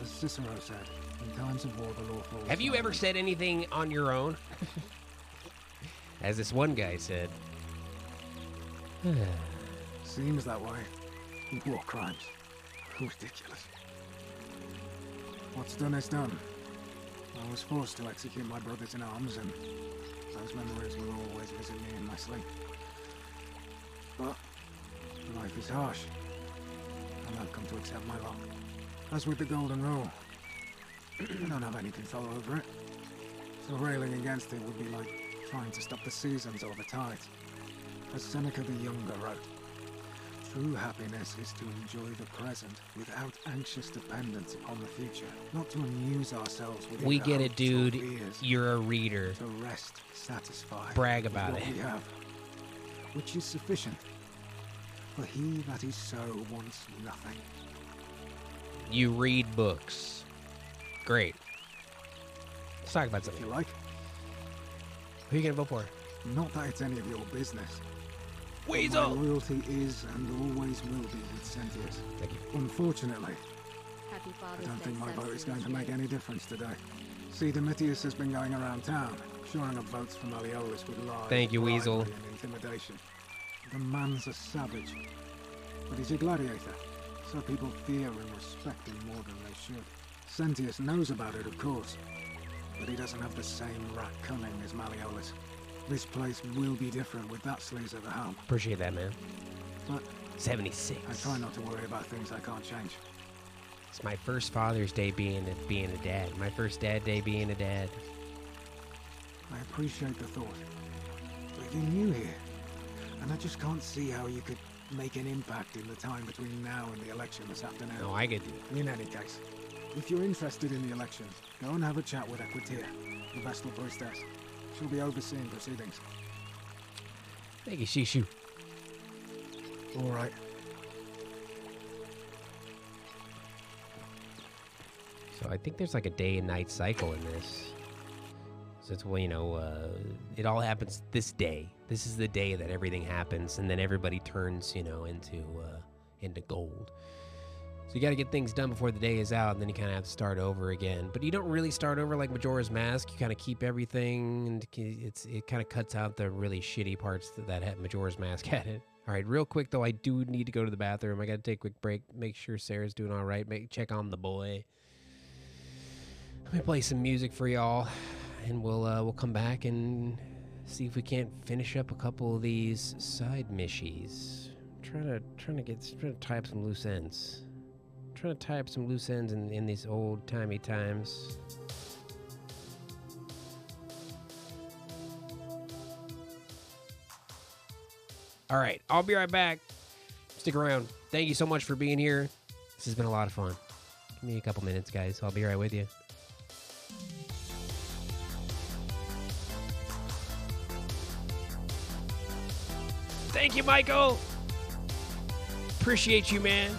As Cicero said, in times of war, the law falls. Have you ever said anything on your own? As this one guy said. Seems that way. War crimes. Ridiculous. What's done is done. I was forced to execute my brothers in arms, and those memories will always visit me in my sleep. But life is harsh, and I've come to accept my lot. As with the Golden Rule, I don't have any control over it, so railing against it would be like trying to stop the seasons or the tides. As Seneca the Younger wrote, true happiness is to enjoy the present without anxious dependence upon the future, not to amuse ourselves with We get it, dude. You're a reader. To rest satisfied. Brag about with what it. we have, which is sufficient. For he that is so wants nothing. You read books. Great. Let's talk about something. If you like. Who are you gonna vote for? Not that it's any of your business. Weasel! My loyalty is and always will be with Sentius. Thank you. Unfortunately, Happy I Father's don't Day, think my vote is going to Samson. make any difference today. See, Domitius has been going around town, shoring up votes for Malleolus with lies, Thank you, Weasel. bribery and intimidation. The man's a savage, but he's a gladiator, so people fear and respect him more than they should. Sentius knows about it, of course, but he doesn't have the same rat cunning as Malleolus. This place will be different with that sleaze at the helm. Appreciate that, man. But 76. I try not to worry about things I can't change. It's my first Father's Day being a dad. My first Dad Day being a dad. I appreciate the thought, but you're new here, and I just can't see how you could make an impact in the time between now and the election this afternoon. No, I get it. In any case, if you're interested in the election, go and have a chat with Equitia, the Vestal Priestess. She'll be overseeing proceedings. Thank you, Shishu. All right. So I think there's like a day and night cycle in this. So it's, well, you know, it all happens this day. This is the day that everything happens, and then everybody turns, you know, into gold. So you got to get things done before the day is out, and then you kind of have to start over again. But you don't really start over like Majora's Mask. You kind of keep everything, and it kind of cuts out the really shitty parts that Majora's Mask had it. All right, real quick though, I do need to go to the bathroom. I got to take a quick break, make sure Sarah's doing all right, check on the boy. Let me play some music for y'all, and we'll come back and see if we can't finish up a couple of these side missions. Trying to tie up some loose ends. Trying to tie up some loose ends in these old-timey times. All right, I'll be right back. Stick around. Thank you so much for being here. This has been a lot of fun. Give me a couple minutes, guys. I'll be right with you. Thank you, Michael. Appreciate you, man.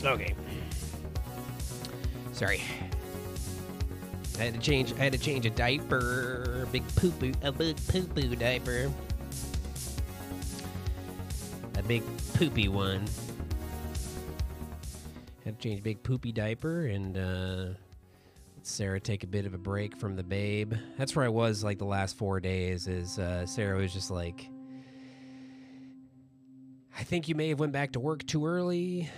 Okay. Sorry. I had to change a diaper. A big poo-poo diaper. A big poopy one. Had to change a big poopy diaper and let Sarah take a bit of a break from the babe. That's where I was like the last 4 days. Is Sarah was just like, I think you may have went back to work too early.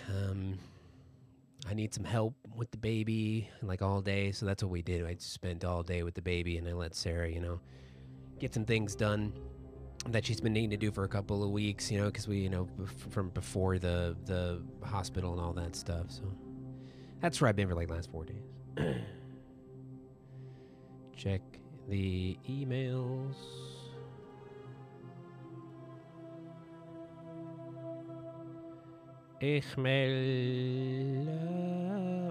I need some help with the baby like all day. So that's what we did. I just spent all day with the baby and I let Sarah, you know, get some things done that she's been needing to do for a couple of weeks, you know, because we, you know, from before the hospital and all that stuff. So that's where I've been for like the last 4 days. Check the emails.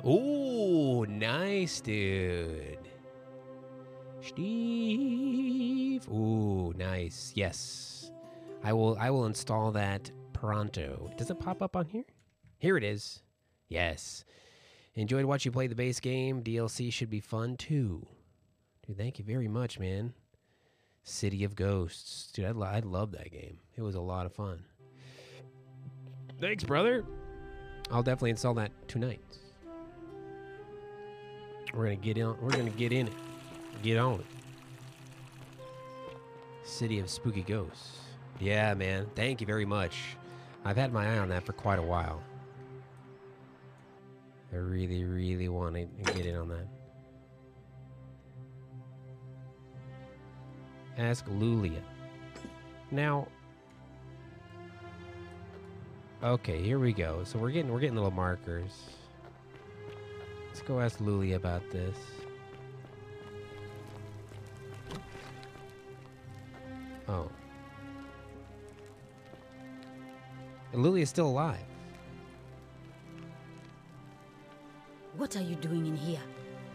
Oh, nice, dude. Steve. Ooh, nice. Yes. I will install that pronto. Does it pop up on here? Here it is. Yes. Enjoyed watching you play the base game. DLC should be fun too. Dude, thank you very much, man. City of Ghosts. Dude, I love that game. It was a lot of fun. Thanks, brother. I'll definitely install that tonight. We're gonna get in. We're gonna get in it. Get on it. City of Spooky Ghosts. Yeah, man. Thank you very much. I've had my eye on that for quite a while. I really, really want to get in on that. Ask Lulia. Now. Okay, here we go. So we're getting little markers. Let's go ask Lulia about this. Oh. Lulia's still alive. What are you doing in here?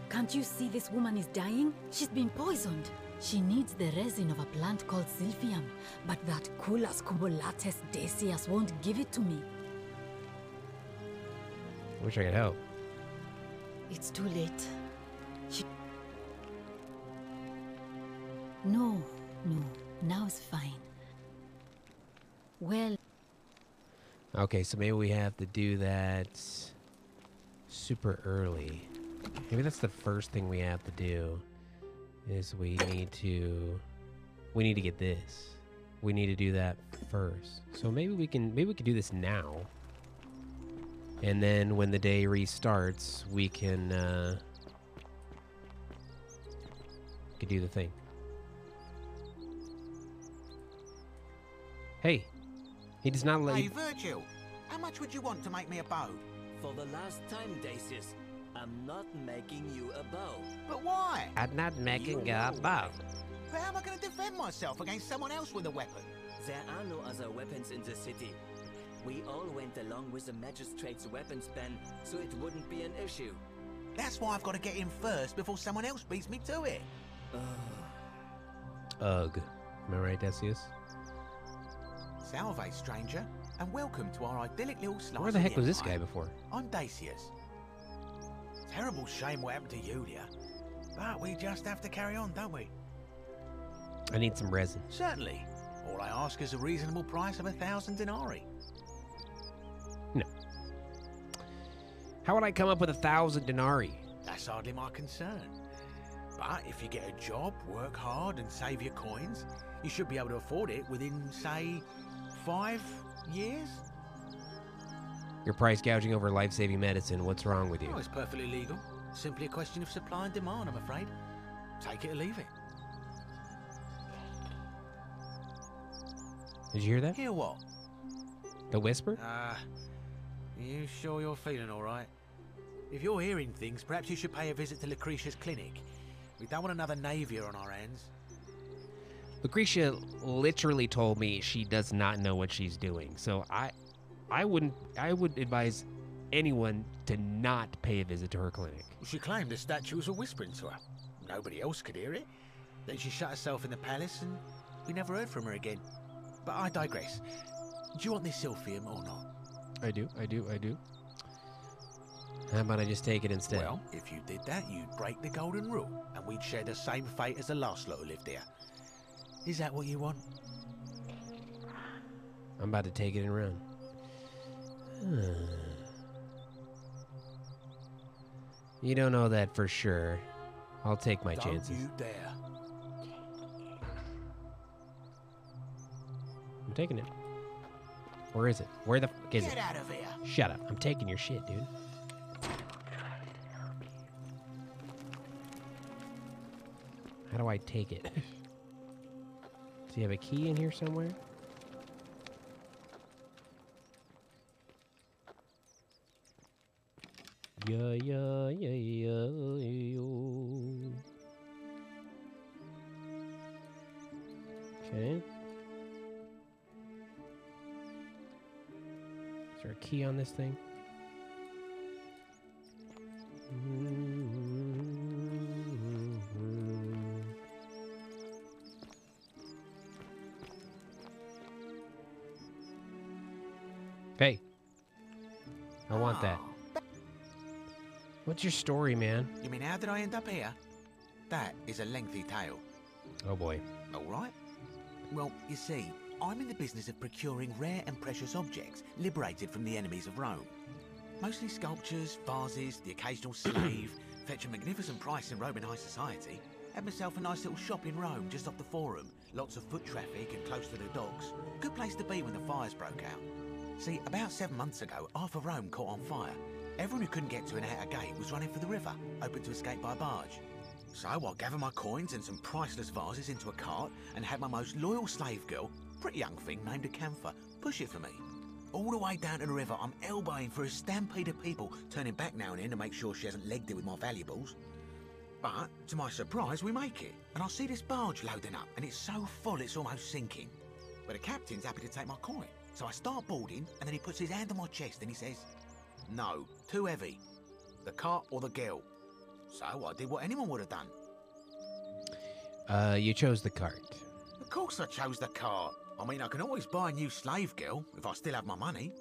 Can't you see this woman is dying? She's been poisoned. She needs the resin of a plant called Silphium, but that Culus cubulatus decius won't give it to me. Wish I could help. It's too late. No, now it's fine. Well... Okay, so maybe we have to do that super early. Maybe that's the first thing we have to do. Is we need to get this. We need to do that first. So maybe we can do this now. And then when the day restarts, we can do the thing. Hey, he does not let Hey, you... Virgil, how much would you want to make me a bow? For the last time, Dacius, I'm not making you a bow. But why? I'm not making a bow. But how am I going to defend myself against someone else with a weapon? There are no other weapons in the city. We all went along with the magistrate's weapons ban, so it wouldn't be an issue. That's why I've got to get in first before someone else beats me to it. Ugh. Am I right, Decius? Salve, stranger, and welcome to our idyllic little slice. Where the heck was this guy before? I'm Dacius. Terrible shame what happened to Yulia, but we just have to carry on, don't we? I need some resin. Certainly. All I ask is a reasonable price of 1,000 denarii. No. How would I come up with 1,000 denarii? That's hardly my concern. But if you get a job, work hard, and save your coins, you should be able to afford it within, say, 5 years? You're price gouging over life-saving medicine. What's wrong with you? Oh, it's perfectly legal. Simply a question of supply and demand, I'm afraid. Take it or leave it. Did you hear that? Hear what? The whisper? You sure you're feeling all right? If you're hearing things, perhaps you should pay a visit to Lucretia's clinic. We don't want another Navia on our hands. Lucretia literally told me she does not know what she's doing. So I would advise anyone to not pay a visit to her clinic. She claimed the statues were whispering to her. Nobody else could hear it. Then she shut herself in the palace and we never heard from her again. But I digress. Do you want this Silphium or not? I do. How about I just take it instead? Well, if you did that, you'd break the golden rule, and we'd share the same fate as the last lot who lived here. Is that what you want? I'm about to take it and run. You don't know that for sure. I'll take my chances. Don't you dare. I'm taking it. Where is it? Where the fuck is it? Get out of here. Shut up. I'm taking your shit, dude. How do I take it? Does he have a key in here somewhere? Yeah, yeah, yeah, yeah. Okay. Is there a key on this thing? Okay. I want that. What's your story, man? You mean how did I end up here? That is a lengthy tale. Oh boy. All right. Well, you see, I'm in the business of procuring rare and precious objects liberated from the enemies of Rome. Mostly sculptures, vases, the occasional slave. Fetch a magnificent price in Roman high society. Had myself a nice little shop in Rome just off the Forum. Lots of foot traffic and close to the docks. Good place to be when the fires broke out. See, about 7 months ago, half of Rome caught on fire. Everyone who couldn't get to an outer gate was running for the river, open to escape by barge. So I gathered my coins and some priceless vases into a cart and had my most loyal slave girl, pretty young thing named Acantha, push it for me. All the way down to the river, I'm elbowing through a stampede of people, turning back now and then to make sure she hasn't legged it with my valuables. But, to my surprise, we make it, and I see this barge loading up, and it's so full it's almost sinking. But the captain's happy to take my coin, so I start boarding, and then he puts his hand on my chest and he says, "No, too heavy. The cart or the girl." So I did what anyone would have done. You chose the cart. Of course I chose the cart. I mean, I can always buy a new slave girl if I still have my money.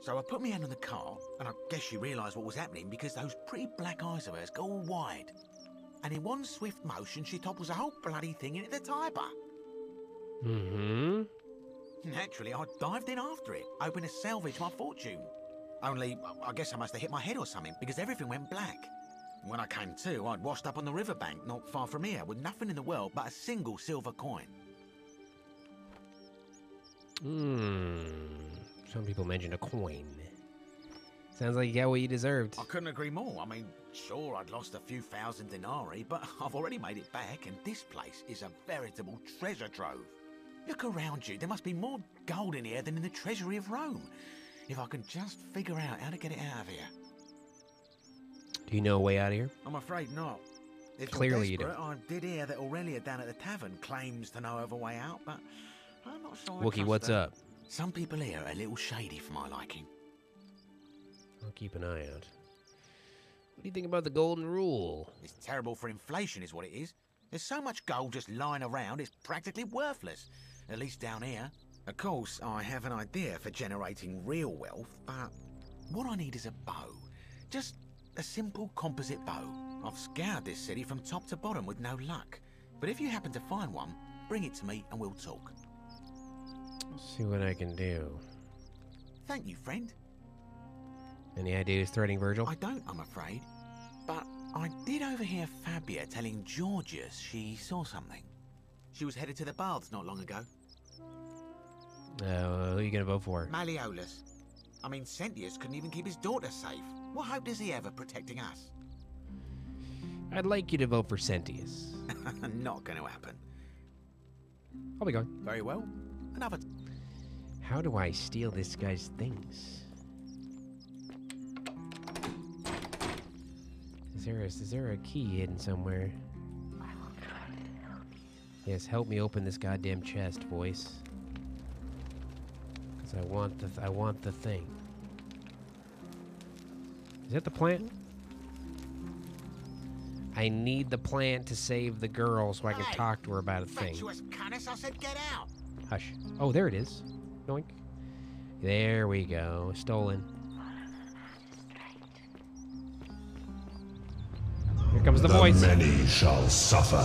So I put my hand on the cart, and I guess she realised what was happening because those pretty black eyes of hers go all wide. And in one swift motion, she topples the whole bloody thing into the Tiber. Mm-hmm. Naturally, I dived in after it, hoping to salvage my fortune. Only, I guess I must have hit my head or something, because everything went black. When I came to, I'd washed up on the riverbank not far from here, with nothing in the world but a single silver coin. Some people mentioned a coin. Sounds like you got what you deserved. I couldn't agree more. I mean, sure, I'd lost a few thousand denarii, but I've already made it back, and this place is a veritable treasure trove. Look around you. There must be more gold in here than in the treasury of Rome. If I can just figure out how to get it out of here. Do you know a way out of here? I'm afraid not. If Clearly you're you desperate, I did hear that Aurelia down at the tavern claims to know of a way out, but I'm not sure. Wookie, what's up? Some people here are a little shady for my liking. I'll keep an eye out. What do you think about the golden rule? It's terrible for inflation is what it is. There's so much gold just lying around, it's practically worthless. At least down here. Of course, I have an idea for generating real wealth, but what I need is a bow. Just a simple composite bow. I've scoured this city from top to bottom with no luck. But if you happen to find one, bring it to me and we'll talk. See what I can do. Thank you, friend. Any ideas threatening Virgil? I don't, I'm afraid. But I did overhear Fabia telling Georgius she saw something. She was headed to the baths not long ago. Who are you gonna vote for? Malleolus. I mean, Sentius couldn't even keep his daughter safe. What hope does he have of protecting us? I'd like you to vote for Sentius. Not going to happen. I'll be going. Very well. Another... How do I steal this guy's things? Is there a key hidden somewhere? Yes, help me open this goddamn chest, voice. Because I want the thing. Is that the plant? I need the plant to save the girl so I can talk to her about a thing. Canis, I said get out. Hush. Oh, there it is. Yoink. There we go. Stolen. Here comes the voice. The many shall suffer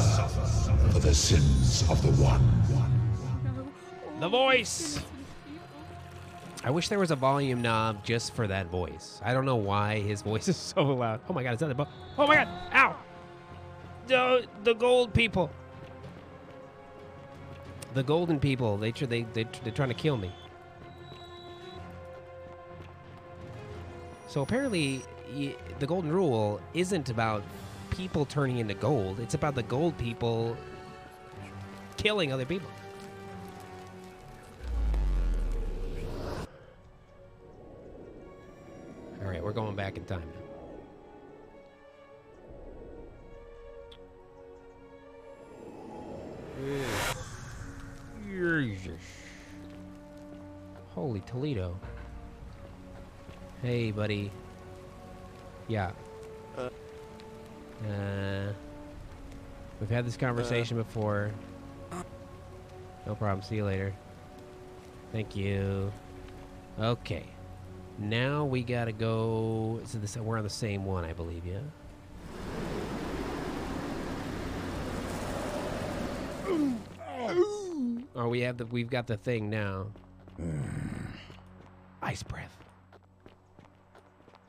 for the sins of the one. The voice! I wish there was a volume knob just for that voice. I don't know why his voice is so loud. Oh my god, is that the boat? Oh my god! Ow! The gold people. The golden people. They're trying to kill me. So apparently, the golden rule isn't about people turning into gold. It's about the gold people killing other people. All right, we're going back in time now. Jesus. Holy Toledo. Hey, buddy. Yeah. We've had this conversation before. No problem. See you later. Thank you. Okay. Now we gotta go. So this, we're on the same one, I believe, yeah? Oh, we've got the thing now. Ice breath.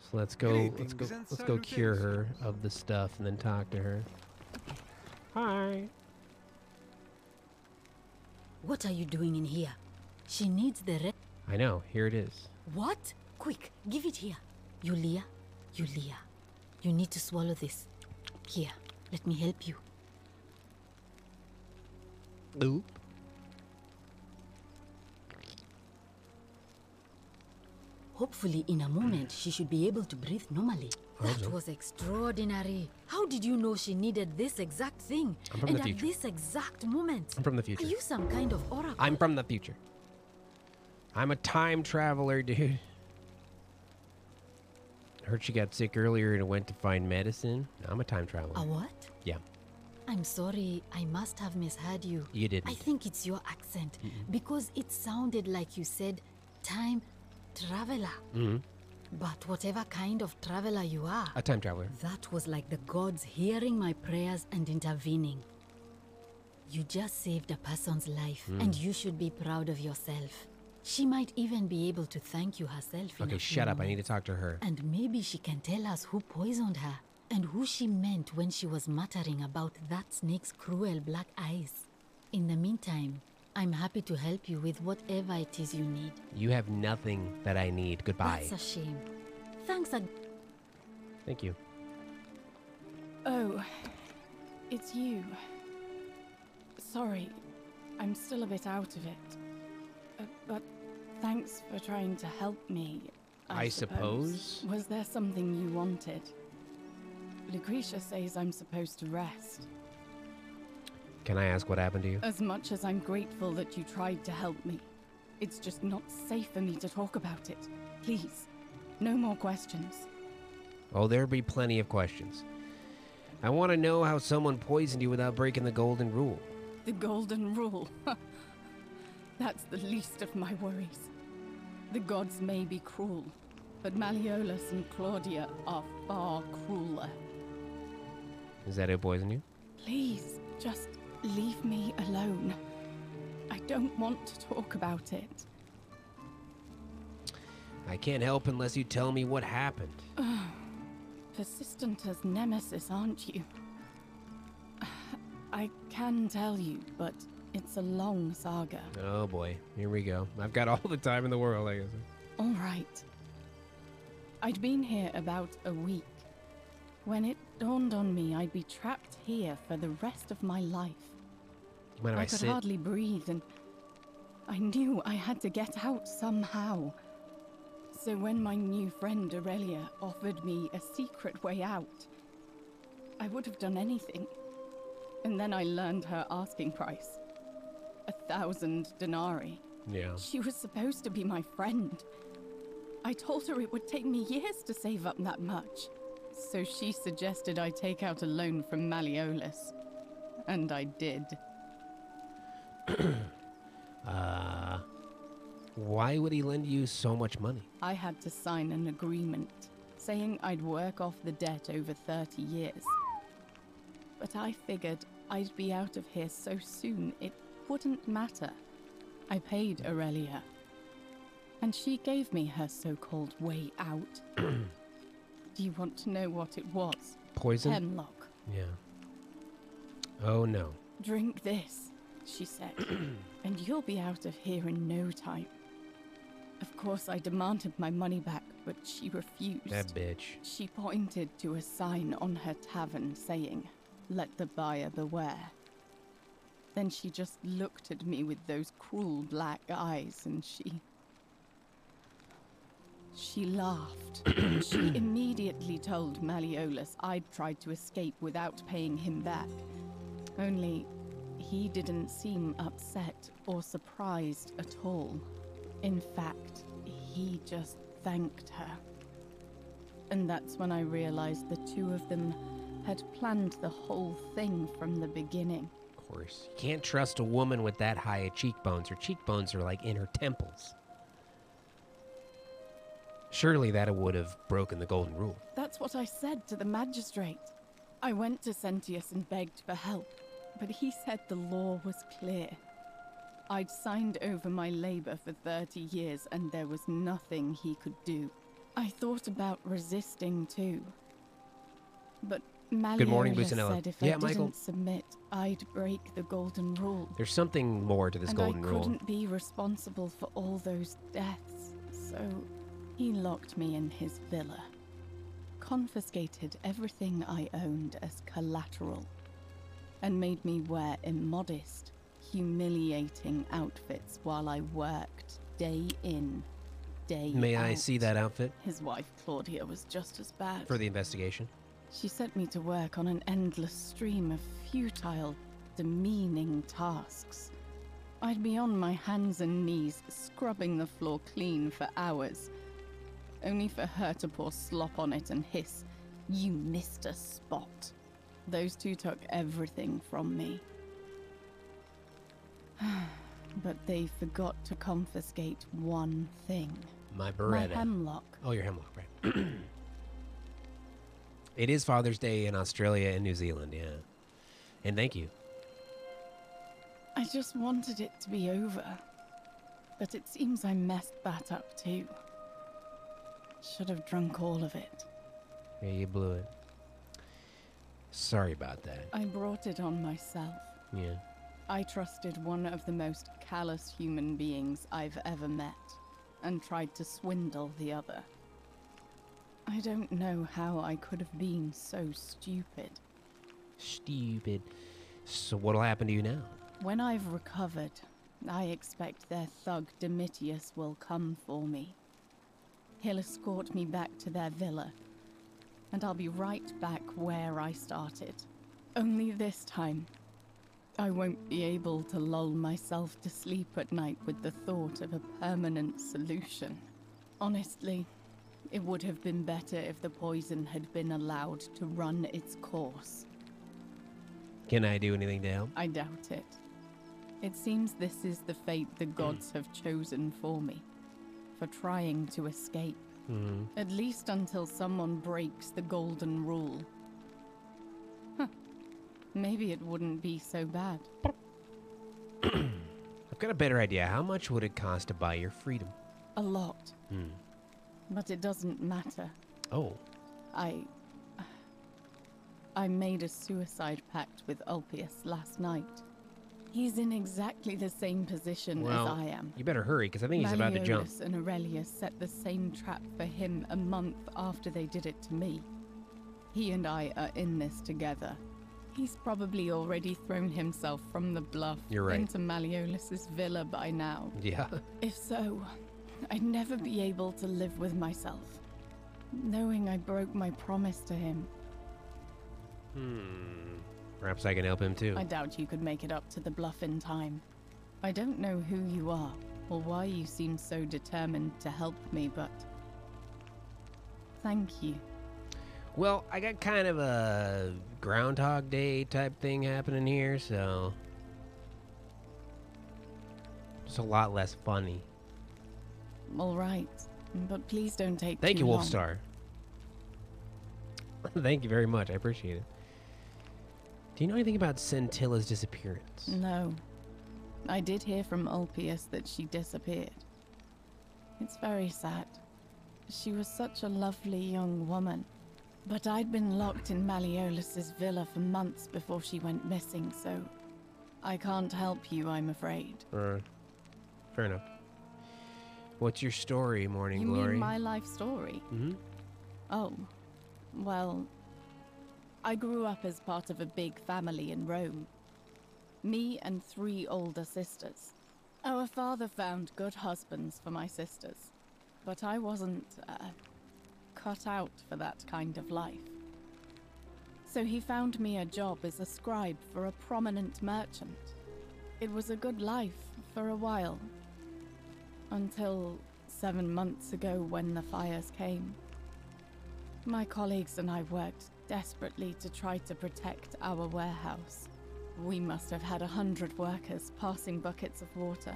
So let's go cure her of the stuff and then talk to her. Hi. What are you doing in here? She needs the rest. I know. Here it is. What? Quick, give it here. Yulia, you need to swallow this. Here, let me help you. Oop. Hopefully, in a moment, she should be able to breathe normally. That was extraordinary. How did you know she needed this exact thing? I'm from and the future. At this exact moment? I'm from the future. Are you some kind of oracle? I'm from the future. I'm a time traveler, dude. Heard she got sick earlier and went to find medicine. I'm a time traveler. A what? Yeah. I'm sorry, I must have misheard you. You didn't. I think it's your accent, because it sounded like you said time traveler. But whatever kind of traveler you are, a time traveler. That was like the gods hearing my prayers and intervening. You just saved a person's life, and you should be proud of yourself. She might even be able to thank you herself. Okay, shut up. I need to talk to her. And maybe she can tell us who poisoned her and who she meant when she was muttering about that snake's cruel black eyes. In the meantime, I'm happy to help you with whatever it is you need. You have nothing that I need. Goodbye. That's a shame. Thanks. Thank you. Oh, it's you. Sorry, I'm still a bit out of it. But thanks for trying to help me, I suppose. Was there something you wanted? Lucretia says I'm supposed to rest. Can I ask what happened to you? As much as I'm grateful that you tried to help me, it's just not safe for me to talk about it. Please, no more questions. Oh, there'll be plenty of questions. I want to know how someone poisoned you without breaking the golden rule. The golden rule? That's the least of my worries. The gods may be cruel, but Malleolus and Claudia are far crueler. Is that who poisoned you? Please, just leave me alone. I don't want to talk about it. I can't help unless you tell me what happened. Persistent as Nemesis, aren't you? I can tell you, but it's a long saga. Oh boy, here we go. I've got all the time in the world, I guess. All right. I'd been here about a week when it dawned on me I'd be trapped here for the rest of my life. I could hardly breathe, and I knew I had to get out somehow. So when my new friend Aurelia offered me a secret way out, I would have done anything. And then I learned her asking price. 1,000 denarii. Yeah. She was supposed to be my friend. I told her it would take me years to save up that much. So she suggested I take out a loan from Malleolus. And I did. Why would he lend you so much money? I had to sign an agreement saying I'd work off the debt over 30 years. but I figured I'd be out of here so soon it wouldn't matter. I paid Aurelia, and she gave me her so-called way out. Do you want to know what it was? Poison? Hemlock. Yeah. Oh, no. Drink this, she said, and you'll be out of here in no time. Of course, I demanded my money back, but she refused. That bitch. She pointed to a sign on her tavern saying, "Let the buyer beware." Then she just looked at me with those cruel black eyes and she laughed. She immediately told Malleolus I'd tried to escape without paying him back. Only, he didn't seem upset or surprised at all. In fact, he just thanked her. And that's when I realized the two of them had planned the whole thing from the beginning. Of course. You can't trust a woman with that high of cheekbones. Her cheekbones are like in her temples. Surely that would have broken the golden rule. That's what I said to the magistrate. I went to Sentius and begged for help, but he said the law was clear. I'd signed over my labor for 30 years and there was nothing he could do. I thought about resisting too. But Malleolus said if I didn't submit, I'd break the golden rule. There's something more to this golden rule. And I couldn't be responsible for all those deaths, so he locked me in his villa, confiscated everything I owned as collateral, and made me wear immodest, humiliating outfits while I worked day in, day out. May I see that outfit? His wife, Claudia, was just as bad. For the investigation? She sent me to work on an endless stream of futile, demeaning tasks. I'd be on my hands and knees, scrubbing the floor clean for hours, only for her to pour slop on it and hiss, "You missed a spot." Those two took everything from me. But they forgot to confiscate one thing. My Beretta. My hemlock. Oh, your hemlock, right. It is Father's Day in Australia and New Zealand, yeah. And thank you. I just wanted it to be over. But it seems I messed that up too. Should have drunk all of it. Yeah, you blew it. Sorry about that. I brought it on myself. Yeah. I trusted one of the most callous human beings I've ever met, and tried to swindle the other. I don't know how I could have been so stupid. Stupid. So what'll happen to you now? When I've recovered, I expect their thug Domitius will come for me. He'll escort me back to their villa, and I'll be right back where I started. Only this time, I won't be able to lull myself to sleep at night with the thought of a permanent solution. Honestly, it would have been better if the poison had been allowed to run its course. Can I do anything to help? I doubt it. It seems this is the fate the gods have chosen for me, for trying to escape. At least until someone breaks the golden rule. Huh. Maybe it wouldn't be so bad. I've got a better idea. How much would it cost to buy your freedom? A lot. But it doesn't matter. Oh. I made a suicide pact with Ulpius last night. He's in exactly the same position as I am. You better hurry, because I think he's about to jump. Malleolus and Aurelia set the same trap for him a month after they did it to me. He and I are in this together. He's probably already thrown himself from the bluff into Malleolus's villa by now. Yeah. If so, I'd never be able to live with myself, knowing I broke my promise to him. Perhaps I can help him too. I doubt you could make it up to the bluff in time. I don't know who you are, or why you seem so determined to help me, but thank you. Well, I got kind of a Groundhog Day type thing happening here, so it's a lot less funny. All right, but please don't take Thank too you, long. Wolfstar. Thank you very much. I appreciate it. Do you know anything about Centilla's disappearance? No. I did hear from Ulpius that she disappeared. It's very sad. She was such a lovely young woman. But I'd been locked in Malleolus's villa for months before she went missing, so I can't help you, I'm afraid. Fair enough. What's your story, Morning You Glory? mean my life story? Mm-hmm. Oh, well, I grew up as part of a big family in Rome. Me and 3 older sisters. Our father found good husbands for my sisters, but I wasn't cut out for that kind of life. So he found me a job as a scribe for a prominent merchant. It was a good life for a while, until 7 months ago when the fires came. My colleagues and I worked desperately to try to protect our warehouse. We must have had 100 workers passing buckets of water,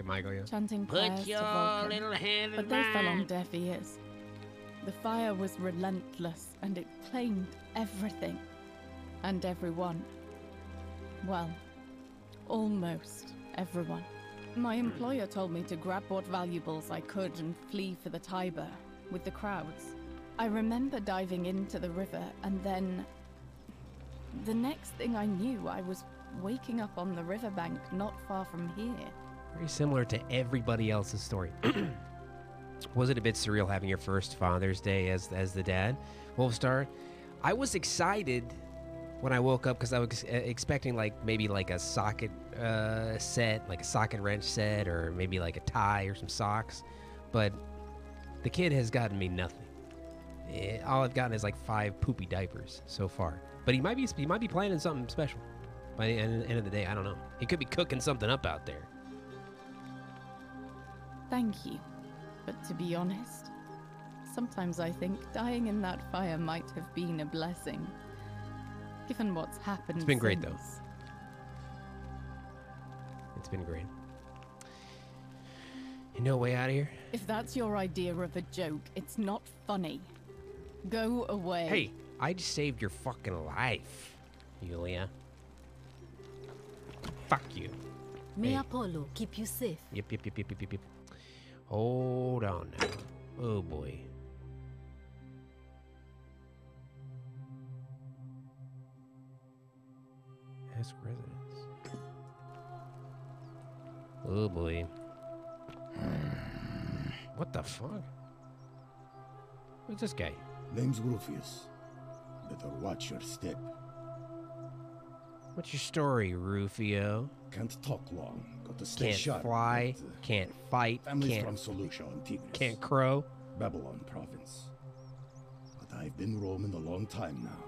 Michael, yeah. chanting Put prayers to your Vulcan, little hand in but they fell on mine. deaf ears. The fire was relentless, and it claimed everything and everyone. Well, almost everyone. My employer told me to grab what valuables I could and flee for the Tiber with the crowds. I remember diving into the river, and then the next thing I knew, I was waking up on the riverbank not far from here. Very similar to everybody else's story. Was it a bit surreal having your first Father's Day as the dad, Wolfstar? I was excited when I woke up because I was expecting maybe a socket set, like a socket wrench set, or maybe like a tie or some socks. But the kid has gotten me nothing. All I've gotten is 5 poopy diapers so far. But he might be planning something special by the end of the day. I don't know. He could be cooking something up out there. Thank you. But to be honest, sometimes I think dying in that fire might have been a blessing. Given what's happened It's been great, though. since. It's been great. You know a way out of here? If that's your idea of a joke, it's not funny. Go away. Hey, I just saved your fucking life, Yulia. Fuck you. May Hey. Apollo keep you safe. Yep. Hold on now. Oh boy. Ask residents. Oh boy. What the fuck? Who's this guy? Name's Rufius. Better watch your step. What's your story, Rufio? Can't talk long. Got to stay Can't sharp. fly, can't fight, Families can't from Solutia on Tigris. can't crow. Babylon province. But I've been roaming a long time now.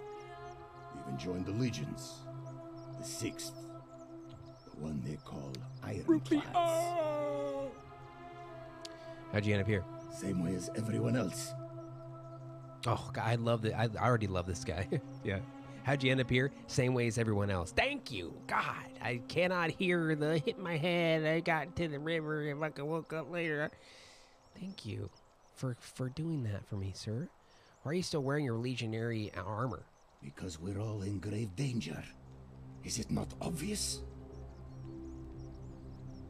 Even joined the legions. The 6th. The one they call Ironclads. How'd you end up here? Same way as everyone else. Oh, God, I love it. I already love this guy. Yeah. How'd you end up here? Same way as everyone else. Thank you. God, I cannot hear the hit my head. I got to the river and fucking woke up later. Thank you for doing that for me, sir. Why are you still wearing your legionary armor? Because we're all in grave danger. Is it not obvious?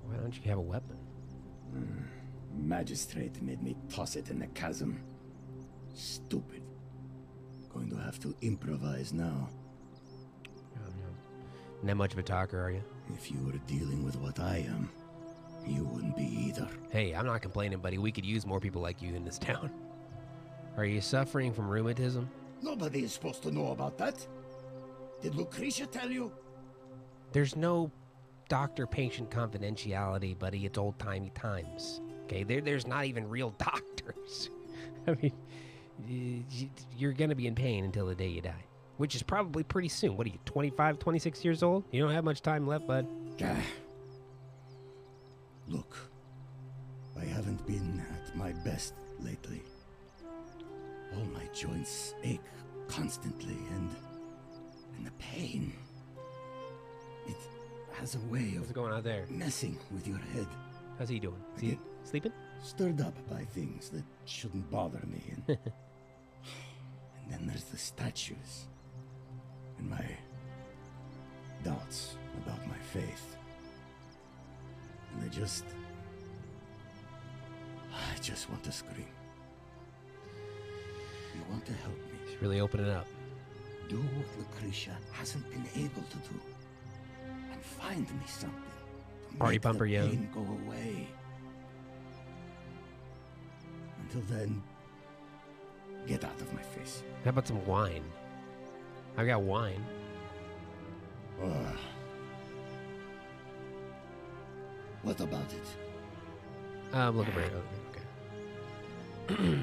Why don't you have a weapon? Magistrate made me toss it in the chasm. Stupid. Going to have to improvise now. Not much of a talker, are you? If you were dealing with what I am, you wouldn't be either. Hey, I'm not complaining, buddy. We could use more people like you in this town. Are you suffering from rheumatism? Nobody is supposed to know about that. Did Lucretia tell you? There's no doctor-patient confidentiality, buddy. It's old-timey times. Okay, there's not even real doctors. I mean, you're going to be in pain until the day you die, which is probably pretty soon. What are you, 25, 26 years old? You don't have much time left, bud. Look, I haven't been at my best lately. All my joints ache constantly, and the pain. It has a way of What's going on there? messing with your head. How's he doing? Is he sleeping? Stirred up by things that shouldn't bother me. And then there's the statues. And doubts about my faith. And I just want to scream. You want to help me? Just really open it up. Do what Lucretia hasn't been able to do. And find me something to Party make the bumper, yo. pain go away. Until then, get out of my face. How about some wine? I got wine. What about it? I'm looking for it. Okay.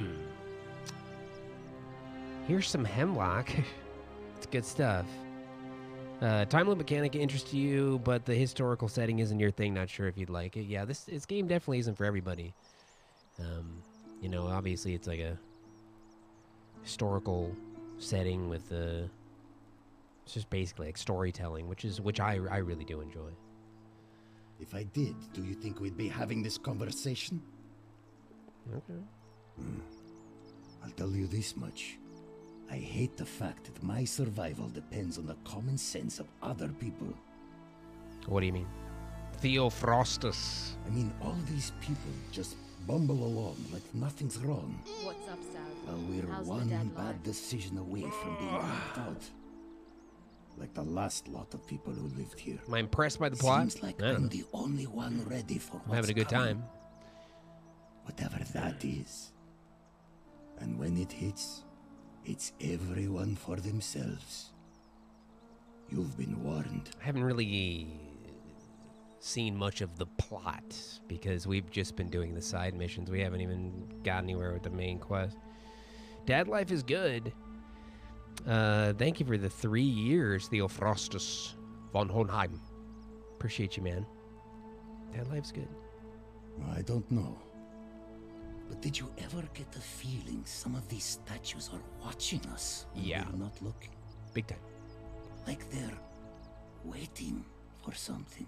Here's some hemlock. It's good stuff. Time limit mechanic interests you, but the historical setting isn't your thing. Not sure if you'd like it. Yeah, this game definitely isn't for everybody. You know, obviously it's like a historical setting with it's just basically like storytelling, which I really do enjoy. If I did, do you think we'd be having this conversation? Okay. I'll tell you this much. I hate the fact that my survival depends on the common sense of other people. What do you mean? Theophrostus. I mean, all these people just bumble along like nothing's wrong. What's up, Sal? Well, we're How's the one deadline? bad decision away from being wiped out. Like the last lot of people who lived here. Am I impressed by the plot? Seems like I'm the only one ready for what's I'm having a good coming. time. Whatever that is. And when it hits, it's everyone for themselves. You've been warned. I haven't really seen much of the plot because we've just been doing the side missions. We haven't even got anywhere with the main quest. Dad life is good. Thank you for the 3 years, Theophrostus von Hohenheim. Appreciate you, man. Dad life's good. I don't know. But did you ever get the feeling some of these statues are watching us when we're not looking? Big time. Like they're waiting for something.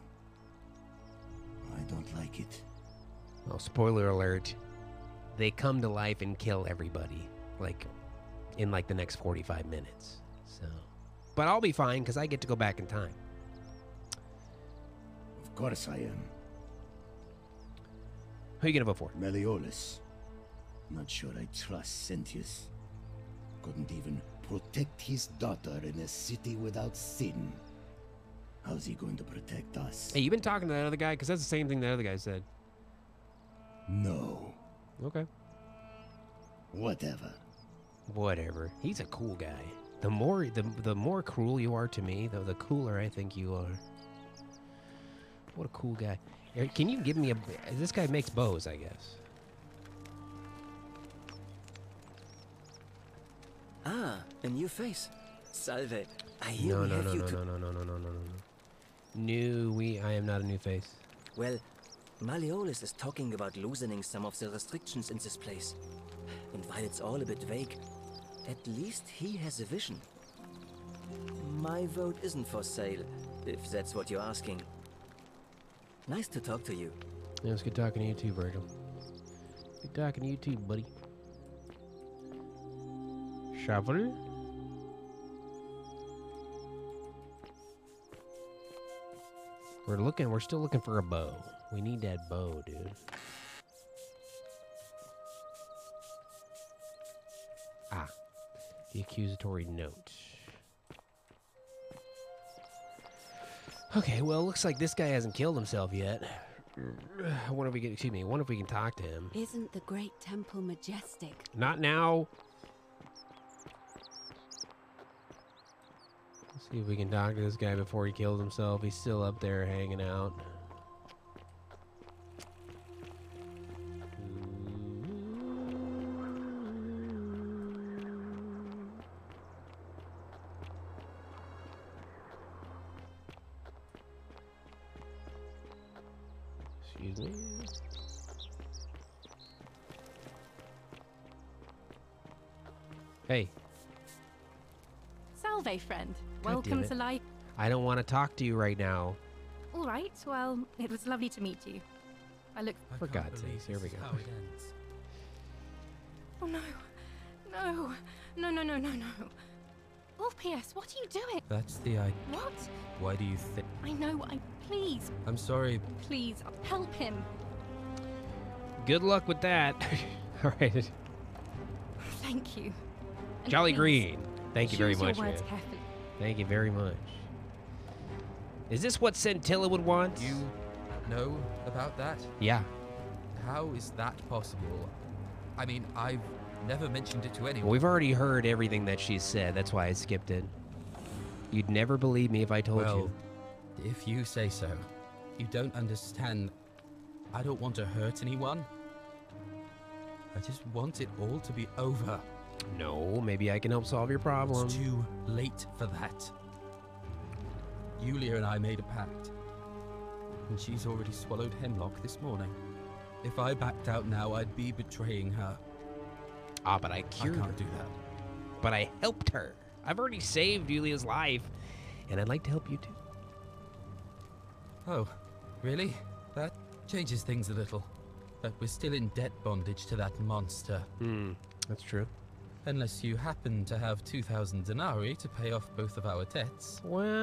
I don't like it. Well, spoiler alert. They come to life and kill everybody. Like, in like the next 45 minutes. So, but I'll be fine because I get to go back in time. Of course I am. Who are you gonna vote for? Meliodas. Not sure I trust Sentius. Couldn't even protect his daughter in a city without sin. How's he going to protect us? Hey, you been talking to that other guy? Because that's the same thing the other guy said. No. Okay. Whatever. Whatever. He's a cool guy. The more cruel you are to me, the cooler I think you are. What a cool guy. Eric, can you give me a... This guy makes bows, I guess. Ah, a new face. Salve. I hear we have you to... No. I am not a new face. Well, Malleolus is talking about loosening some of the restrictions in this place. And while it's all a bit vague, at least he has a vision. My vote isn't for sale, if that's what you're asking. Nice to talk to you. Yeah, it's good talking to you too, Virgil. Good talking to you too, buddy. Shovel? We're still looking for a bow. We need that bow, dude. Ah, the accusatory note. Okay, well, looks like this guy hasn't killed himself yet. I wonder if we can, excuse me, I wonder if we can talk to him. Isn't the great temple majestic? Not now. Let's see if we can talk to this guy before he kills himself. He's still up there hanging out. Excuse me. Hey. Salve, friend. God Welcome damn it. to life. I don't want to talk to you right now. All right, well, it was lovely to meet you. I look... For God's sakes, here we go. Oh, no. No. No, no, no, no, no. Orpheus, what are you doing? That's the idea. What? Why do you think? I know, please. I'm sorry. Please, help him. Good luck with that. All right. Thank you. And Jolly please, Green. Thank you very choose your much, words man. carefully. Thank you very much. Is this what Scintilla would want? You know about that? Yeah. How is that possible? I mean, I've never mentioned it to anyone. Well, we've already heard everything that she said. That's why I skipped it. You'd never believe me if I told you. If you say so. You don't understand. I don't want to hurt anyone. I just want it all to be over. No, maybe I can help solve your problem. It's too late for that. Yulia and I made a pact. And she's already swallowed hemlock this morning. If I backed out now, I'd be betraying her. Ah, but I cured her. I can't do that. But I helped her. I've already saved Yulia's life. And I'd like to help you too. Oh, really? That changes things a little. But we're still in debt bondage to that monster. That's true. Unless you happen to have 2,000 denarii to pay off both of our debts. Well...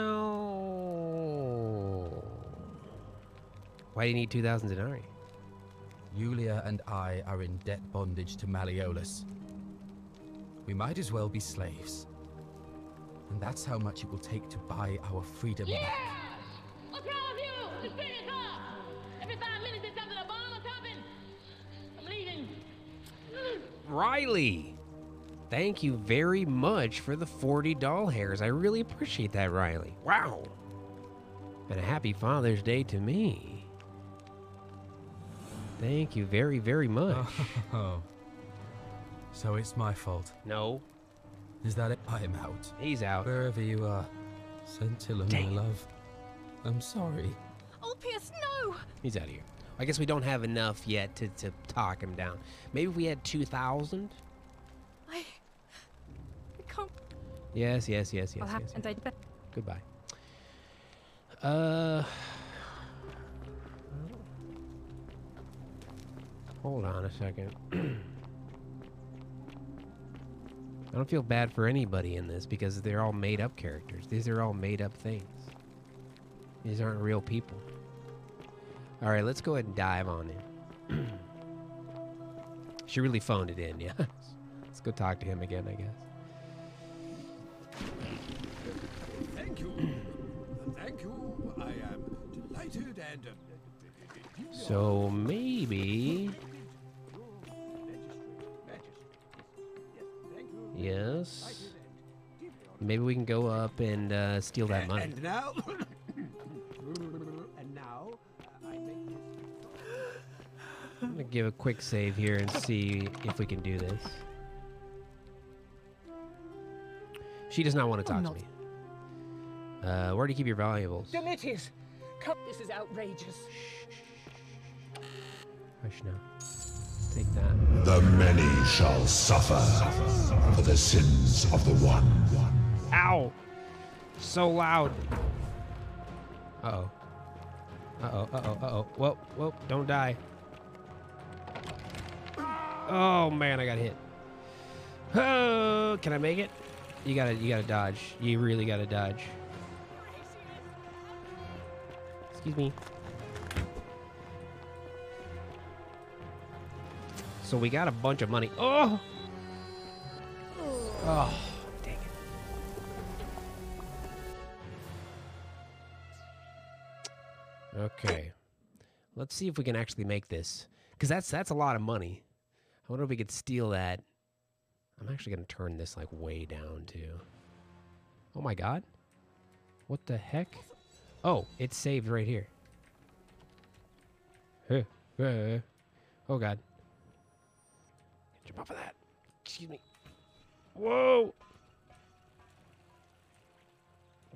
Why do you need 2,000 denarii? Yulia and I are in debt bondage to Malleolus. We might as well be slaves. And that's how much it will take to buy our freedom back. What's wrong with you? Just bring your car. Every 5 minutes there's something a bomb or something. I'm leaving. Riley! Thank you very much for the 40 doll hairs. I really appreciate that, Riley. Wow! And a happy Father's Day to me. Thank you very, very much. Oh. So it's my fault. No. Is that it? I'm out. He's out. Wherever you are. Scintilla, my love. I'm sorry. Orpheus, no! He's out of here. I guess we don't have enough yet to talk him down. Maybe if we had 2,000? I can't. Yes. I'll have and I bet. Goodbye. Hold on a second. I don't feel bad for anybody in this because they're all made up characters. These are all made up things. These aren't real people. All right, let's go ahead and dive on in. She really phoned it in, yeah. Let's go talk to him again, I guess. Thank you. Thank you. I am delighted and... So maybe... Yes. Maybe we can go up and steal that money. And now... and now... I make this... I'm going to give a quick save here and see if we can do this. She does not want to talk to me. Where do you keep your valuables? Domitius! Come, this is outrageous. Hush now. Take that. The many shall suffer for the sins of the one. Ow! So loud. Uh-oh. Uh-oh, uh-oh, uh-oh. Whoa, don't die. Oh, man, I got hit. Oh, can I make it? You gotta dodge. You really gotta dodge. Excuse me. So we got a bunch of money. Oh! Oh, dang it. Okay. Let's see if we can actually make this. Because that's a lot of money. I wonder if we could steal that. I'm actually going to turn this like way down too. Oh my god. What the heck? Oh, it's saved right here. Oh god. Jump off of that. Excuse me. Whoa!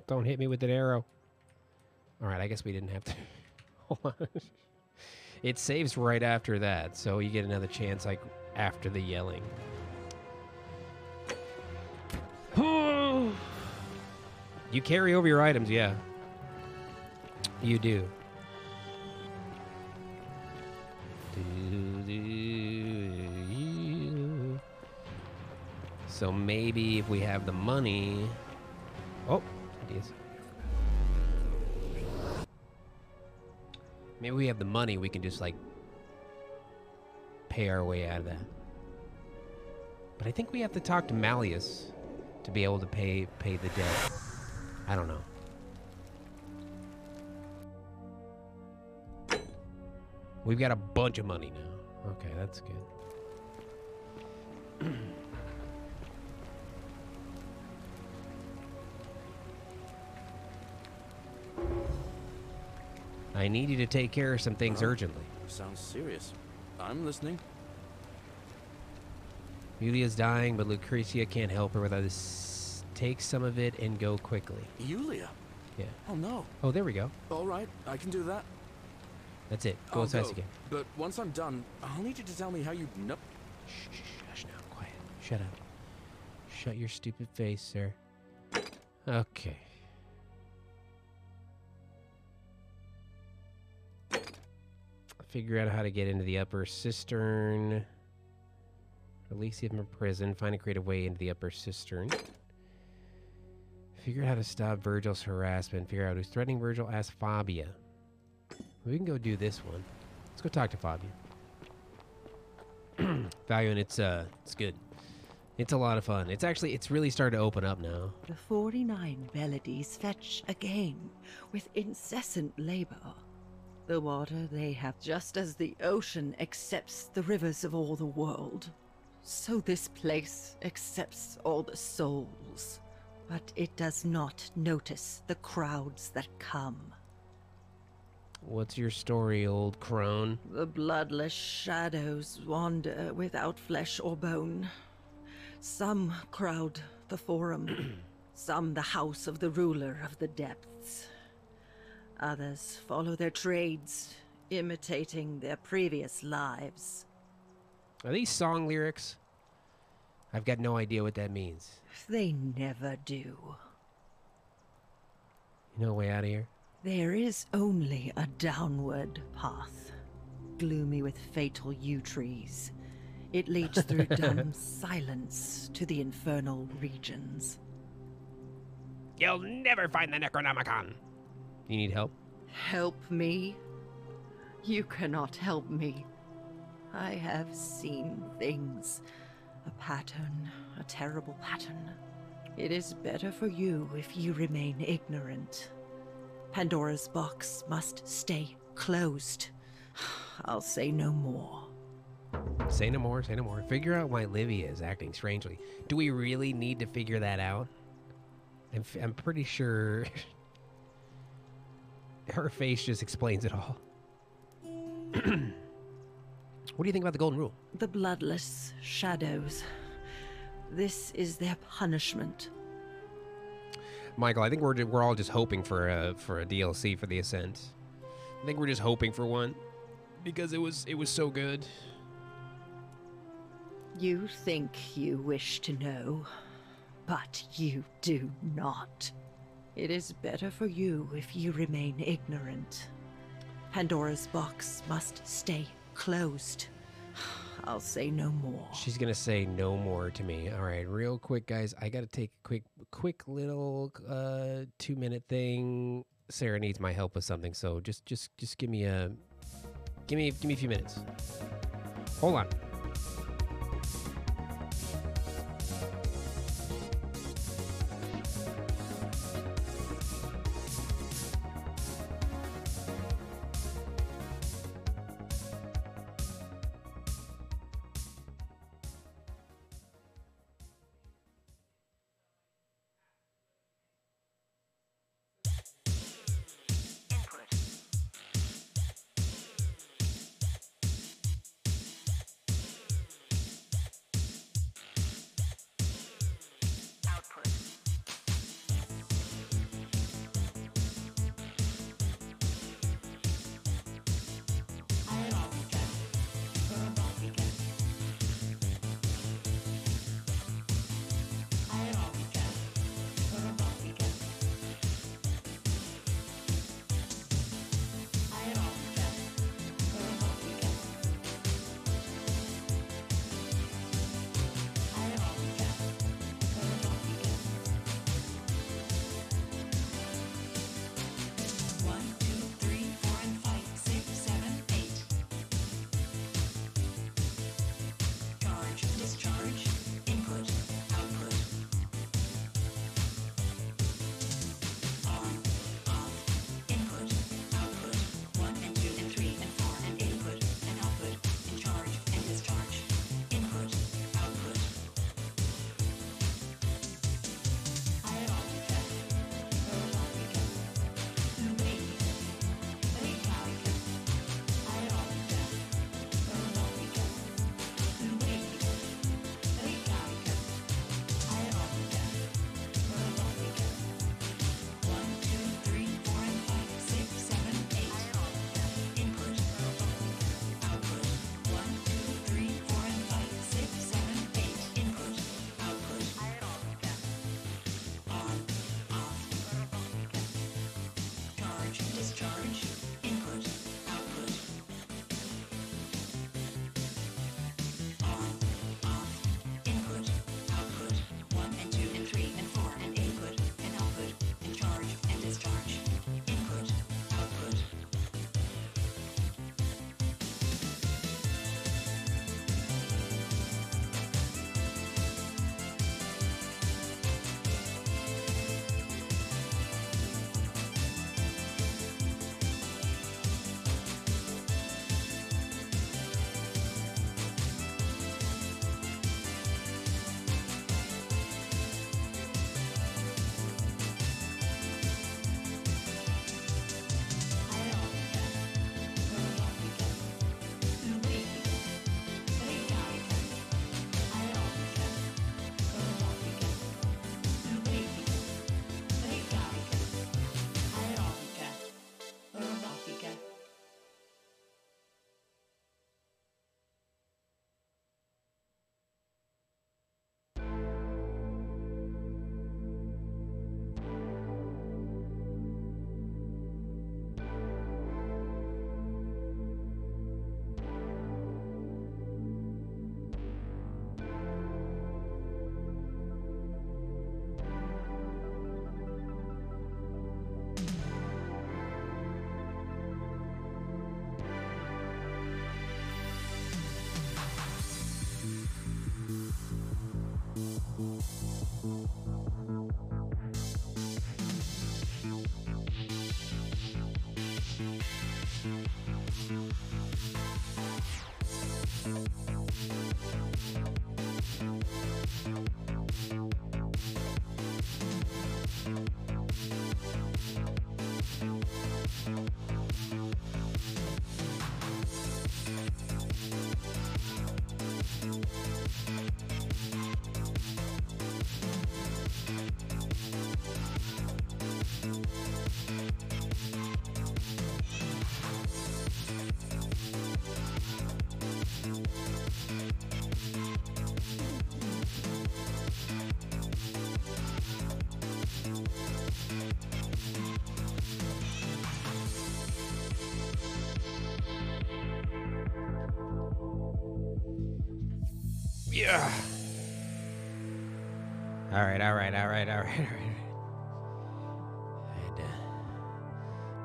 Don't hit me with an arrow. Alright, I guess we didn't have to. Hold on. It saves right after that, so you get another chance like after the yelling. You carry over your items, yeah. You do. So maybe if we have the money, Malleus. Maybe we have the money, we can just, like, pay our way out of that. But I think we have to talk to Malleus to be able to pay the debt. I don't know. We've got a bunch of money now. Okay, that's good. I need you to take care of some things urgently. Sounds serious. I'm listening. Yulia's dying, but Lucretia can't help her without this. Take some of it and go quickly. Yulia? Yeah. Oh, no. Oh, there we go. All right, I can do that. That's it. Go I'll as fast as you can. But once I'm done, I'll need you to tell me how you... Nope. Shh, hush now. Quiet. Shut up. Shut your stupid face, sir. Okay. Figure out how to get into the upper cistern. Release him from prison. Find a creative way into the upper cistern. Figure out how to stop Virgil's harassment. Figure out who's threatening Virgil. Ask Fabia. We can go do this one. Let's go talk to Fabia. Valiant, it's good. It's a lot of fun. It's really started to open up now. The 49 melodies fetch again with incessant labor. The water they have, just as the ocean accepts the rivers of all the world, so this place accepts all the souls. But it does not notice the crowds that come. What's your story, old crone? The bloodless shadows wander without flesh or bone. Some crowd the forum, some the house of the ruler of the depths. Others follow their trades, imitating their previous lives. Are these song lyrics? I've got no idea what that means. They never do. You know a way out of here? There is only a downward path, gloomy with fatal yew trees. It leads through dumb silence to the infernal regions. You'll never find the Necronomicon. You need help? Help me? You cannot help me. I have seen things. A pattern, a terrible pattern. It is better for you if you remain ignorant. Pandora's box must stay closed. I'll say no more. Say no more, say no more. Figure out why Livia is acting strangely. Do we really need to figure that out? I'm pretty sure her face just explains it all. What do you think about the Golden Rule? The bloodless shadows. This is their punishment. Michael, I think we're all just hoping for a DLC for the Ascent. I think we're just hoping for one because it was so good. You think you wish to know, but you do not. It is better for you if you remain ignorant. Pandora's box must stay closed. I'll say no more. She's gonna say no more to me. All right, real quick, guys. I gotta take a quick little 2-minute thing. Sarah needs my help with something, so just give me a few minutes. Hold on. Yeah. All right. And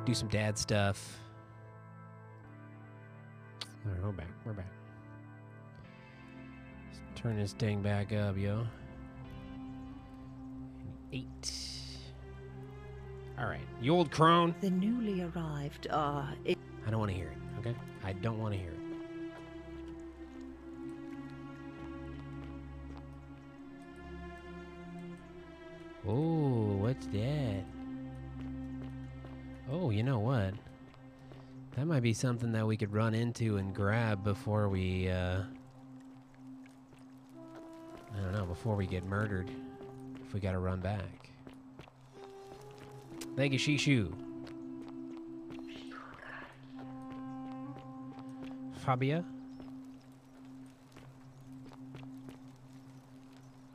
do some dad stuff. All right, we're back. Let's turn this thing back up, yo. 8. All right, you old crone. The newly arrived are... I don't want to hear it, okay? I don't want to hear it. Oh, what's that? Oh, you know what? That might be something that we could run into and grab before we, I don't know, before we get murdered. If we gotta run back. Thank you, Shishu. Fabia?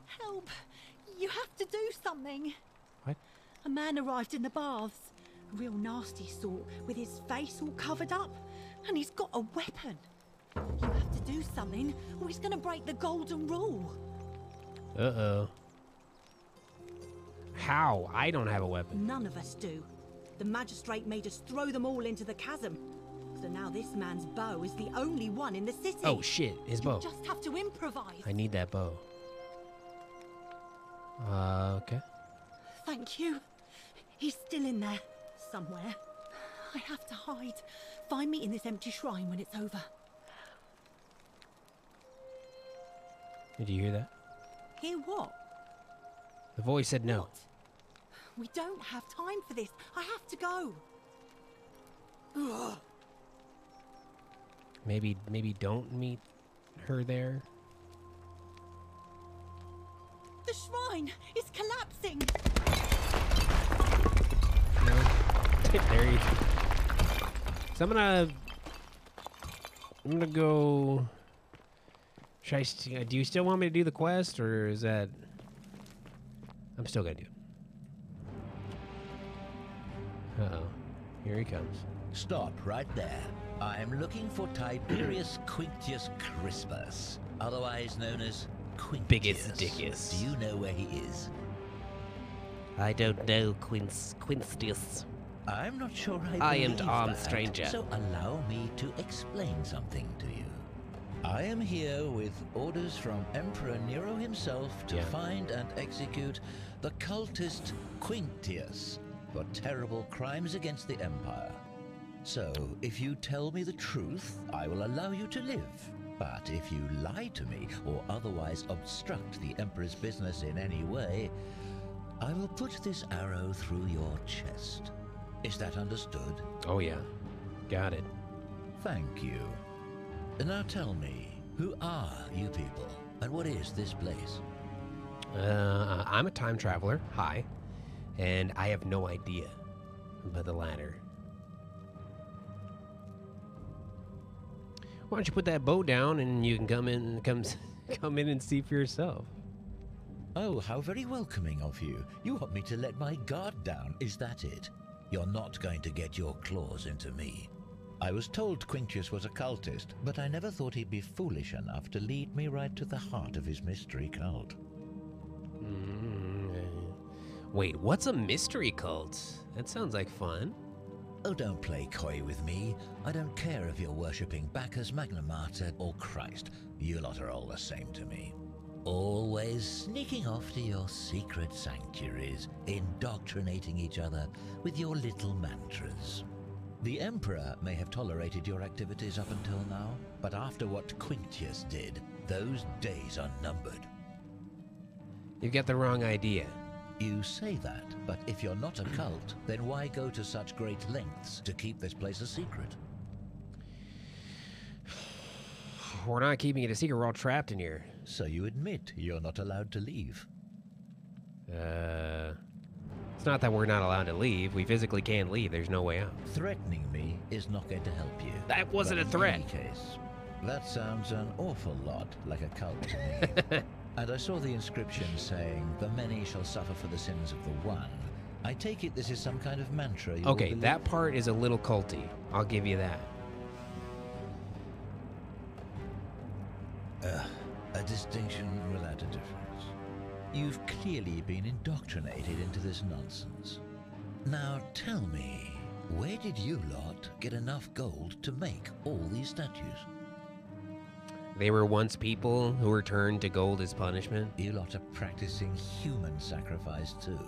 Help! You have to do something. What? A man arrived in the baths. A real nasty sort, with his face all covered up. And he's got a weapon. You have to do something, or he's gonna break the golden rule. Uh-oh. How? I don't have a weapon. None of us do. The magistrate made us throw them all into the chasm. So now this man's bow is the only one in the city. Oh shit, his bow. You just have to improvise. I need that bow. Okay. Thank you. He's still in there, somewhere. I have to hide. Find me in this empty shrine when it's over. Did you hear that? Hear what? The voice said no. What? We don't have time for this. I have to go. Ugh. Maybe don't meet her there. The shrine is collapsing. No. There you go. So I'm gonna go. Do you still want me to do the quest, or is that? I'm still gonna do it. Uh-oh. Here he comes. Stop right there. I'm looking for Tiberius Quinctius Crispus, otherwise known as Quinctius. Biggest dickus. Do you know where he is? I don't know, Quinctius. I'm not sure I am believe armed that, stranger. So allow me to explain something to you. I am here with orders from Emperor Nero himself to find and execute the cultist Quinctius for terrible crimes against the Empire. So, if you tell me the truth, I will allow you to live. But if you lie to me or otherwise obstruct the Emperor's business in any way, I will put this arrow through your chest. Is that understood? Oh yeah. Got it. Thank you. Now tell me, who are you people, and what is this place? I'm a time traveler. Hi. And I have no idea about the ladder. Why don't you put that bow down and you can come in and see for yourself. Oh, how very welcoming of you. You want me to let my guard down, is that it? You're not going to get your claws into me. I was told Quinctius was a cultist, but I never thought he'd be foolish enough to lead me right to the heart of his mystery cult. Wait, what's a mystery cult? That sounds like fun. Oh, don't play coy with me. I don't care if you're worshipping Bacchus, Magna Mater, or Christ. You lot are all the same to me. Always sneaking off to your secret sanctuaries, indoctrinating each other with your little mantras. The Emperor may have tolerated your activities up until now, but after what Quintius did, those days are numbered. You've got the wrong idea. You say that, but if you're not a cult, then why go to such great lengths to keep this place a secret? We're not keeping it a secret, we're all trapped in here. So you admit you're not allowed to leave? It's not that we're not allowed to leave. We physically can't leave. There's no way out. Threatening me is not going to help you. That wasn't a threat. In any case, that sounds an awful lot like a cult to me. And I saw the inscription saying, "The many shall suffer for the sins of the one." I take it this is some kind of mantra you Okay, that part is a little culty. I'll give you that. A distinction without a difference. You've clearly been indoctrinated into this nonsense. Now tell me, where did you lot get enough gold to make all these statues? They were once people who were turned to gold as punishment. You lot are practicing human sacrifice too.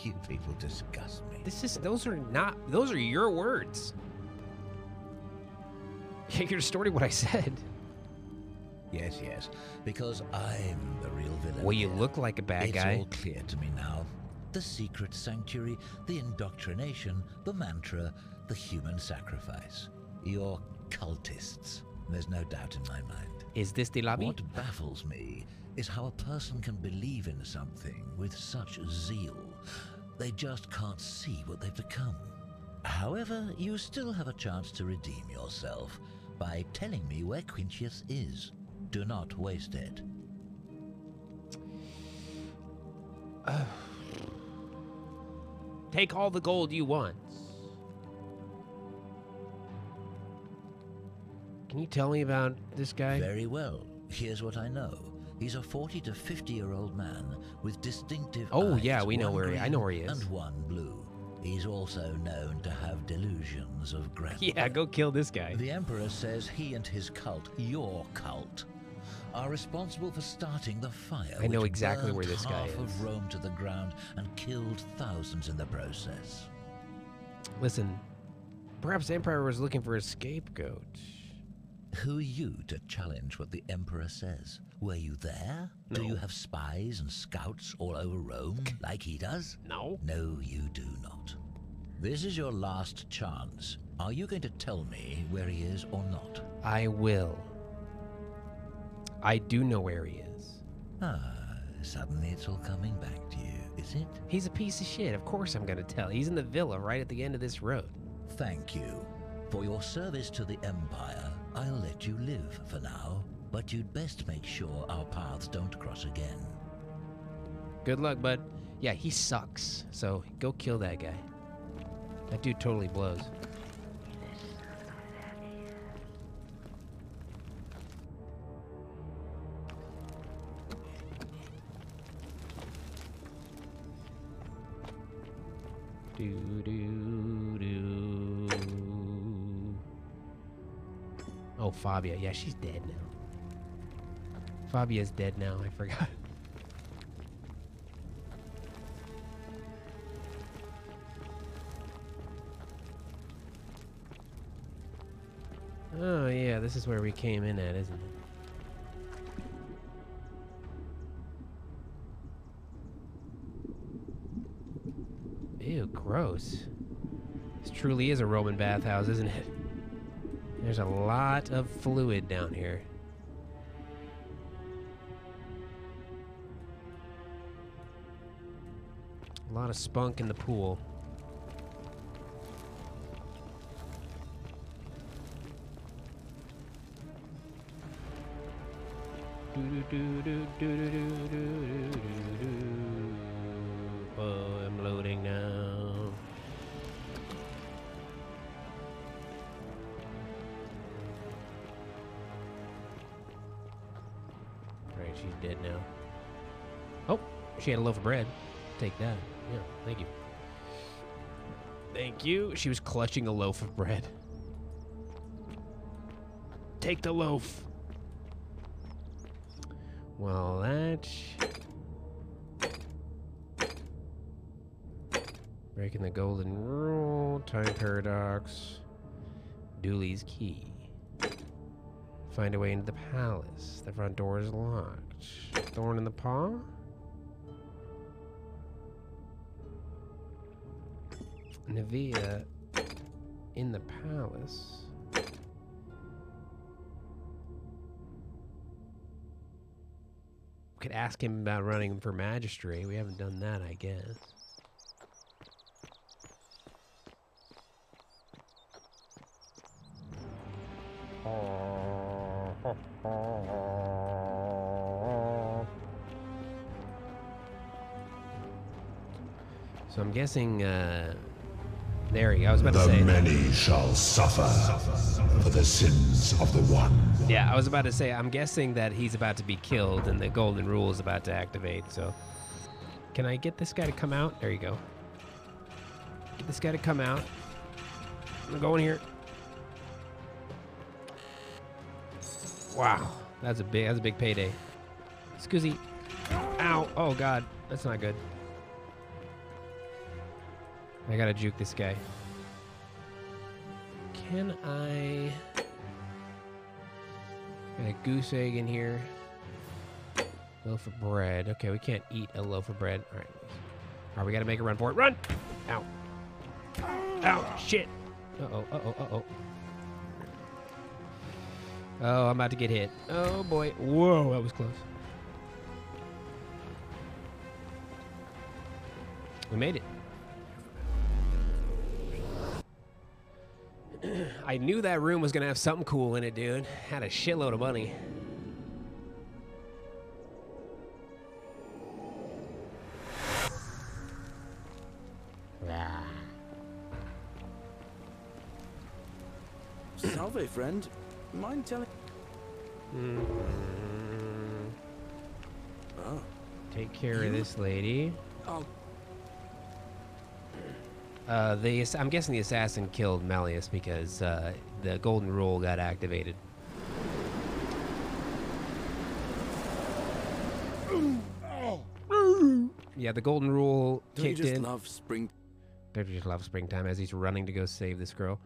You people disgust me. Those are your words. You're distorting what I said. Yes, because I'm the real villain. Well, you look like a bad guy. It's all clear to me now. The secret sanctuary, the indoctrination, the mantra, the human sacrifice. You're cultists. There's no doubt in my mind. Is this the lobby? What baffles me is how a person can believe in something with such zeal. They just can't see what they've become. However, you still have a chance to redeem yourself by telling me where Quintius is. Do not waste it. Take all the gold you want. Can you tell me about this guy? Very well. Here's what I know. He's a 40 to 50-year-old man with distinctive eyes. Yeah, we know where I know where he is. And one blue. He's also known to have delusions of grandeur. Yeah, go kill this guy. The Emperor says he and his cult, your cult, are responsible for starting the fire. I know exactly where this guy is. Half of Rome to the ground and killed thousands in the process. Listen, perhaps the Emperor was looking for a scapegoat. Who are you to challenge what the Emperor says? Were you there? No. Do you have spies and scouts all over Rome like he does? No. No, you do not. This is your last chance. Are you going to tell me where he is or not? I will. I do know where he is. Suddenly it's all coming back to you, is it? He's a piece of shit. Of course I'm going to tell. He's in the villa right at the end of this road. Thank you. For your service to the Empire, I'll let you live for now, but you'd best make sure our paths don't cross again. Good luck, bud. Yeah, he sucks, so go kill that guy. That dude totally blows. Oh, Fabia. Yeah, she's dead now. Fabia's dead now. I forgot. Oh, yeah. This is where we came in at, isn't it? Ew, gross. This truly is a Roman bathhouse, isn't it? There's a lot of fluid down here. A lot of spunk in the pool. Oh, I'm loading now. Right, she's dead now. Oh, she had a loaf of bread. Take that. Yeah, thank you. Thank you. She was clutching a loaf of bread. Take the loaf. Well, that... Breaking the golden rule. Time paradox. Dooley's key. Find a way into the palace. The front door is locked. Thorn in the paw? Nevea in the palace. We could ask him about running for magistrate. We haven't done that, I guess. So I'm guessing, there you go. I was about to say. The many shall suffer for the sins of the one. Yeah, I was about to say, I'm guessing that he's about to be killed and the golden rule is about to activate, so. Can I get this guy to come out? There you go. Get this guy to come out. I'm going here. Wow, that's a big payday. Scuzzy. Ow. Oh god, that's not good. I gotta juke this guy. Can I... Got a goose egg in here. Loaf of bread. Okay, we can't eat a loaf of bread. Alright. Alright, we gotta make a run for it. Run! Ow. Ow, shit. Uh-oh, uh-oh, uh-oh. Oh, I'm about to get hit. Oh boy. Whoa, that was close. We made it. I knew that room was gonna have something cool in it, dude. Had a shitload of money. Salve, friend. Mind telling... Oh. Take care of this lady. Oh. I'm guessing the assassin killed Malleus because the golden rule got activated. Yeah, the golden rule kicked in. Love spring. Don't you just love springtime as he's running to go save this girl?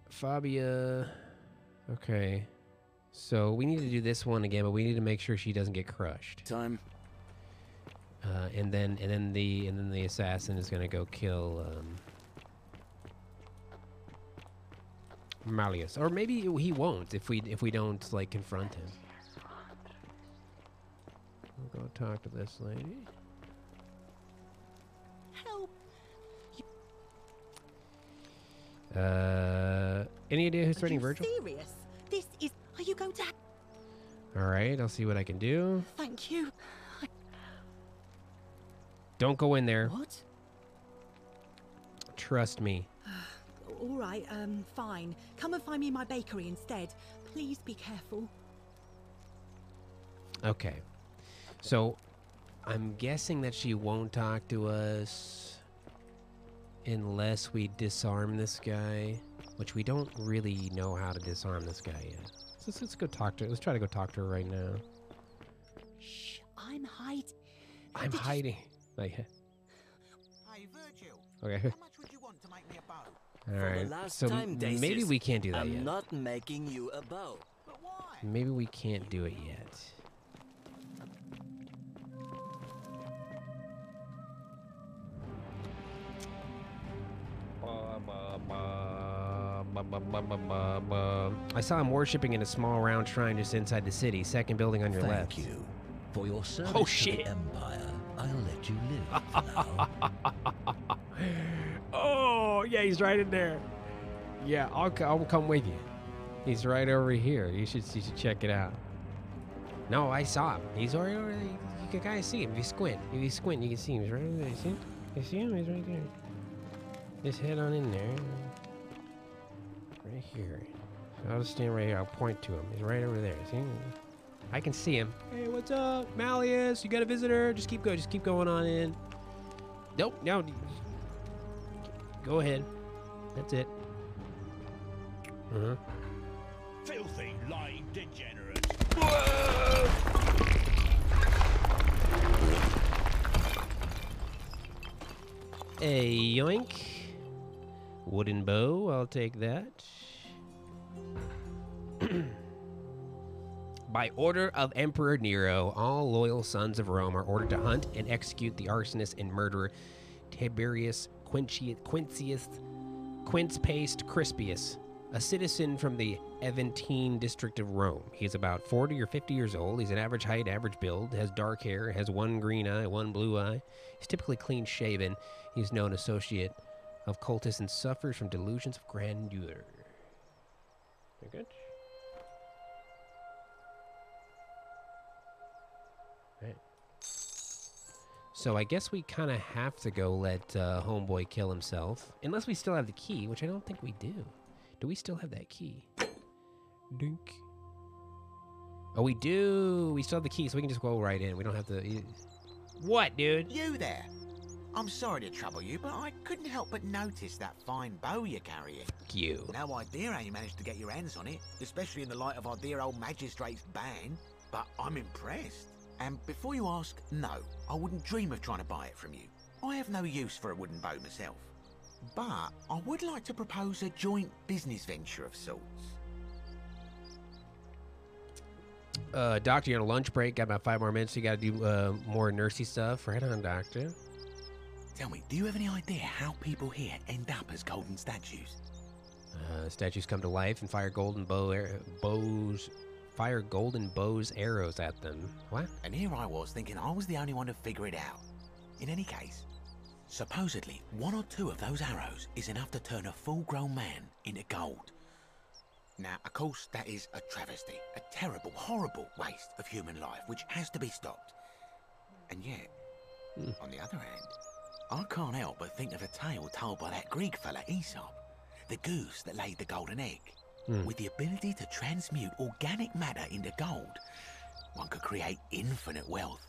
Fabia. Okay. So we need to do this one again, but we need to make sure she doesn't get crushed. Time. And then the assassin is gonna go kill Malleus, or maybe he won't if we don't like confront him. We'll go talk to this lady. Help! Any idea who's threatening Virgil? Serious? This is. Are you going to? All right, I'll see what I can do. Thank you. Don't go in there. What? Trust me. All right, fine. Come and find me in my bakery instead. Please be careful. Okay. So, I'm guessing that she won't talk to us unless we disarm this guy, which we don't really know how to disarm this guy yet. So let's go talk to her. Let's try to go talk to her right now. Shh, I'm hiding. I'm hiding. Like, hey, Virgil. okay. How much would you want to make me a bow? All right. So maybe we can't do that yet. I'm not making you a bow. But why? Maybe we can't do it yet. I saw him worshipping in a small round shrine just inside the city, second building on your left. Thank you for your service to the Empire. I'll let you live for now. Oh, yeah, he's right in there. Yeah, I'll come with you. He's right over here. You should check it out. No, I saw him. He's already you can kind of see him. If you squint, you can see him. He's right over there. See him? You see him? He's right there. Just head on in there. Right here. So I'll just stand right here. I'll point to him. He's right over there. See him? I can see him. Hey, what's up, Malleus? You got a visitor? Just keep going. Just keep going on in. Nope. No. Go ahead. That's it. Filthy, lying degenerate. A yoink. Wooden bow, I'll take that. By order of Emperor Nero, all loyal sons of Rome are ordered to hunt and execute the arsonist and murderer Tiberius Quince Paste Crispius, a citizen from the Aventine district of Rome. He's about 40 or 50 years old. He's an average height, average build, has dark hair, has one green eye, one blue eye. He's typically clean shaven. He's known associate of cultists and suffers from delusions of grandeur. Very good. Right. So I guess we kind of have to go let Homeboy kill himself. Unless we still have the key, which I don't think we do. Do we still have that key? Dink. Oh, we do. We still have the key, so we can just go right in. We don't have to... What, dude? You there. I'm sorry to trouble you, but I couldn't help but notice that fine bow you're carrying. Fuck you. No idea how you managed to get your hands on it, especially in the light of our dear old magistrate's ban, but I'm impressed. And before you ask, no, I wouldn't dream of trying to buy it from you. I have no use for a wooden bow myself. But I would like to propose a joint business venture of sorts. Doctor, you're on a lunch break. Got about 5 more minutes. You got to do more nursey stuff. Right on, Doctor. Tell me, do you have any idea how people here end up as golden statues? Statues come to life and fire golden bows arrows at them. What? And here I was thinking I was the only one to figure it out. In any case, supposedly 1 or 2 of those arrows is enough to turn a full-grown man into gold. Now, of course, that is a travesty, a terrible, horrible waste of human life, which has to be stopped. And yet, on the other hand, I can't help but think of a tale told by that Greek fella Aesop, the goose that laid the golden egg. With the ability to transmute organic matter into gold, one could create infinite wealth.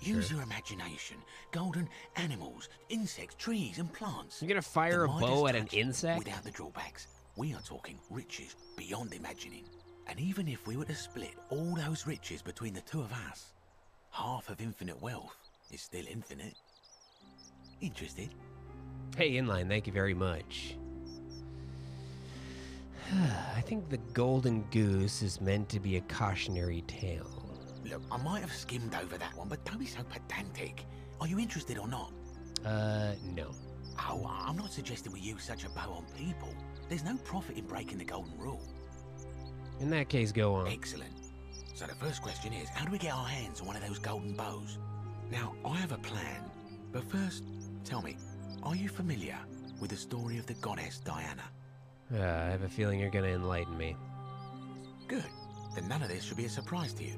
Use your imagination. Golden animals, insects, trees, and plants. You're gonna fire a bow at an insect? Without the drawbacks. We are talking riches beyond imagining. And even if we were to split all those riches between the 2 of us, half of infinite wealth is still infinite. Interested? Hey, Inline, thank you very much. I think the golden goose is meant to be a cautionary tale. Look, I might have skimmed over that one, but don't be so pedantic. Are you interested or not? No. Oh, I'm not suggesting we use such a bow on people. There's no profit in breaking the golden rule. In that case, go on. Excellent. So the first question is, how do we get our hands on one of those golden bows? Now, I have a plan, but first, tell me, are you familiar with the story of the goddess Diana? I have a feeling you're gonna enlighten me. Good. Then none of this should be a surprise to you.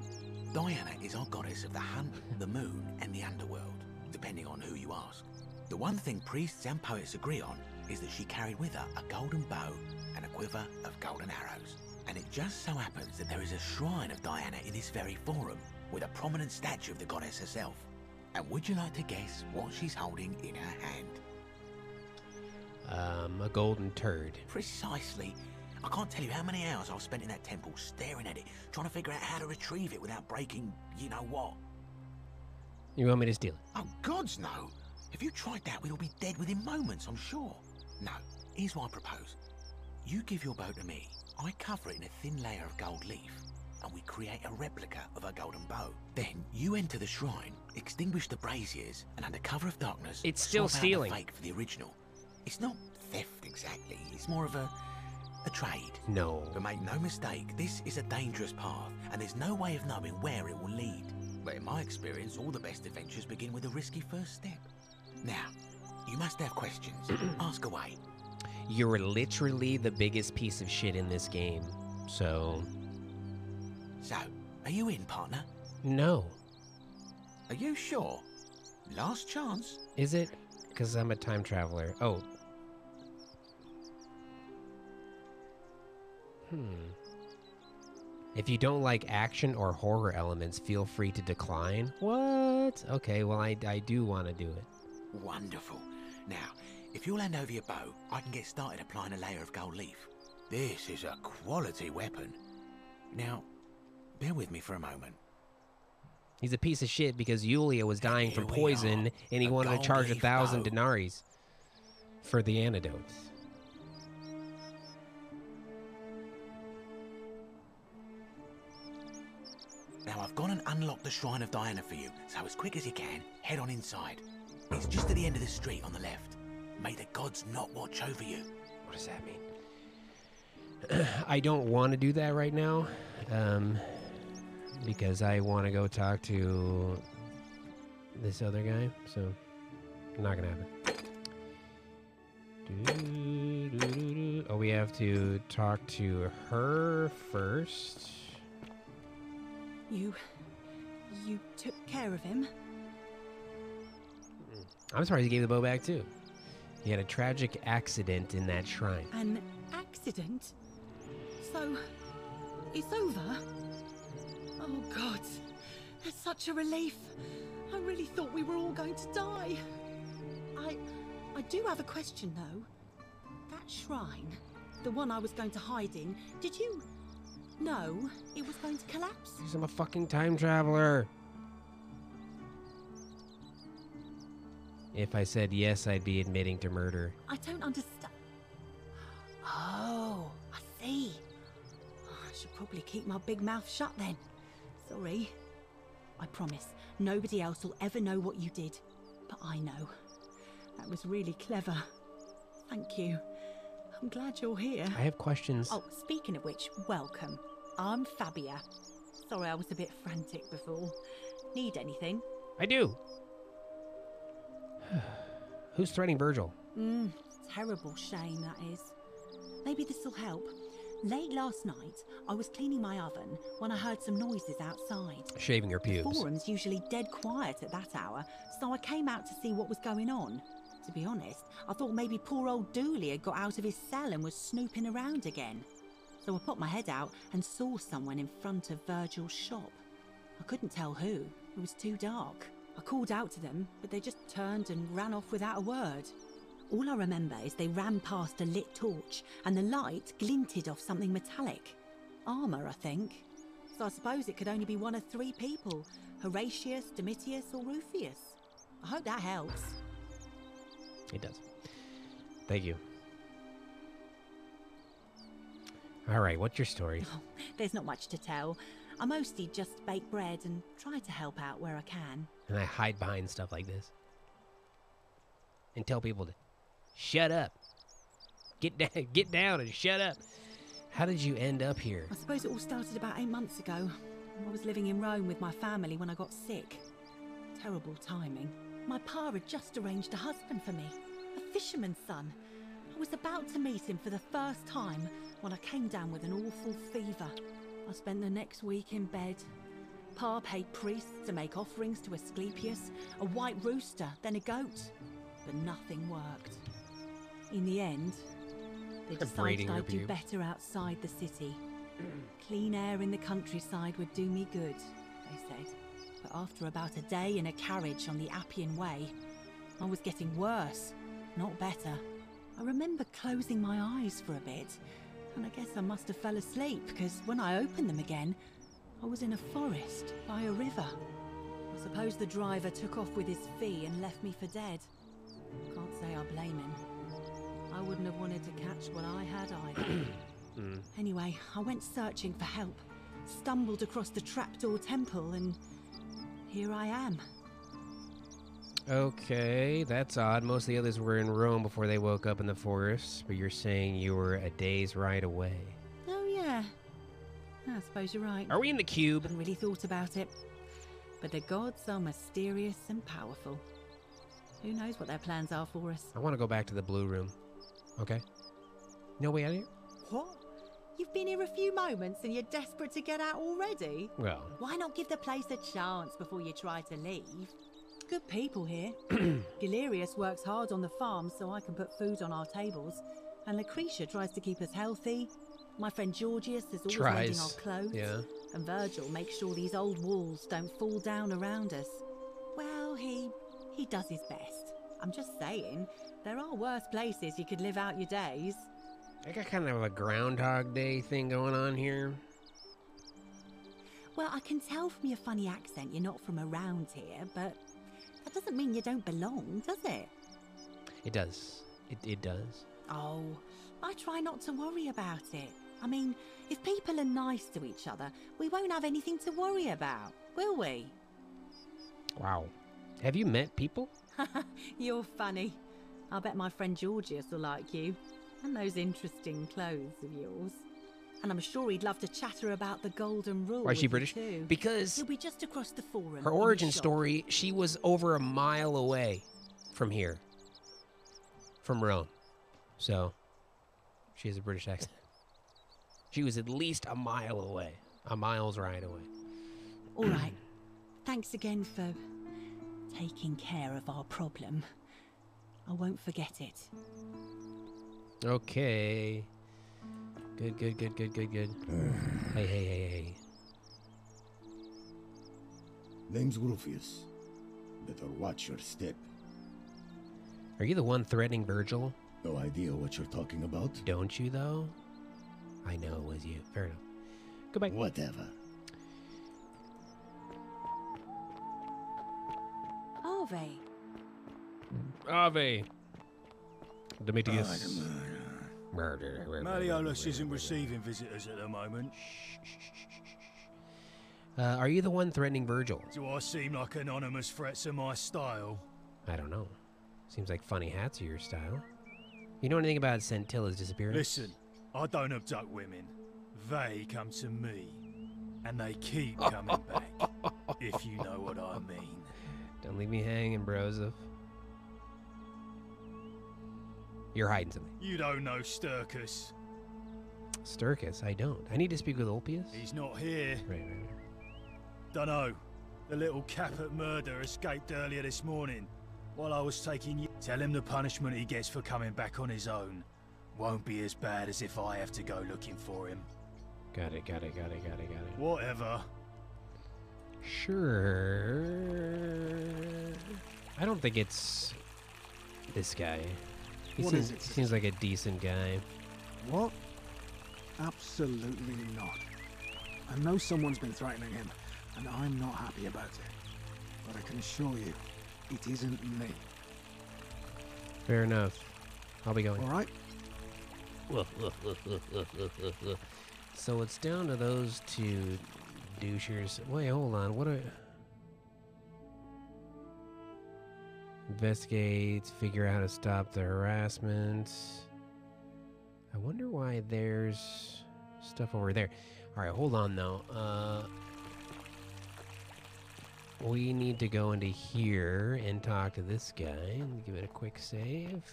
Diana is our goddess of the hunt, the moon, and the underworld, depending on who you ask. The one thing priests and poets agree on is that she carried with her a golden bow and a quiver of golden arrows. And it just so happens that there is a shrine of Diana in this very forum, with a prominent statue of the goddess herself. And would you like to guess what she's holding in her hand? A golden turd. Precisely. I can't tell you how many hours I've spent in that temple staring at it, trying to figure out how to retrieve it without breaking you-know-what. You want me to steal it? Oh, gods no. If you tried that, we'd all be dead within moments, I'm sure. No, here's what I propose. You give your bow to me, I cover it in a thin layer of gold leaf, and we create a replica of a golden bow. Then you enter the shrine, extinguish the braziers, and under cover of darkness, it's still swap stealing. out the fake for the original. It's not theft exactly, it's more of a trade. No. But make no mistake, this is a dangerous path, and there's no way of knowing where it will lead. But in my experience, all the best adventures begin with a risky first step. Now, you must have questions. Ask away. You're literally the biggest piece of shit in this game, so... So, are you in, partner? No. Are you sure? Last chance. Is it? Because I'm a time traveler. Oh. If you don't like action or horror elements, feel free to decline. What? Okay, well, I do want to do it. Wonderful. Now, if you'll hand over your bow, I can get started applying a layer of gold leaf. This is a quality weapon. Now, bear with me for a moment. He's a piece of shit because Yulia was dying from poison and he wanted to charge 1,000 denarii. for the antidotes. Now I've gone and unlocked the Shrine of Diana for you, so as quick as you can, head on inside. It's just at the end of the street on the left. May the gods not watch over you. What does that mean? I don't want to do that right now, because I want to go talk to this other guy, so not gonna happen. Oh, we have to talk to her first. You took care of him? I'm surprised he gave the bow back too. He had a tragic accident in that shrine. An accident? So, it's over? Oh God, that's such a relief. I really thought we were all going to die. I do have a question though. That shrine, the one I was going to hide in, did you know it was going to collapse? Because I'm a fucking time traveler. If I said yes, I'd be admitting to murder. I don't understand. Oh, I see. I should probably keep my big mouth shut then. Sorry. I promise, nobody else will ever know what you did. But I know. That was really clever. Thank you. I'm glad you're here. I have questions. Oh, speaking of which, welcome. I'm Fabia. Sorry I was a bit frantic before. Need anything? I do. Who's threatening Virgil? Terrible shame, that is. Maybe this'll help. Late last night, I was cleaning my oven when I heard some noises outside. Shaving her pubes. The forum's usually dead quiet at that hour, so I came out to see what was going on. To be honest, I thought maybe poor old Dooley had got out of his cell and was snooping around again. So I popped my head out and saw someone in front of Virgil's shop. I couldn't tell who. It was too dark. I called out to them, but they just turned and ran off without a word. All I remember is they ran past a lit torch, and the light glinted off something metallic. Armour, I think. So I suppose it could only be one of three people. Horatius, Domitius, or Rufius. I hope that helps. It does. Thank you. Alright, what's your story? Oh, there's not much to tell. I mostly just bake bread and try to help out where I can. And I hide behind stuff like this. And tell people to shut up. Get down and shut up. How did you end up here? I suppose it all started about 8 months ago. I was living in Rome with my family when I got sick. Terrible timing. My pa had just arranged a husband for me. A fisherman's son. I was about to meet him for the first time when I came down with an awful fever. I spent the next week in bed. Pa paid priests to make offerings to Asclepius, a white rooster, then a goat. But nothing worked. In the end, they decided I'd do better outside the city. Clean air in the countryside would do me good, they said. But after about a day in a carriage on the Appian Way, I was getting worse, not better. I remember closing my eyes for a bit, and I guess I must have fell asleep, because when I opened them again, I was in a forest by a river. I suppose the driver took off with his fee and left me for dead. Can't say I blame him. I wouldn't have wanted to catch what I had either. Anyway, I went searching for help, stumbled across the trapdoor temple, and here I am. Okay, that's odd. Most of the others were in Rome before they woke up in the forest, but you're saying you were a day's ride away. Oh yeah, I suppose you're right. Are we in the cube? I hadn't really thought about it. But the gods are mysterious and powerful. Who knows what their plans are for us? I want to go back to the blue room. Okay? No way out of here? What? You've been here a few moments and you're desperate to get out already? Well... Why not give the place a chance before you try to leave? Good people here. Galerius works hard on the farm so I can put food on our tables. And Lucretia tries to keep us healthy. My friend Georgius is always mending our clothes. Yeah. And Virgil makes sure these old walls don't fall down around us. Well, he does his best. I'm just saying, there are worse places you could live out your days. I got kind of a Groundhog Day thing going on here. Well, I can tell from your funny accent you're not from around here, but that doesn't mean you don't belong, does it? It does. It does. Oh, I try not to worry about it. I mean, if people are nice to each other, we won't have anything to worry about, will we? Wow. Have you met people? You're funny. I bet my friend Georgius will like you. And those interesting clothes of yours. And I'm sure he'd love to chatter about the Golden Rule. Why is she with British? you too. Because he'll be just across the forum. her origin story, she was over a mile away from here. From Rome. So, she has a British accent. She was at least a mile away. A mile's ride away. All right. Thanks again for taking care of our problem. I won't forget it. Okay. Good. Hey. Name's Rufius. Better watch your step. Are you the one threatening Virgil? No idea what you're talking about. Don't you, though? I know it was you. Fair enough. Goodbye. Whatever. Ave. Demetrius. Malleolus isn't receiving visitors at the moment. Are you the one threatening Virgil? Do I seem like anonymous threats are my style? I don't know. Seems like funny hats are your style. You know anything about Centilla's disappearance? Listen, I don't abduct women. They come to me. And they keep coming back. If you know what I mean. Don't leave me hanging, Broseph. You're hiding something. You don't know Sturkus. Sturkus? I don't. I need to speak with Ulpius? He's not here. Right. Dunno. The little Caput murder escaped earlier this morning. While I was taking you... Tell him the punishment he gets for coming back on his own won't be as bad as if I have to go looking for him. Got it. Whatever. Sure. I don't think it's this guy. He seems like a decent guy. What? Absolutely not. I know someone's been threatening him, and I'm not happy about it. But I can assure you, it isn't me. Fair enough. I'll be going. All right. So it's down to those two douchers. Wait, hold on. What are... Investigate, figure out how to stop the harassment. I wonder why there's stuff over there. Alright, hold on though. We need to go into here and talk to this guy. Give it a quick save.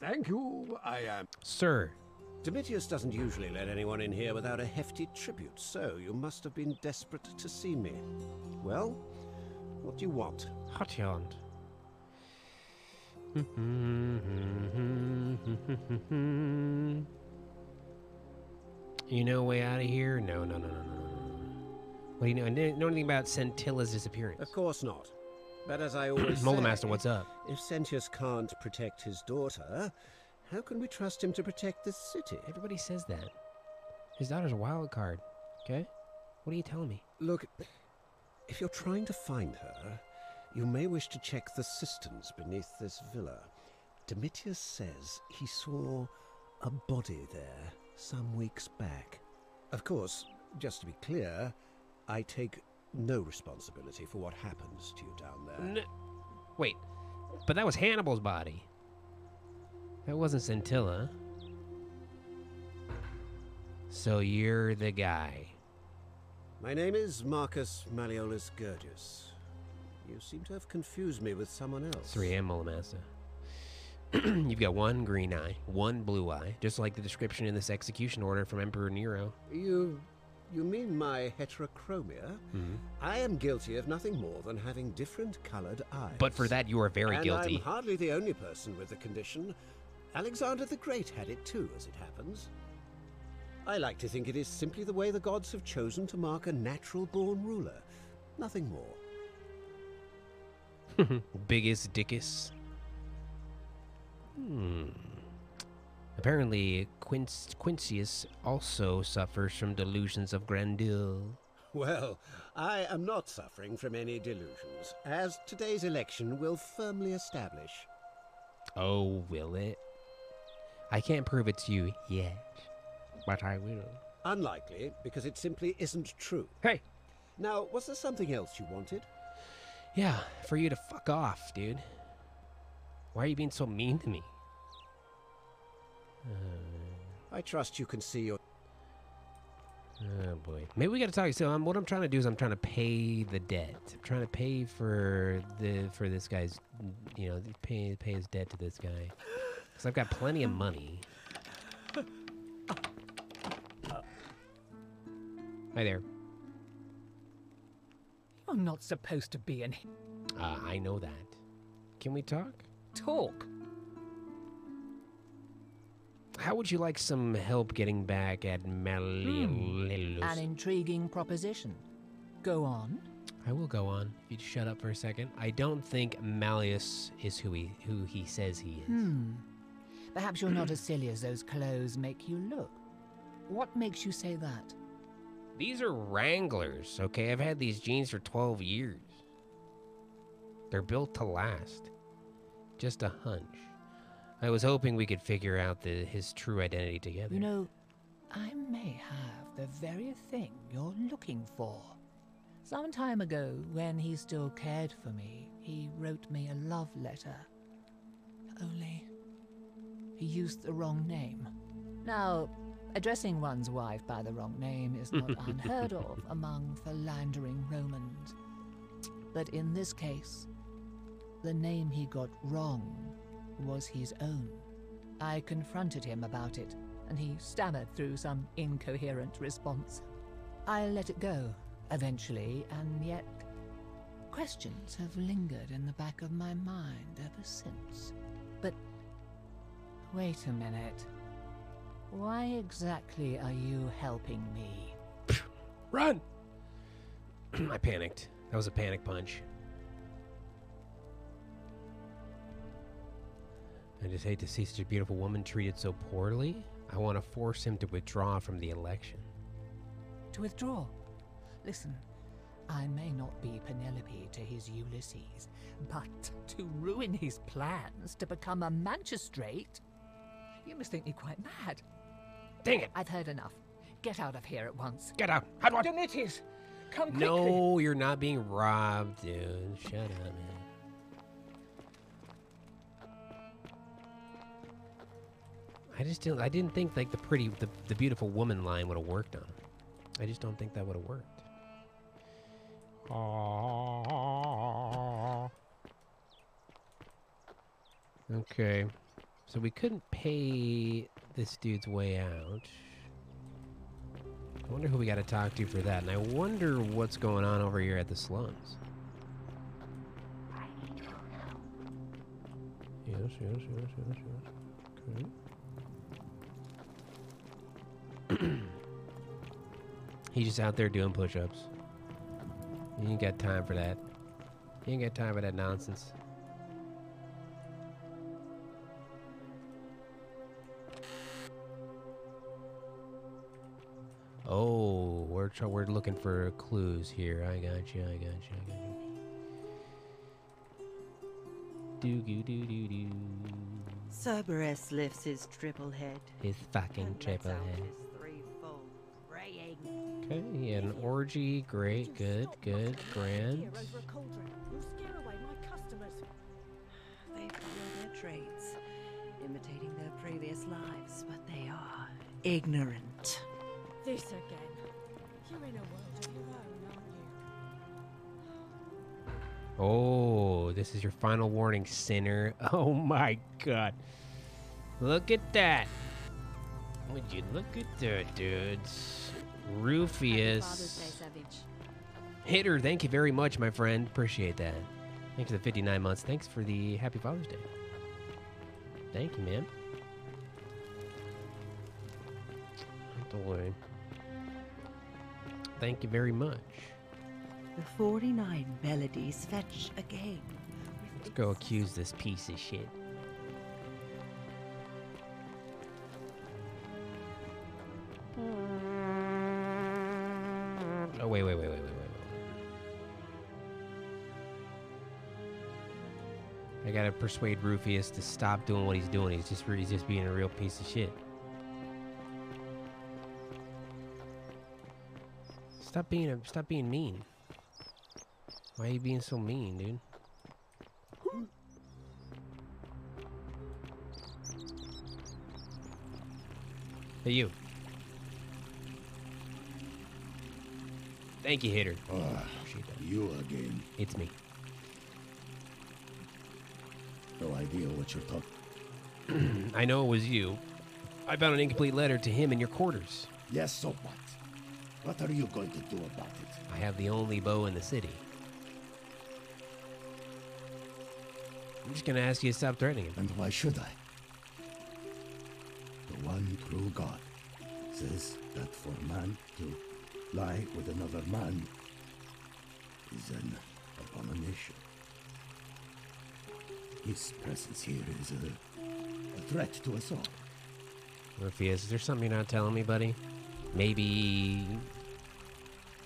Thank you. I am... Sir. Domitius doesn't usually let anyone in here without a hefty tribute, so you must have been desperate to see me. Well, what do you want? Hot yarn. You know a way out of here? No. What do you know? Know anything about Centilla's disappearance? Of course not. But as I always say... Moldemaster, what's up? If Sentius can't protect his daughter, how can we trust him to protect this city? Everybody says that. His daughter's a wild card, okay? What are you telling me? Look, if you're trying to find her, you may wish to check the cisterns beneath this villa. Domitius says he saw a body there some weeks back. Of course, just to be clear, I take no responsibility for what happens to you down there. Wait, but that was Hannibal's body. That wasn't Scintilla. So you're the guy. My name is Marcus Malleolus Gurdius. You seem to have confused me with someone else. 3M Moldemaster. You've got one green eye, one blue eye, just like the description in this execution order from Emperor Nero. You mean my heterochromia? Mm-hmm. I am guilty of nothing more than having different colored eyes. But for that, you are very guilty. I'm hardly the only person with the condition. Alexander the Great had it too, as it happens. I like to think it is simply the way the gods have chosen to mark a natural-born ruler. Nothing more. Biggest dickus. Apparently, Quincius also suffers from delusions of grandeur. Well, I am not suffering from any delusions, as today's election will firmly establish. Oh, will it? I can't prove it's you yet, but I will. Unlikely, because it simply isn't true. Hey! Now, was there something else you wanted? Yeah, for you to fuck off, dude. Why are you being so mean to me? I trust you can see your... Oh boy. Maybe we gotta talk. So what I'm trying to do is I'm trying to pay the debt. I'm trying to pay for this guy's, you know, pay his debt to this guy. Because I've got plenty of money. Hi there. You're not supposed to be in here. I know that. Can we talk? Talk? How would you like some help getting back at Malleus? An intriguing proposition. Go on. I will go on. If you'd shut up for a second. I don't think Malleus is who he says he is. Perhaps you're not as silly as those clothes make you look. What makes you say that? These are Wranglers, okay? I've had these jeans for 12 years. They're built to last. Just a hunch. I was hoping we could figure out his true identity together. You know, I may have the very thing you're looking for. Some time ago, when he still cared for me, he wrote me a love letter. Only, he used the wrong name. Now, addressing one's wife by the wrong name is not unheard of among philandering Romans. But in this case, the name he got wrong was his own. I confronted him about it, and he stammered through some incoherent response. I let it go, eventually, and yet questions have lingered in the back of my mind ever since. But wait a minute. Why exactly are you helping me? Run! I panicked. That was a panic punch. I just hate to see such a beautiful woman treated so poorly. I want to force him to withdraw from the election. To withdraw? Listen, I may not be Penelope to his Ulysses, but to ruin his plans to become a magistrate? You must think me quite mad. Dang it! I've heard enough. Get out of here at once. Get out! How do I... Demetrius, come quickly. No, you're not being robbed, dude. Shut up, man. I didn't think like the beautiful woman line would have worked on him. I just don't think that would have worked. Okay, so we couldn't pay this dude's way out. I wonder who we got to talk to for that, and I wonder what's going on over here at the slums. Yes. Okay. He's just out there doing push-ups. You ain't got time for that. You ain't got time for that nonsense. Oh, we're looking for clues here. I got you. Do. Cerberus lifts his triple head. His fucking triple head. Okay, he had an orgy. Great, good, grand. You'll scare away my customers. They follow their trades, imitating their previous lives, but they are ignorant. This again. You're in a world of your own, aren't you? Oh, this is your final warning, sinner. Oh my god. Look at that. Would you look at that, dudes? Rufius. Hitter, thank you very much, my friend. Appreciate that. Thanks for the 59 months. Thanks for the Happy Father's Day. Thank you, man. Don't worry. Thank you very much. The 49 melodies fetch again. Let's go accuse this piece of shit. Oh, wait. I gotta persuade Rufius to stop doing what he's doing. He's just being a real piece of shit. Stop being mean. Why are you being so mean, dude? Hey, you. Thank you, Hitter. You again. It's me. No idea what you're talking. I know it was you. I found an incomplete letter to him in your quarters. Yes, so what? What are you going to do about it? I have the only bow in the city. I'm just gonna ask you to stop threatening him. And why should I? The one true God says that for man to lie with another man is an abomination. His presence here is a threat to us all. Rufius, is there something you're not telling me, buddy? Maybe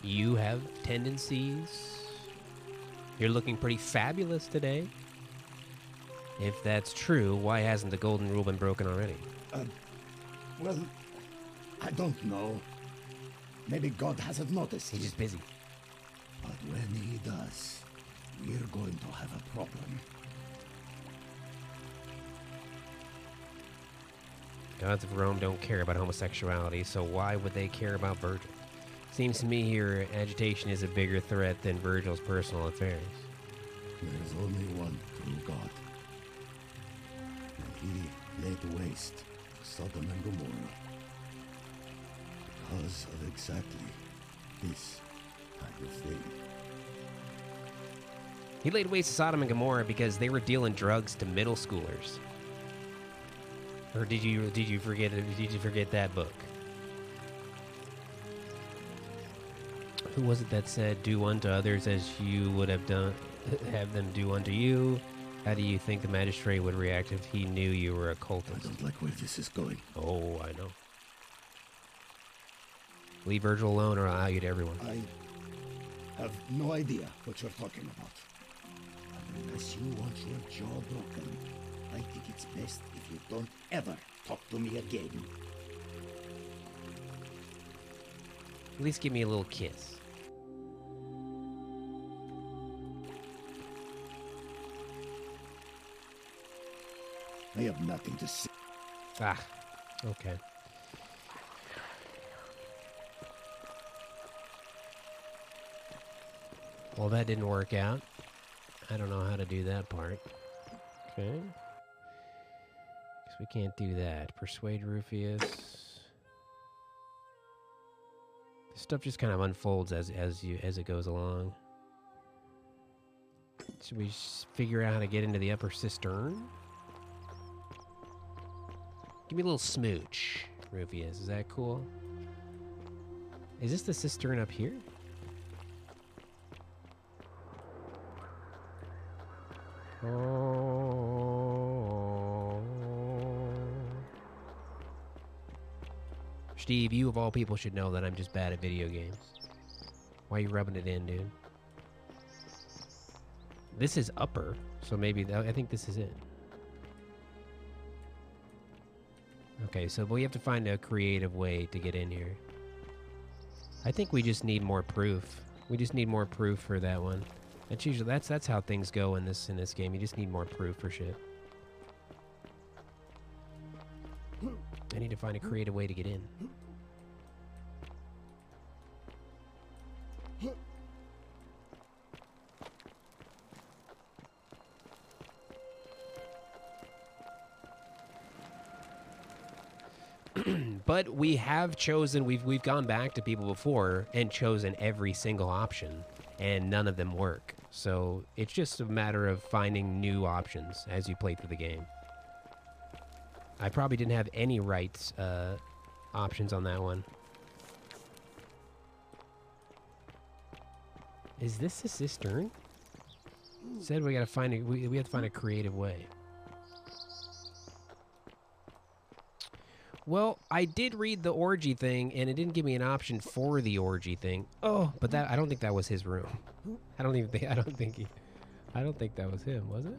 you have tendencies? You're looking pretty fabulous today. If that's true, why hasn't the golden rule been broken already? Well, I don't know. Maybe God hasn't noticed. He's just busy. But when he does, we're going to have a problem. Gods of Rome don't care about homosexuality, so why would they care about Virgil? Seems to me your agitation is a bigger threat than Virgil's personal affairs. There's only one true God. And he laid waste Sodom and Gomorrah because of exactly this kind of thing. He laid waste Sodom and Gomorrah because they were dealing drugs to middle schoolers. Or did you forget that book? Who was it that said, "Do unto others as you would have them do unto you"? How do you think the magistrate would react if he knew you were a cultist? I don't like where this is going. Oh, I know. Leave Virgil alone or I'll out you to everyone. I have no idea what you're talking about. Unless you want your jaw broken, I think it's best if you don't ever talk to me again. At least give me a little kiss. I have nothing to say. Ah, okay. Well, that didn't work out. I don't know how to do that part. Okay. Guess we can't do that. Persuade Rufius. This stuff just kind of unfolds as it goes along. Should we figure out how to get into the upper cistern? Give me a little smooch, Rufius. Is that cool? Is this the cistern up here? Oh. Steve, you of all people should know that I'm just bad at video games. Why are you rubbing it in, dude? This is upper, so maybe I think this is it. Okay, so we have to find a creative way to get in here. I think we just need more proof. We just need more proof for that one. That's usually that's how things go in this game. You just need more proof for shit. I need to find a creative way to get in. But we have chosen, we've gone back to people before and chosen every single option, and none of them work. So it's just a matter of finding new options as you play through the game. I probably didn't have any right options on that one. Is this a cistern? It said we gotta find we have to find a creative way. Well, I did read the orgy thing, and it didn't give me an option for the orgy thing. Oh, but I don't think that was his room. I don't think that was him, was it?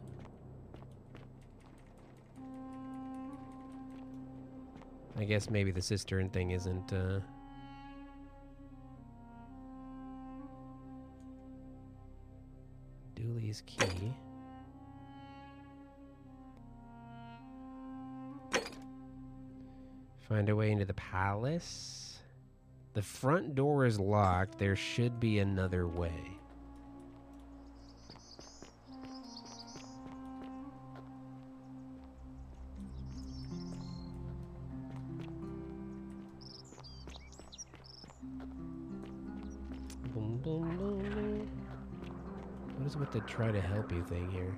I guess maybe the cistern thing isn't, Dooley's key. Find a way into the palace. The front door is locked. There should be another way. Boom, boom, boom, boom. What is with the try to help you thing here?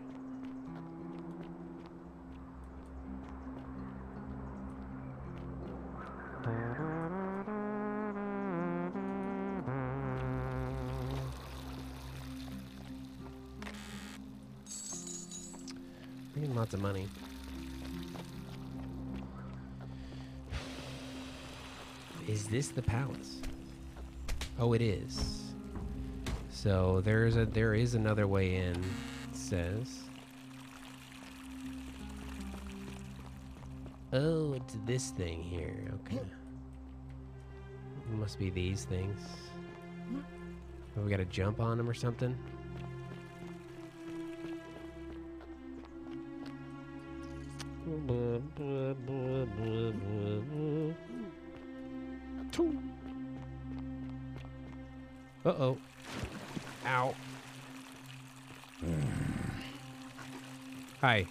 Bringing lots of money. Is this the palace? Oh, it is. So there is another way in, it says. Oh, it's this thing here. Okay. It must be these things. Oh, we gotta jump on them or something? Uh-oh. Ow. Hi.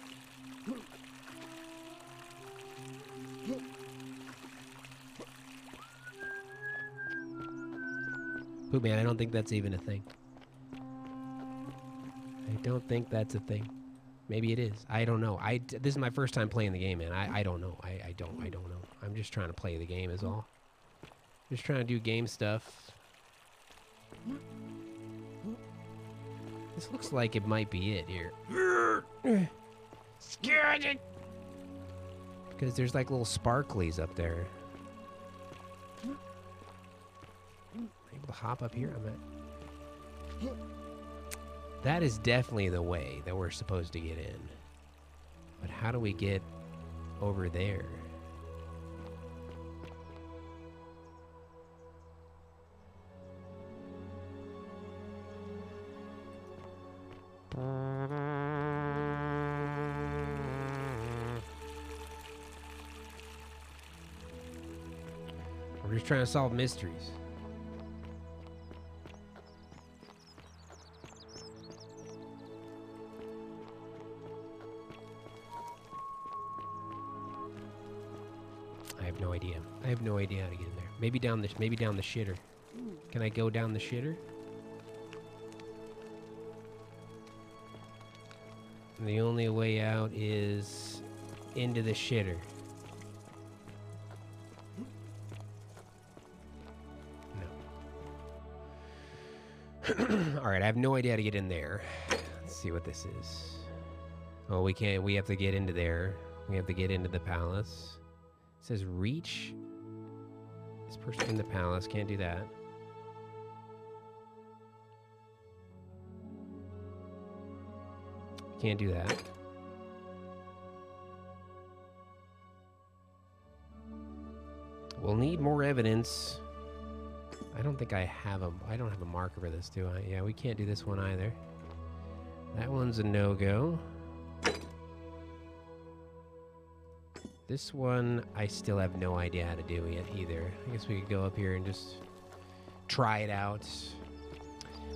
Poop man, I don't think that's even a thing. I don't think that's a thing. Maybe it is. I don't know. This is my first time playing the game, man. I don't know. I don't know. I'm just trying to play the game is all. Just trying to do game stuff. This looks like it might be it here. Scared. Because there's like little sparklies up there. Able to hop up here? I'm at. That is definitely the way that we're supposed to get in. But how do we get over there? We're just trying to solve mysteries. I have no idea. I have no idea how to get in there. Maybe down the shitter. Can I go down the shitter? And the only way out is into the shitter. No. Alright, I have no idea how to get in there. Let's see what this is. Oh, we can't. We have to get into there. We have to get into the palace. It says reach this person in the palace. Can't do that. Can't do that. We'll need more evidence. I don't think I have I don't have a marker for this, do I? Yeah, we can't do this one either. That one's a no-go. This one, I still have no idea how to do yet either. I guess we could go up here and just try it out.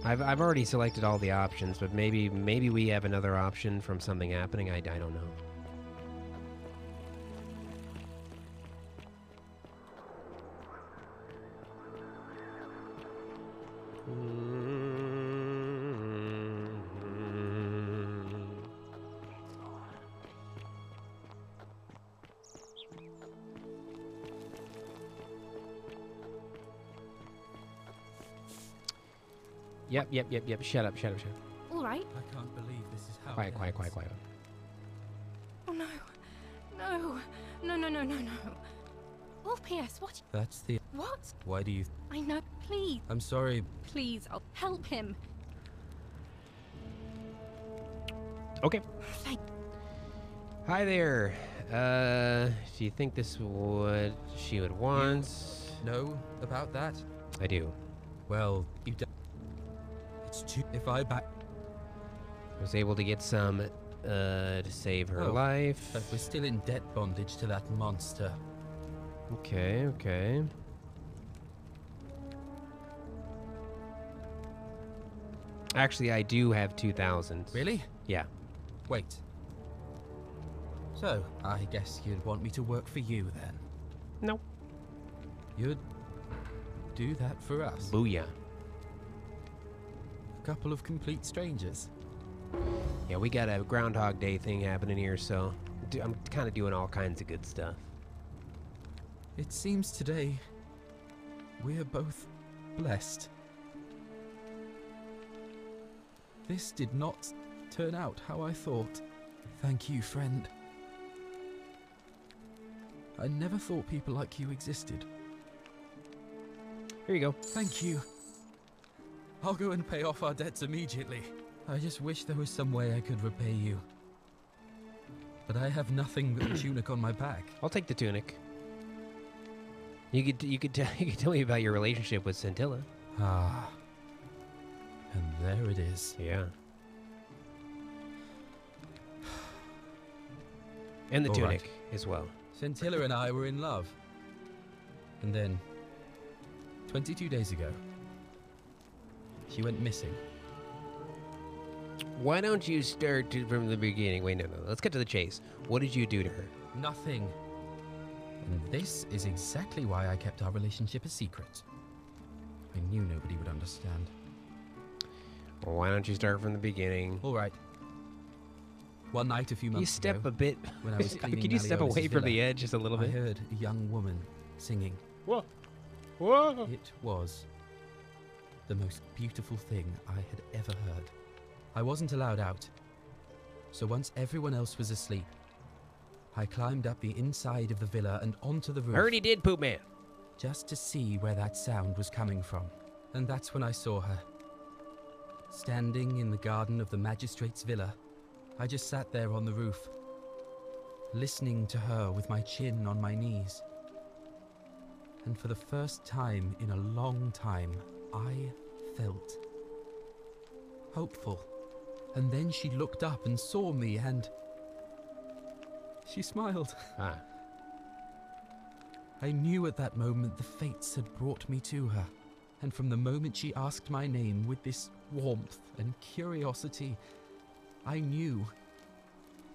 I've already selected all the options, but maybe we have another option from something happening. I don't know. Yep. Shut up. All right. I can't believe this is how. Quiet. Oh no. Oh, P.S. What? That's the. What? Why do you? I know. Please. I'm sorry. Please, I'll help him. Okay. Hi there. Do you think this would she would want? You know about that? I do. Well, you don't. It's too. If I back. I was able to get some to save her life. But we're still in debt bondage to that monster. Okay, okay. Actually, I do have 2,000. Really? Yeah. Wait. So, I guess you'd want me to work for you then? No. You'd do that for us? Booyah. A couple of complete strangers. Yeah, we got a Groundhog Day thing happening here, so I'm kind of doing all kinds of good stuff. It seems today we're both blessed. This did not turn out how I thought. Thank you, friend. I never thought people like you existed. Here you go. Thank you. I'll go and pay off our debts immediately. I just wish there was some way I could repay you. But I have nothing but the tunic on my back. I'll take the tunic. You could tell me about your relationship with Scintilla. Ah. And there it is. Yeah. And the tunic as well. Scintilla and I were in love. And then, 22 days ago, she went missing. Why don't you start from the beginning? Wait, no. Let's get to the chase. What did you do to her? Nothing. And this is exactly why I kept our relationship a secret. I knew nobody would understand. Well, why don't you start from the beginning? All right. One night a few months ago, you step a bit. When I was cleaning Can you step away from the villa, edge just a little bit? I heard a young woman singing. Whoa. Whoa. It was the most beautiful thing I had ever heard. I wasn't allowed out. So once everyone else was asleep, I climbed up the inside of the villa and onto the roof. Heard he did, Poop Man. Just to see where that sound was coming from. And that's when I saw her. Standing in the garden of the magistrate's villa, I just sat there on the roof, listening to her with my chin on my knees. And for the first time in a long time, I felt hopeful. And then she looked up and saw me and she smiled. Ah. I knew at that moment the fates had brought me to her. And from the moment she asked my name with this warmth and curiosity, I knew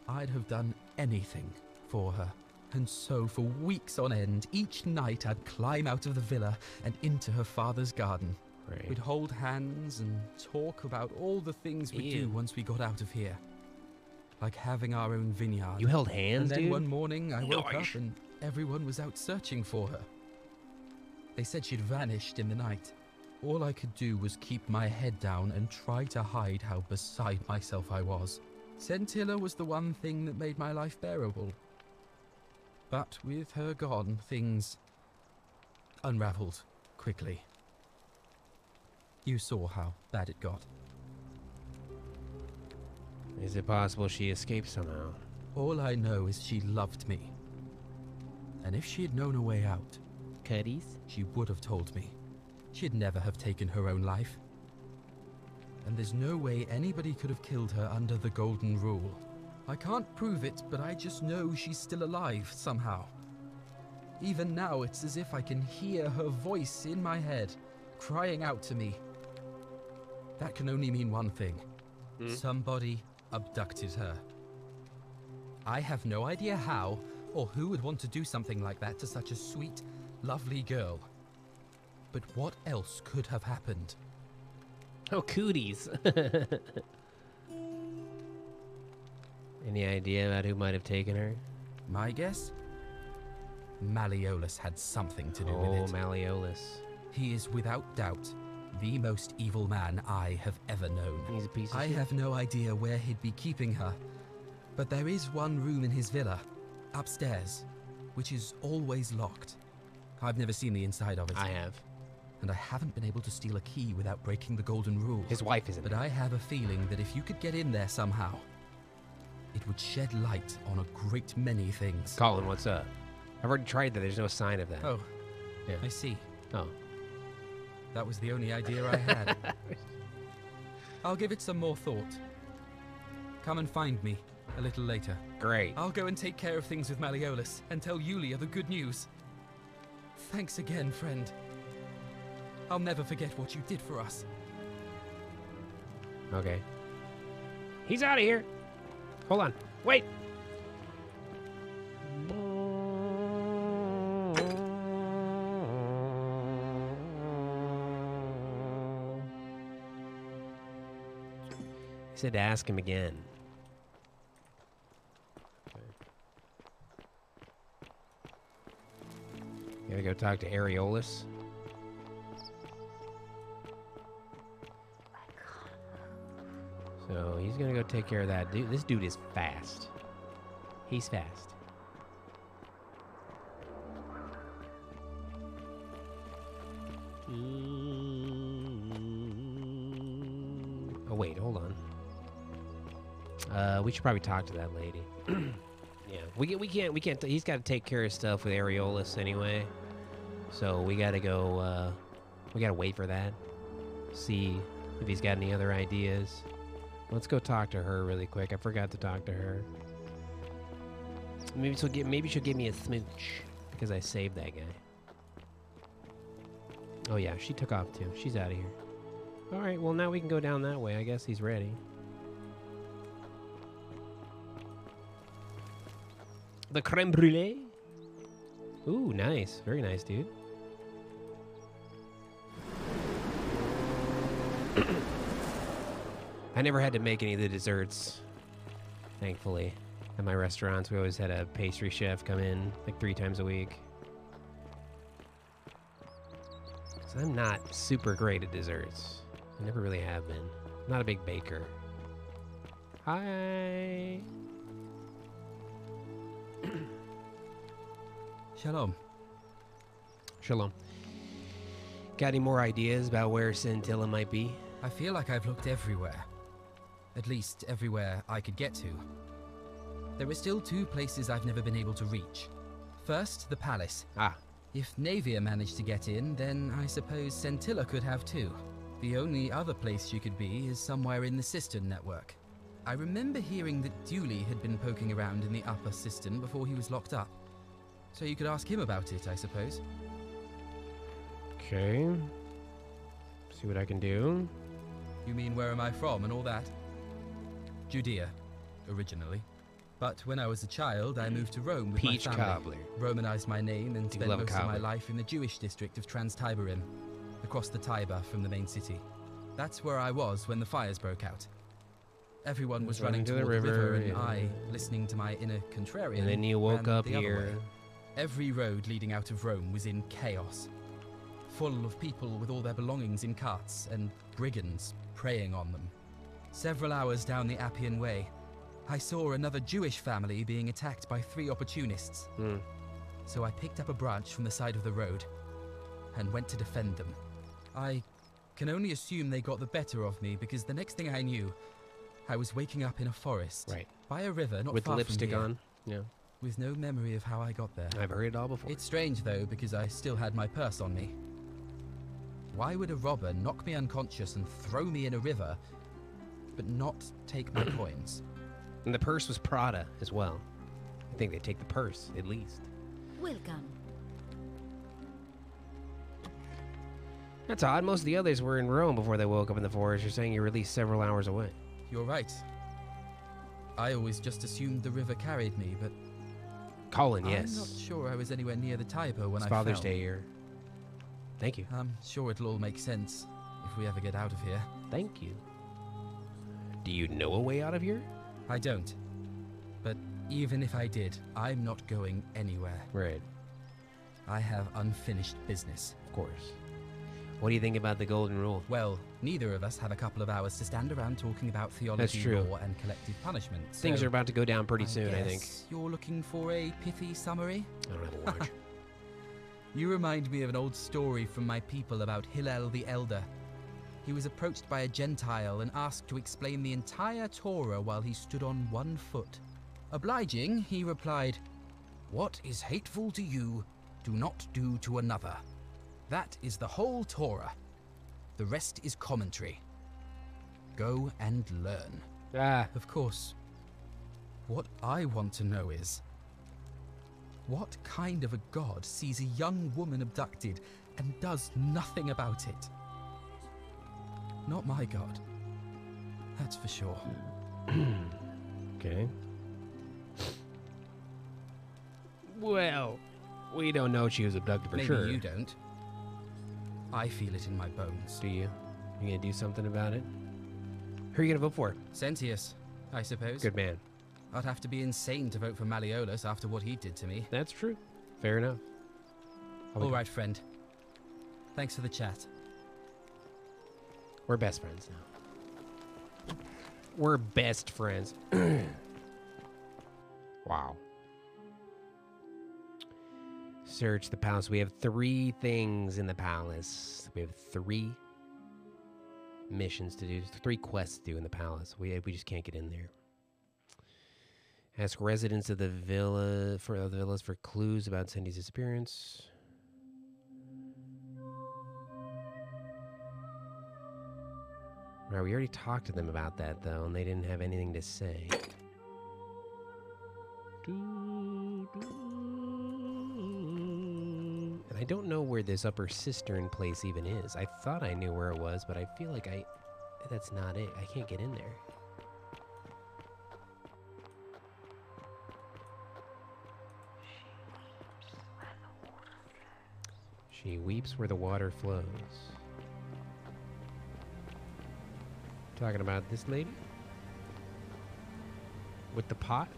I'd have done anything for her. And so for weeks on end, each night I'd climb out of the villa and into her father's garden. Right. We'd hold hands and talk about all the things we'd do once we got out of here. Like having our own vineyard. You held hands, And then dude? one morning I woke up and everyone was out searching for her. They said she'd vanished in the night. All I could do was keep my head down and try to hide how beside myself I was. Scintilla was the one thing that made my life bearable. But with her gone, things unraveled quickly. You saw how bad it got. Is it possible she escaped somehow? All I know is she loved me. And if she had known a way out, Cuddies, she would have told me. She'd never have taken her own life. And there's no way anybody could have killed her under the Golden Rule. I can't prove it, but I just know she's still alive somehow. Even now, it's as if I can hear her voice in my head, crying out to me. That can only mean one thing. Somebody abducted her. I have no idea how, or who would want to do something like that to such a sweet, lovely girl. But what else could have happened? Oh, cooties. Any idea about who might have taken her? My guess? Malleolus had something to do with it. Oh, Malleolus. He is without doubt the most evil man I have ever known. He's a piece of I shit. have no idea where he'd be keeping her, but there is one room in his villa, upstairs, which is always locked. I've never seen the inside of it. I have. And I haven't been able to steal a key without breaking the Golden Rule. His wife isn't. But I have a feeling that if you could get in there somehow, It would shed light on a great many things. Colin, what's up? I've already tried that. There's no sign of that. Oh, yeah. I see. Oh. That was the only idea I had. I'll give it some more thought. Come and find me a little later. Great. I'll go and take care of things with Malleolus and tell Yulia the good news. Thanks again, friend. I'll never forget what you did for us. Okay. He's out of here. Hold on. Wait. He said to ask him again. Okay. Gotta go talk to Areolus. So he's gonna go take care of that dude. This dude is fast. He's fast. Oh wait, hold on. We should probably talk to that lady. Yeah, we can't. He's got to take care of stuff with Areolus anyway. So we gotta go. We gotta wait for that. See if he's got any other ideas. Let's go talk to her really quick. I forgot to talk to her. Maybe she'll give me a smooch because I saved that guy. Oh yeah, she took off too. She's out of here. All right, well now we can go down that way. I guess he's ready. The creme brulee. Ooh, nice. Very nice, dude. I never had to make any of the desserts, thankfully. At my restaurants, we always had a pastry chef come in like 3 times a week. So I'm not super great at desserts. I never really have been. I'm not a big baker. Hi. Shalom. Shalom. Got any more ideas about where Scintilla might be? I feel like I've looked everywhere. At least everywhere I could get to. There are still 2 places I've never been able to reach. First, the palace. Ah. If Navia managed to get in, then I suppose Scintilla could have too. The only other place she could be is somewhere in the cistern network. I remember hearing that Dooley had been poking around in the upper cistern before he was locked up. So you could ask him about it, I suppose. Okay. See what I can do. You mean where am I from and all that? Judea, originally. But when I was a child, I moved to Rome with Peach my family. cobbler. Romanized my name and spent most of my cobbler. life in the Jewish district of Trans-Tiberim, across the Tiber from the main city. That's where I was when the fires broke out. Everyone was running toward the river and I, listening to my inner contrarian, And then you woke ran up the other here. way. Every road leading out of Rome was in chaos, full of people with all their belongings in carts and brigands preying on them. Several hours down the Appian Way, I saw another Jewish family being attacked by 3 opportunists. So I picked up a branch from the side of the road and went to defend them. I can only assume they got the better of me because the next thing I knew, I was waking up in a forest. Right. By a river not With far lipstick from here, on. Yeah. with no memory of how I got there. I've heard it all before. It's strange though because I still had my purse on me. Why would a robber knock me unconscious and throw me in a river, but not take my coins? And the purse was Prada as well. I think they'd take the purse, at least. Welcome. That's odd. Most of the others were in Rome before they woke up in the forest. You're saying you're at least several hours away. You're right. I always just assumed the river carried me, but... Colin, yes. I'm not sure I was anywhere near the Tiber when It's I Father's fell. Day here. Thank you. I'm sure it'll all make sense if we ever get out of here. Thank you. Do you know a way out of here? I don't. But even if I did, I'm not going anywhere. Right. I have unfinished business. Of course. What do you think about the golden rule? Well, neither of us have a couple of hours to stand around talking about theology, That's true. law, and collective punishment. Things so are about to go down pretty soon, I think. guess You're looking for a pithy summary? I don't have a watch. You remind me of an old story from my people about Hillel the Elder. He was approached by a Gentile and asked to explain the entire Torah while he stood on 1 foot. Obliging, he replied, "What is hateful to you, do not do to another. That is the whole Torah. The rest is commentary. Go and learn." Of course, what I want to know is, what kind of a god sees a young woman abducted and does nothing about it? Not my god. That's for sure. Okay. Well, we don't know she was abducted for sure. Maybe you don't. I feel it in my bones. Do you? You gonna do something about it? Who are you gonna vote for? Sentius, I suppose. Good man. I'd have to be insane to vote for Malleolus after what he did to me. That's true. Fair enough. All right, friend. Thanks for the chat. We're best friends now. We're best friends. Wow. Search the palace. We have 3 things in the palace. We have 3 missions to do. 3 quests to do in the palace. We just can't get in there. Ask residents of the villas for clues about Cindy's disappearance. Right, we already talked to them about that, though, and they didn't have anything to say. And I don't know where this upper cistern place even is. I thought I knew where it was, but I feel like that's not it. I can't get in there. She weeps where the water flows. Talking about this lady? With the pot?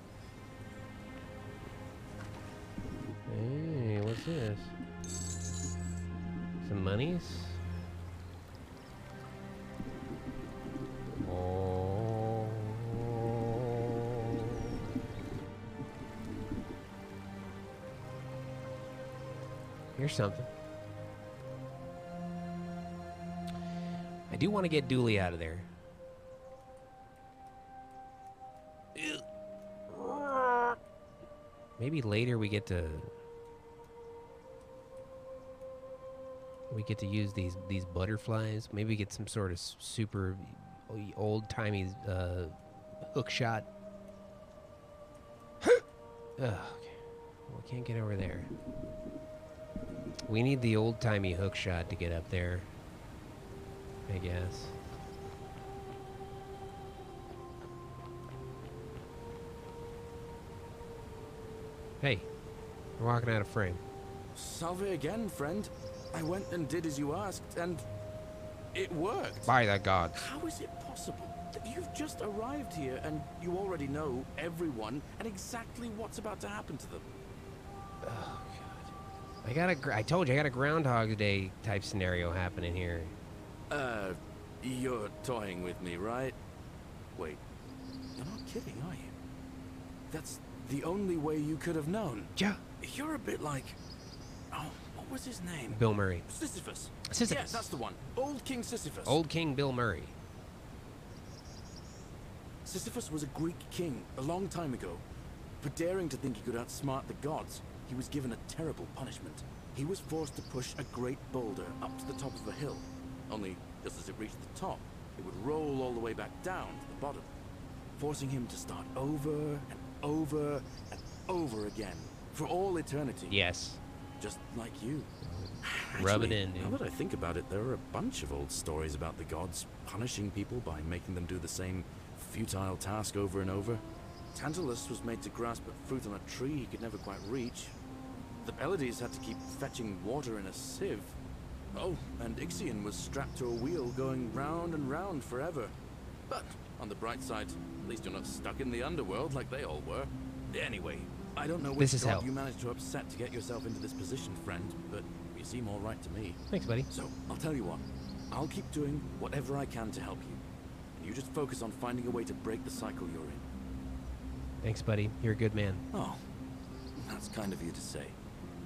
Hey, what's this? Some monies? Oh. Here's something. I do want to get Dooley out of there. Maybe later we get to use these butterflies. Maybe get some sort of super old-timey hook shot. Okay. Well, we can't get over there. We need the old-timey hook shot to get up there, I guess. Hey, we're walking out of frame. Salve again, friend. I went and did as you asked, and it worked. By the gods. How is it possible that you've just arrived here and you already know everyone and exactly what's about to happen to them? Oh, God. I told you, I got a Groundhog Day type scenario happening here. You're toying with me, right? Wait, you're not kidding, are you? That's the only way you could have known. Yeah. You're a bit like... Oh, what was his name? Bill Murray. Sisyphus. Sisyphus. Yeah, that's the one. Old King Sisyphus. Old King Bill Murray. Sisyphus was a Greek king a long time ago. For daring to think he could outsmart the gods, he was given a terrible punishment. He was forced to push a great boulder up to the top of a hill. Only, just as it reached the top, it would roll all the way back down to the bottom, forcing him to start over and over and over again for all eternity. Yes. Just like you. Rub it in, dude. Now that I think about it, there are a bunch of old stories about the gods punishing people by making them do the same futile task over and over. Tantalus was made to grasp at fruit on a tree he could never quite reach. The Pleiades had to keep fetching water in a sieve. Oh, and Ixion was strapped to a wheel going round and round forever. But on the bright side, at least you're not stuck in the underworld like they all were. Anyway, I don't know which god you managed to upset to get yourself into this position, friend, but you seem all right to me. Thanks, buddy. So, I'll tell you what. I'll keep doing whatever I can to help you. And you just focus on finding a way to break the cycle you're in. Thanks, buddy. You're a good man. Oh, that's kind of you to say.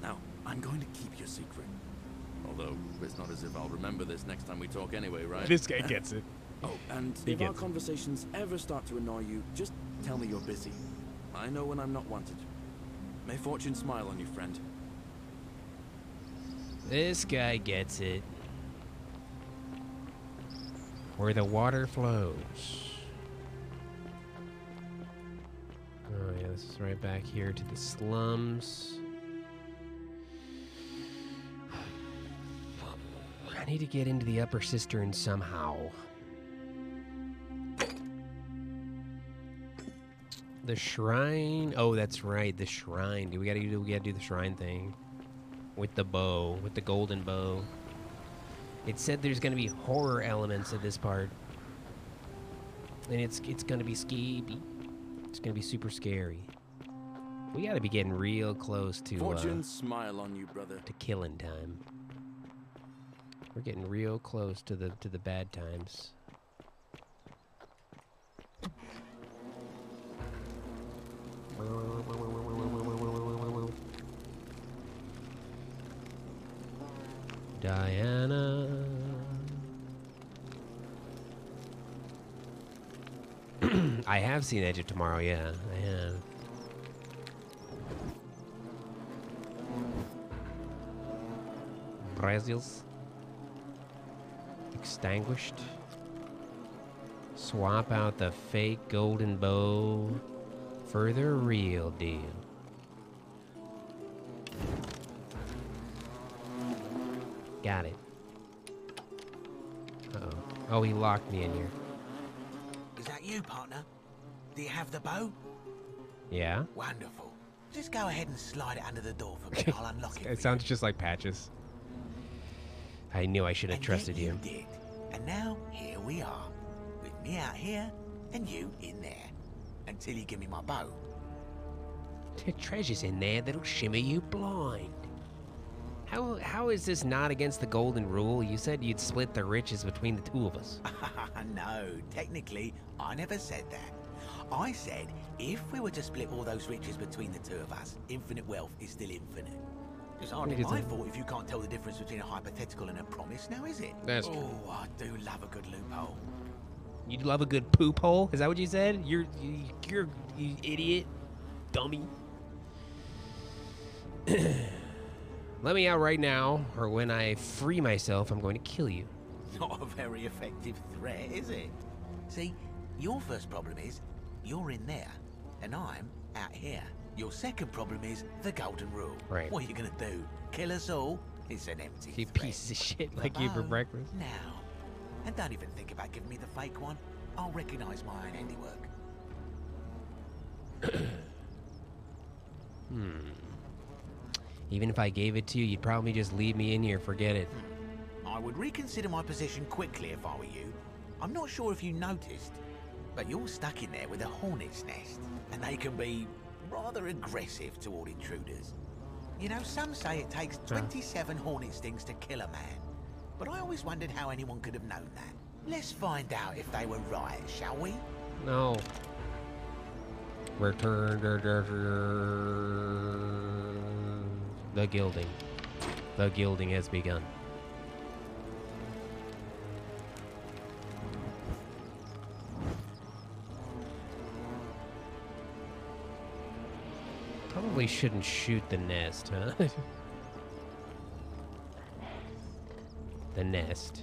Now, I'm going to keep your secret. Although, it's not as if I'll remember this next time we talk anyway, right? This guy gets it. Oh, and if our conversations ever start to annoy you, just tell me you're busy. I know when I'm not wanted. May fortune smile on you, friend. This guy gets it. Where the water flows. Oh yeah, this is right back here to the slums. I need to get into the upper cistern somehow. The shrine. Oh, that's right, the shrine. We gotta do the shrine thing with the bow, with the golden bow. It said there's gonna be horror elements at this part, and it's gonna be skeevy. It's gonna be super scary. We gotta be getting real close to Fortune smile on you, brother. To killing time. We're getting real close to the bad times. Diana. I have seen Edge of Tomorrow, yeah, I have. Brazils. Extinguished. Swap out the fake golden bow for the real deal. Got it. Uh-oh. Oh, he locked me in here. Is that you, partner? Do you have the bow? Yeah? Wonderful. Just go ahead and slide it under the door for me. I'll unlock it. It sounds just like Patches. I knew I should have trusted you. Did. And now, here we are. With me out here, and you in there. Until you give me my bow. The treasure's in there that'll shimmer you blind. How is this not against the golden rule? You said you'd split the riches between the two of us. No, technically, I never said that. I said, if we were to split all those riches between the two of us, infinite wealth is still infinite. It's hardly my fault if you can't tell the difference between a hypothetical and a promise now, is it? That's true. Oh, I do love a good loophole. You love a good poop hole? Is that what you said? You're you idiot. Dummy. Let me out right now, or when I free myself, I'm going to kill you. Not a very effective threat, is it? See, your first problem is, you're in there, and I'm out here. Your second problem is the golden rule. Right. What are you gonna do? Kill us all? It's an empty You threat. pieces of shit like you for breakfast. Now. And don't even think about giving me the fake one. I'll recognize my own handiwork. Even if I gave it to you, you'd probably just leave me in here, forget it. I would reconsider my position quickly if I were you. I'm not sure if you noticed, but you're stuck in there with a hornet's nest, and they can be rather aggressive toward intruders. You know, some say it takes 27 hornet stings to kill a man, but I always wondered how anyone could have known that. Let's find out if they were right, shall we? No. Return the gilding. The gilding has begun. Probably shouldn't shoot the nest, huh? The nest.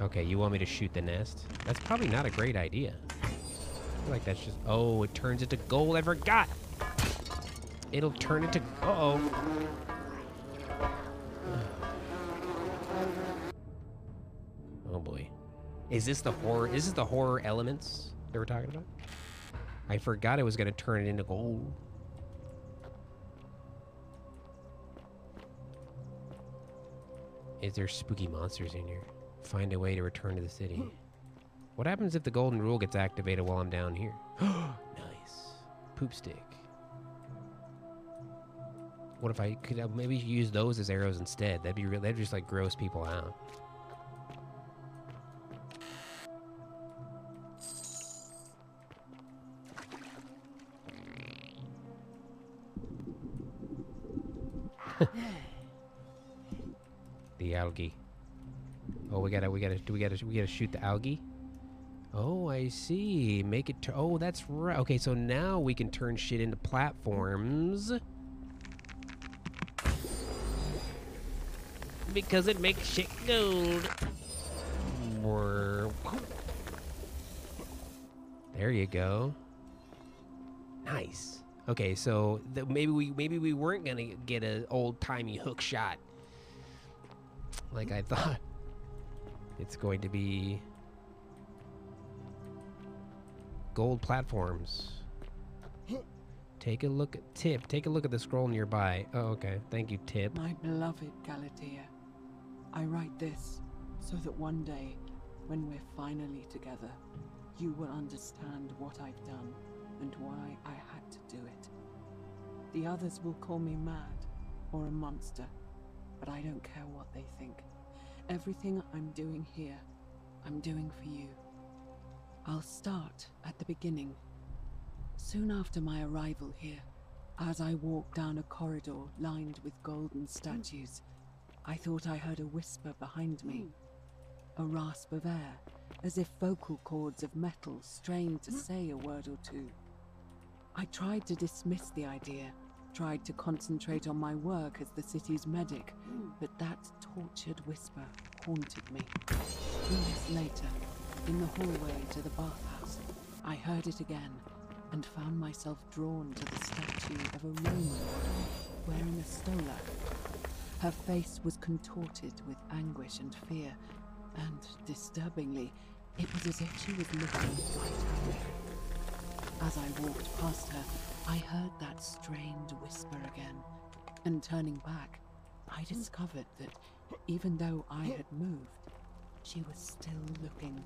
Okay, you want me to shoot the nest? That's probably not a great idea. I feel like that's just... Oh, it turns into gold. I forgot! It'll turn into... Uh-oh. Oh, boy. Is this the horror... Is this the horror elements they were talking about? I forgot it was going to turn it into gold. Is there spooky monsters in here? Find a way to return to the city. What happens if the golden rule gets activated while I'm down here? Nice. Poop stick. What if I could maybe use those as arrows instead? That'd be real. That'd just like gross people out. The algae. Oh, we gotta shoot the algae. Oh, I see. Make it... Oh, that's right. Okay, so now we can turn shit into platforms. Because it makes shit gold. There you go. Nice. Okay, so maybe we weren't gonna get an old-timey hook shot like I thought. It's going to be gold platforms. Take a look at Tip. Take a look at the scroll nearby. Oh, okay. Thank you, Tip. My beloved Galatea, I write this so that one day, when we're finally together, you will understand what I've done and why I had to do it. The others will call me mad or a monster, but I don't care what they think. Everything I'm doing here, I'm doing for you. I'll start at the beginning. Soon after my arrival here, as I walked down a corridor lined with golden statues, I thought I heard a whisper behind me. A rasp of air, as if vocal cords of metal strained to say a word or two. I tried to dismiss the idea, tried to concentrate on my work as the city's medic, but that tortured whisper haunted me. Minutes later, in the hallway to the bathhouse, I heard it again and found myself drawn to the statue of a Roman woman wearing a stola. Her face was contorted with anguish and fear, and disturbingly, it was as if she was looking right at me. As I walked past her, I heard that strained whisper again, and turning back, I discovered that even though I had moved, she was still looking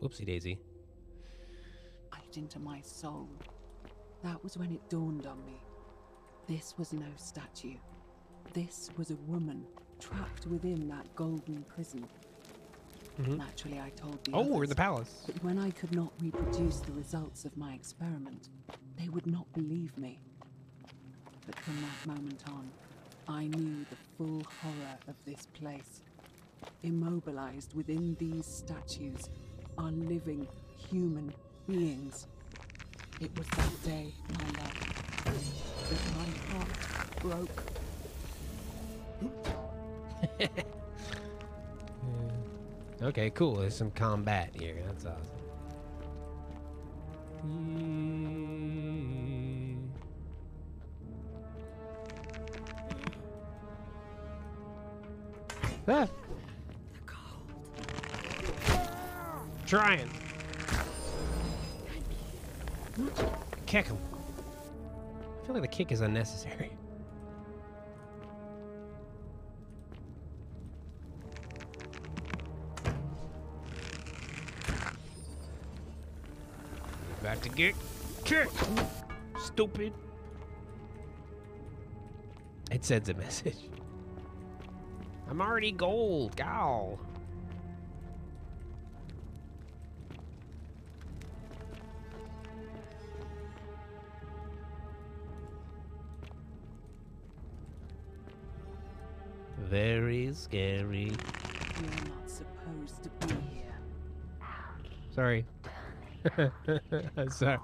Whoopsie daisy. right into my soul. That was when it dawned on me. This was no statue. This was a woman trapped within that golden prison. Naturally, I told the others, we're in the palace. But when I could not reproduce the results of my experiment, they would not believe me. But from that moment on, I knew the full horror of this place. Immobilized within these statues are living human beings. It was that day, my love, that my heart broke. Okay, cool. There's some combat here. That's awesome. Ah! Trying. Kick him. I feel like the kick is unnecessary. About to get kicked. Stupid. It sends a message. I'm already gold, gal. Very scary. You're not supposed to be here. Sorry. Sorry.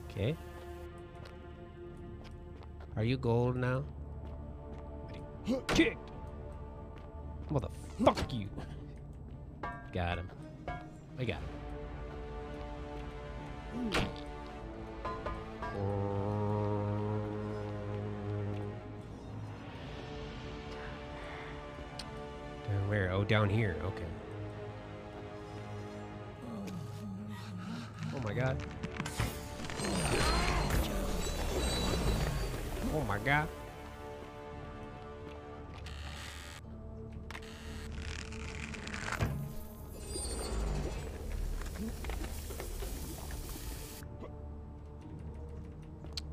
Okay. Are you gold now? Kicked! Motherfuck you! Got him. I got him. Where? Oh, down here. Okay. Oh my god. Oh my god.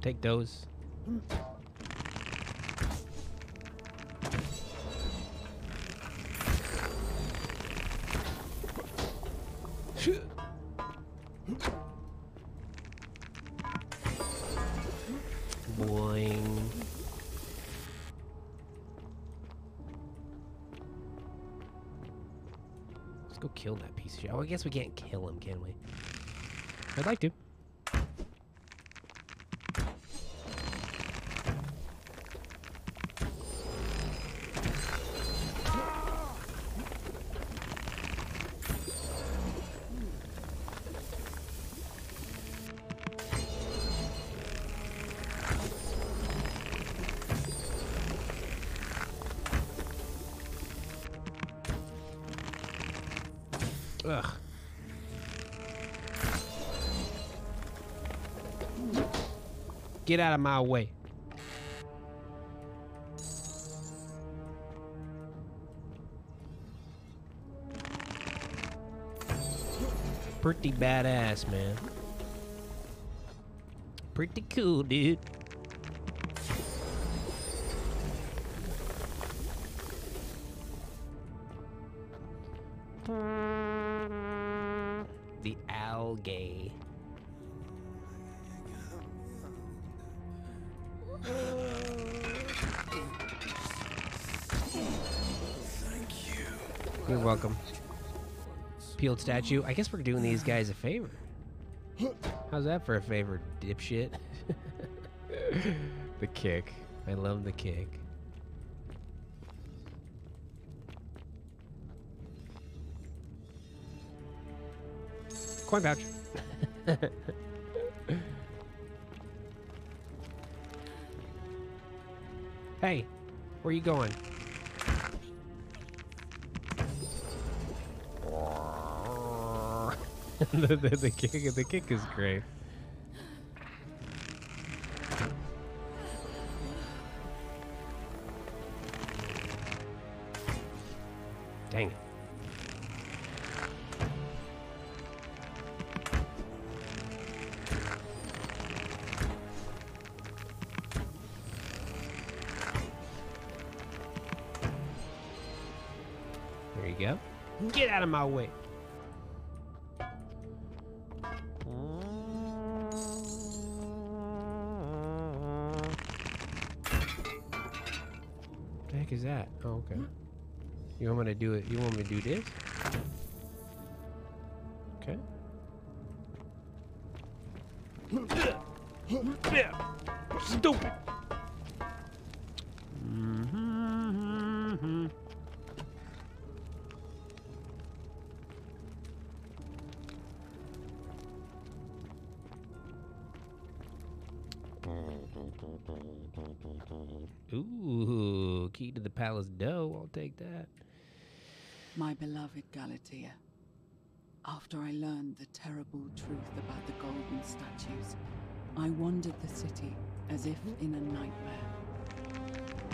Take those. Boing. Let's go kill that piece of shit. Oh, I guess we can't kill him, can we? I'd like to. Ugh. Get out of my way. Pretty badass, man. Pretty cool, dude. The algae. You're welcome. Peeled statue. I guess we're doing these guys a favor. How's that for a favor, dipshit? The kick. I love the kick. Coin pouch. Hey, where you going? the kick is great. Dang it. There you go. Get out of my way. What the heck is that? Oh, okay. You want me to do it? You want me to do this? Okay. Stupid. Ooh, key to the palace dough. I'll take that. My beloved Galatea, after I learned the terrible truth about the golden statues, I wandered the city as if in a nightmare.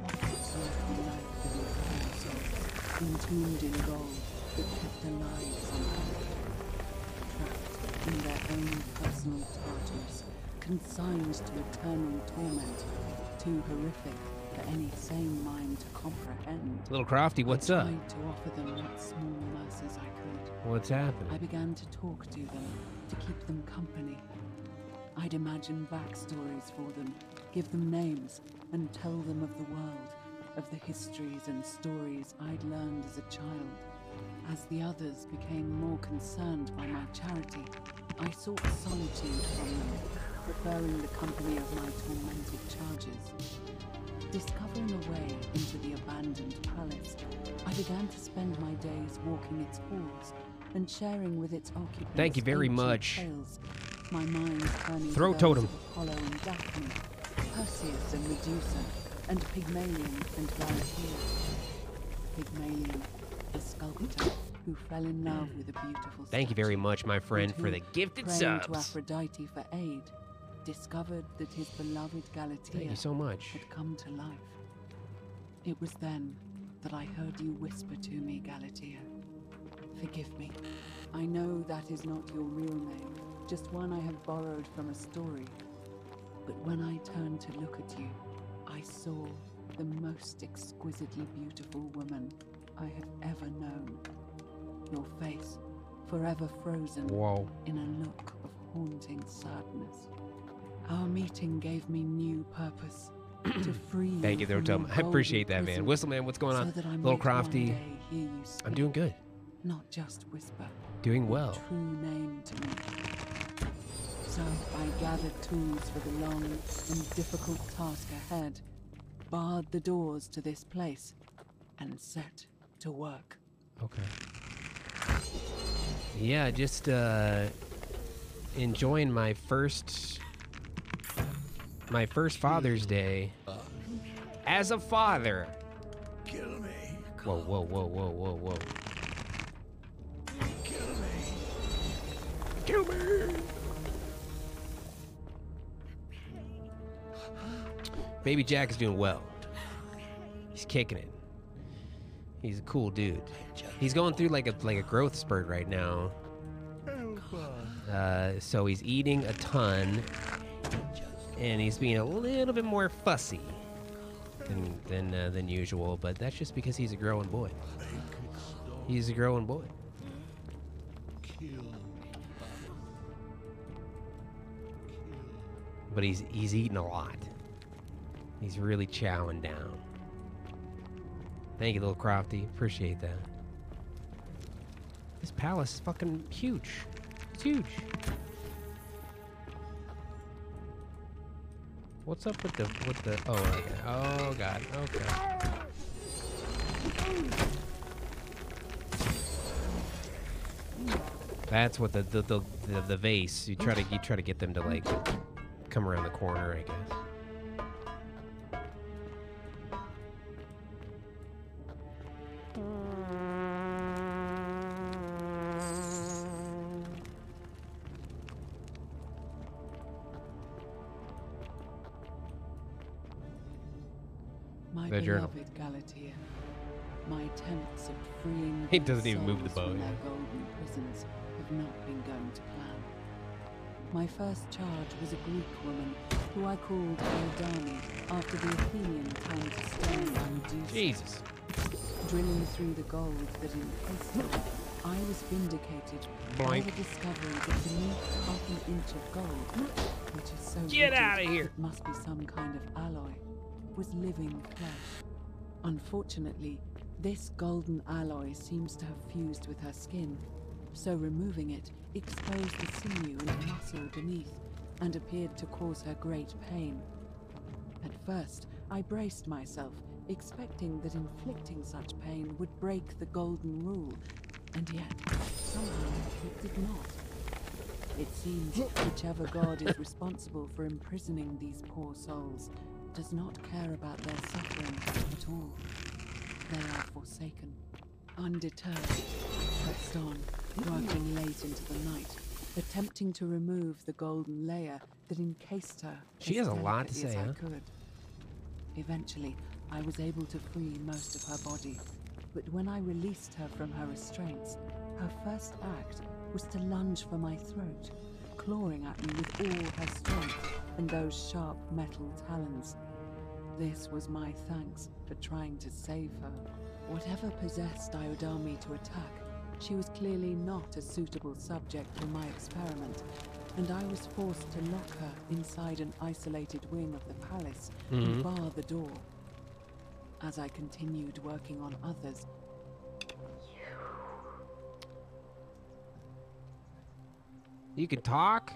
What was like life within souls, entombed in gold, but kept alive somehow, trapped in their own personal Tartarus, consigned to eternal torment, too horrific for any sane mind to comprehend. Little Crofty, what's up? I tried to offer them what small mercies I could. What's happening? I began to talk to them, to keep them company. I'd imagine backstories for them, give them names, and tell them of the world, of the histories and stories I'd learned as a child. As the others became more concerned by my charity, I sought solitude from them, preferring the company of my tormented charges. Discovering a way into the abandoned palace, I began to spend my days walking its halls and sharing with its occupants. Thank you very much. Tales, my mind turning Throat to those totem. of Apollo and Daphne, Perseus and Medusa, and Pygmalion and Galatea. Pygmalion, the sculptor who fell in love with a beautiful Thank you very much, my friend, for the gifted praying to subs. Aphrodite for aid, discovered that his beloved Galatea Thank you so much. had come to life. It was then that I heard you whisper to me, Galatea. Forgive me. I know that is not your real name, just one I have borrowed from a story. But when I turned to look at you, I saw the most exquisitely beautiful woman I have ever known. Your face, forever frozen Whoa. in a look of haunting sadness. Our meeting gave me new purpose. To free Thank you, from Tom. your I appreciate golden that, man. prison, Whistleman, what's going on? so that I Little might one Crofty. day hear you speak, I'm doing good. not just whisper. Doing your well. True name to me. So I gathered tools for the long and difficult task ahead, barred the doors to this place, and set to work. Okay. Yeah, just enjoying my first Father's Day as a father. Kill me. Whoa, whoa, whoa, whoa, whoa, whoa. Kill me. Kill me. Baby Jack is doing well. He's kicking it. He's a cool dude. He's going through like a growth spurt right now. So he's eating a ton, and he's being a little bit more fussy than usual. But that's just because he's a growing boy. He's a growing boy. But he's eating a lot. He's really chowing down. Thank you, little Crofty. Appreciate that. This palace is fucking huge. It's huge. What's up with the oh, okay. Oh god, okay. That's what the vase. You try to get them to like come around the corner, I guess. My The journal. beloved Galatea, my attempts at freeing He doesn't even souls move the bow, from yeah. their golden prisons have not been going to plan. My first charge was a Greek woman who I called Eldani after the Athenian time to stone Medusa. Jesus. Drilling through the gold that encased her, I was vindicated by Boink. the discovery that beneath half an inch of gold, which is so Get rigid outta here. it must be some kind of alloy, was living flesh. Unfortunately, this golden alloy seems to have fused with her skin, so removing it exposed the sinew and muscle beneath and appeared to cause her great pain. At first, I braced myself, expecting that inflicting such pain would break the golden rule, and yet, somehow, it did not. It seems whichever god is responsible for imprisoning these poor souls does not care about their suffering at all. They are forsaken. Undeterred, I pressed on, working late into the night, attempting to remove the golden layer that encased her. She as has a lot to delicately as say, I huh? could. Eventually, I was able to free most of her body, but when I released her from her restraints, her first act was to lunge for my throat, clawing at me with all her strength and those sharp metal talons. This was my thanks for trying to save her. Whatever possessed Iodami to attack, she was clearly not a suitable subject for my experiment, and I was forced to lock her inside an isolated wing of the palace and bar the door. As I continued working on others, You can talk?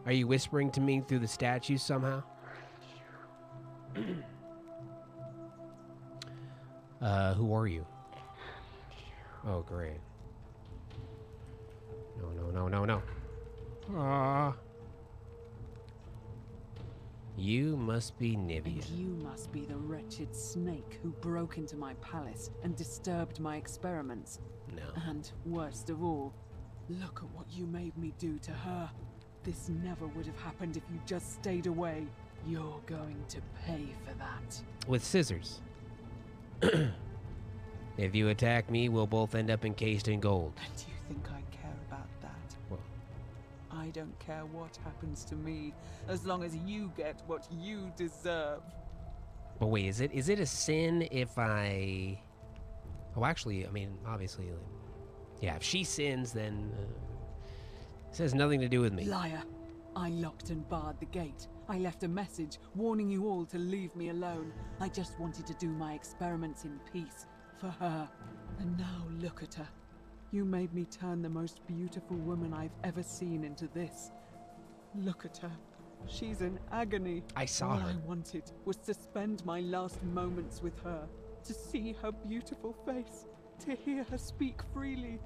Are you whispering to me through the statues somehow? Who are you? Oh, great. No. You must be Nivea. and you must be the wretched snake who broke into my palace and disturbed my experiments. No. And worst of all, look at what you made me do to her. This never would have happened if you just stayed away. You're going to pay for that. With scissors. If you attack me, we'll both end up encased in gold. And do you think I care about that? Well. I don't care what happens to me, as long as you get what you deserve. But wait, is it a sin if I... Oh, actually, I mean, obviously, yeah, if she sins, then this has nothing to do with me. Liar. I locked and barred the gate. I left a message warning you all to leave me alone. I just wanted to do my experiments in peace for her. And now look at her. You made me turn the most beautiful woman I've ever seen into this. Look at her. She's in agony. I saw All her. I wanted was to spend my last moments with her, to see her beautiful face, to hear her speak freely,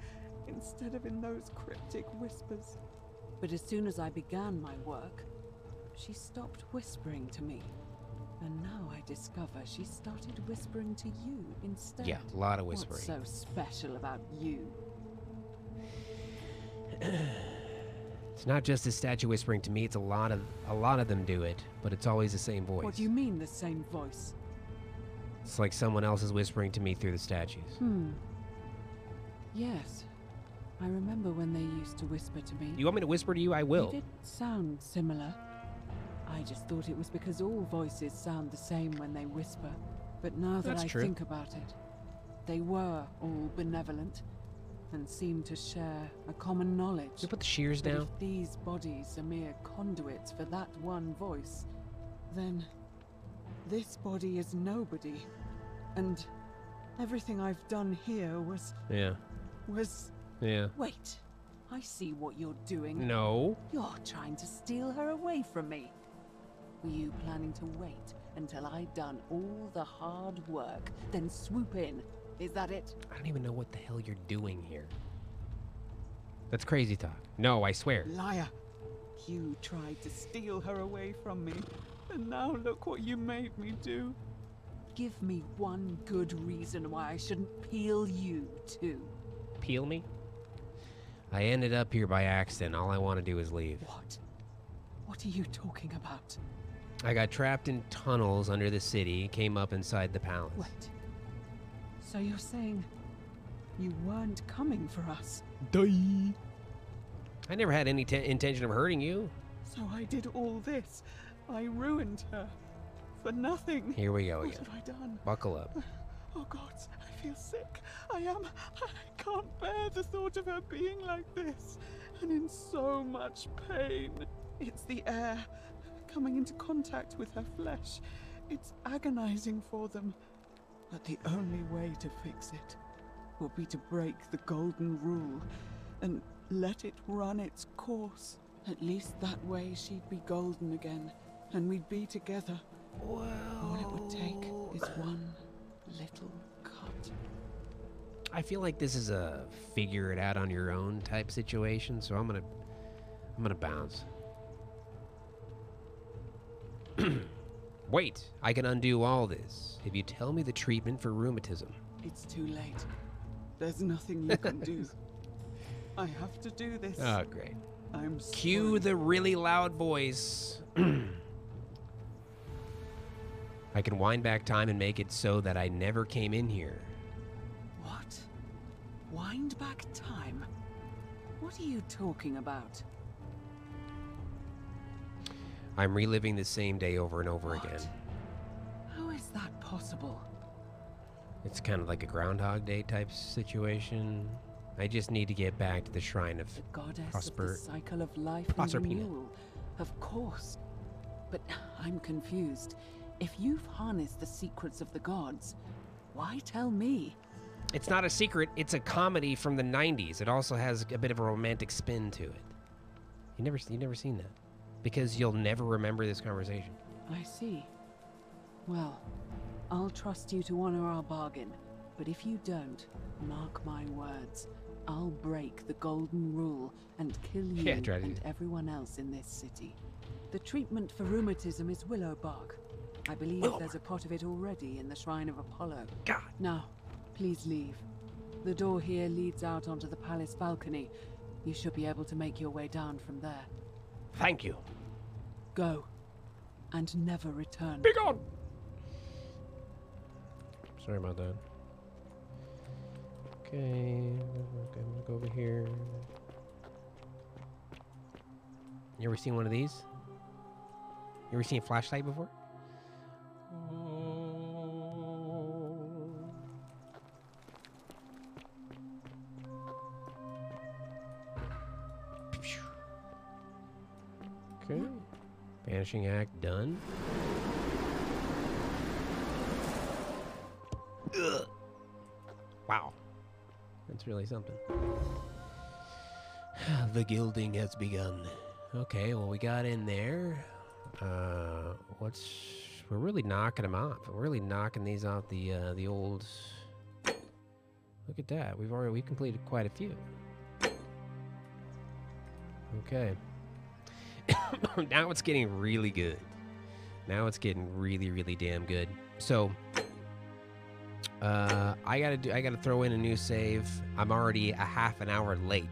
instead of in those cryptic whispers. But as soon as I began my work, she stopped whispering to me. And now I discover she started whispering to you instead. Yeah, a lot of whispering. What's so special about you? It's not just the statue whispering to me, it's a lot of them do it, but it's always the same voice. What do you mean, the same voice? It's like someone else is whispering to me through the statues. Yes. I remember when they used to whisper to me. You want me to whisper to you? I will. They did sound similar. I just thought it was because all voices sound the same when they whisper. But now that I think about it, they were all benevolent and seemed to share a common knowledge. You put the shears But down. if these bodies are mere conduits for that one voice, then this body is nobody. And everything I've done here was... Yeah. Yeah. Wait, I see what you're doing. No. You're trying to steal her away from me. Were you planning to wait until I'd done all the hard work, then swoop in? Is that it? I don't even know what the hell you're doing here. That's crazy talk. No, I swear. Liar. You tried to steal her away from me, and now look what you made me do. Give me one good reason why I shouldn't peel you too. Peel me? I ended up here by accident. All I want to do is leave. What? What are you talking about? I got trapped in tunnels under the city, came up inside the palace. Wait. So you're saying you weren't coming for us? Die. I never had any intention of hurting you. So I did all this. I ruined her. For nothing. Here we go again. What have I done? Buckle up. Oh God, I feel sick. I can't bear the thought of her being like this. And in so much pain. It's the air coming into contact with her flesh. It's agonizing for them. But the only way to fix it will be to break the golden rule and let it run its course. At least that way she'd be golden again, and we'd be together. Well, all it would take is one little cut. I feel like this is a figure it out on your own type situation, so I'm gonna bounce. Wait, I can undo all this if you tell me the treatment for rheumatism. It's too late. There's nothing you can do. I have to do this. Oh, great. I'm sorry. Cue the really loud voice. I can wind back time and make it so that I never came in here. What? Wind back time? What are you talking about? I'm reliving the same day over and over again. How is that possible? It's kind of like a Groundhog Day type situation. I just need to get back to the shrine of the goddess of the cycle of life and renewal. Of course. But I'm confused. If you've harnessed the secrets of the gods, why tell me? It's not a secret. It's a comedy from the 90s. It also has a bit of a romantic spin to it. You never seen that. Because you'll never remember this conversation. I see. Well, I'll trust you to honor our bargain. But if you don't, mark my words, I'll break the golden rule and kill you and everyone else in this city. The treatment for rheumatism is willow bark. I believe there's a pot of it already in the shrine of Apollo. God. Now, please leave. The door here leads out onto the palace balcony. You should be able to make your way down from there. Thank you. Go. And never return. Be gone! Sorry about that. Okay, I'm gonna go over here. You ever seen one of these? You ever seen a flashlight before? Okay. Banishing act done. Ugh. Wow. That's really something. The gilding has begun. Okay, well, we got in there. We're really knocking them off. We're really knocking these off the old. Look at that. We've completed quite a few. Okay. Now it's getting really good. Now it's getting really, really damn good. So I gotta throw in a new save. I'm already a half an hour late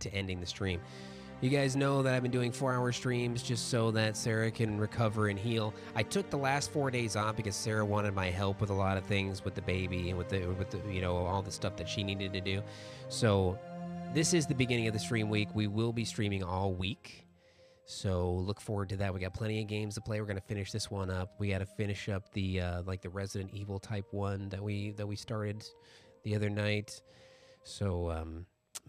to ending the stream. You guys know that I've been doing 4-hour streams just so that Sarah can recover and heal. I took the last 4 days off because Sarah wanted my help with a lot of things with the baby and with the you know, all the stuff that she needed to do. So this is the beginning of the stream week. We will be streaming all week. So look forward to that. We got plenty of games to play. We're gonna finish this one up. We got to finish up the like the Resident Evil type one that we started the other night. So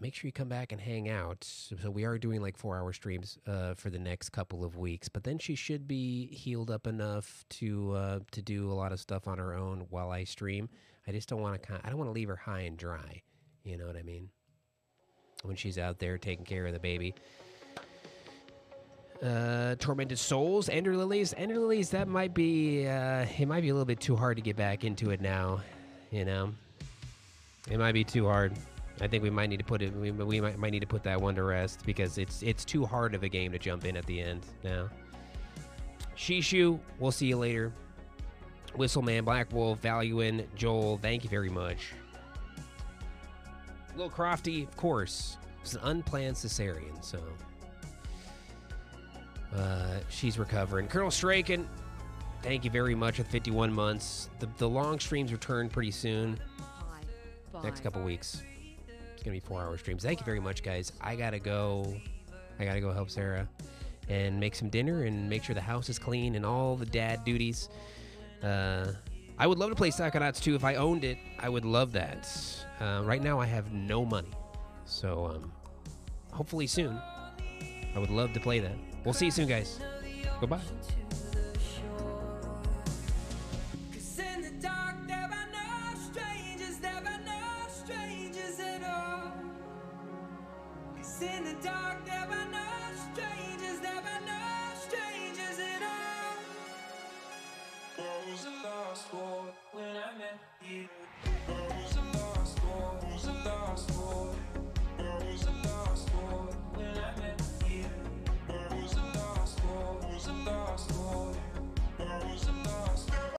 make sure you come back and hang out. So we are doing like 4-hour streams for the next couple of weeks. But then she should be healed up enough to do a lot of stuff on her own while I stream. I just don't want to. I don't want to leave her high and dry. You know what I mean? When she's out there taking care of the baby. Tormented Souls, Ender Lilies. Ender Lilies, that might be, it might be a little bit too hard to get back into it now, you know? It might be too hard. I think we might need to put it, we might need to put that one to rest because it's too hard of a game to jump in at the end now. Shishu, we'll see you later. Whistleman, Black Wolf, Valuin, Joel, thank you very much. Lil Crofty, of course. It's an unplanned cesarean, so... she's recovering. Colonel Straken, thank you very much with 51 months. The long streams return pretty soon. Next couple weeks. It's going to be 4-hour streams. Thank you very much, guys. I got to go help Sarah and make some dinner and make sure the house is clean and all the dad duties. I would love to play Psychonauts 2 if I owned it. I would love that. Right now I have no money. So hopefully soon. I would love to play that. We'll see you soon, guys. Goodbye.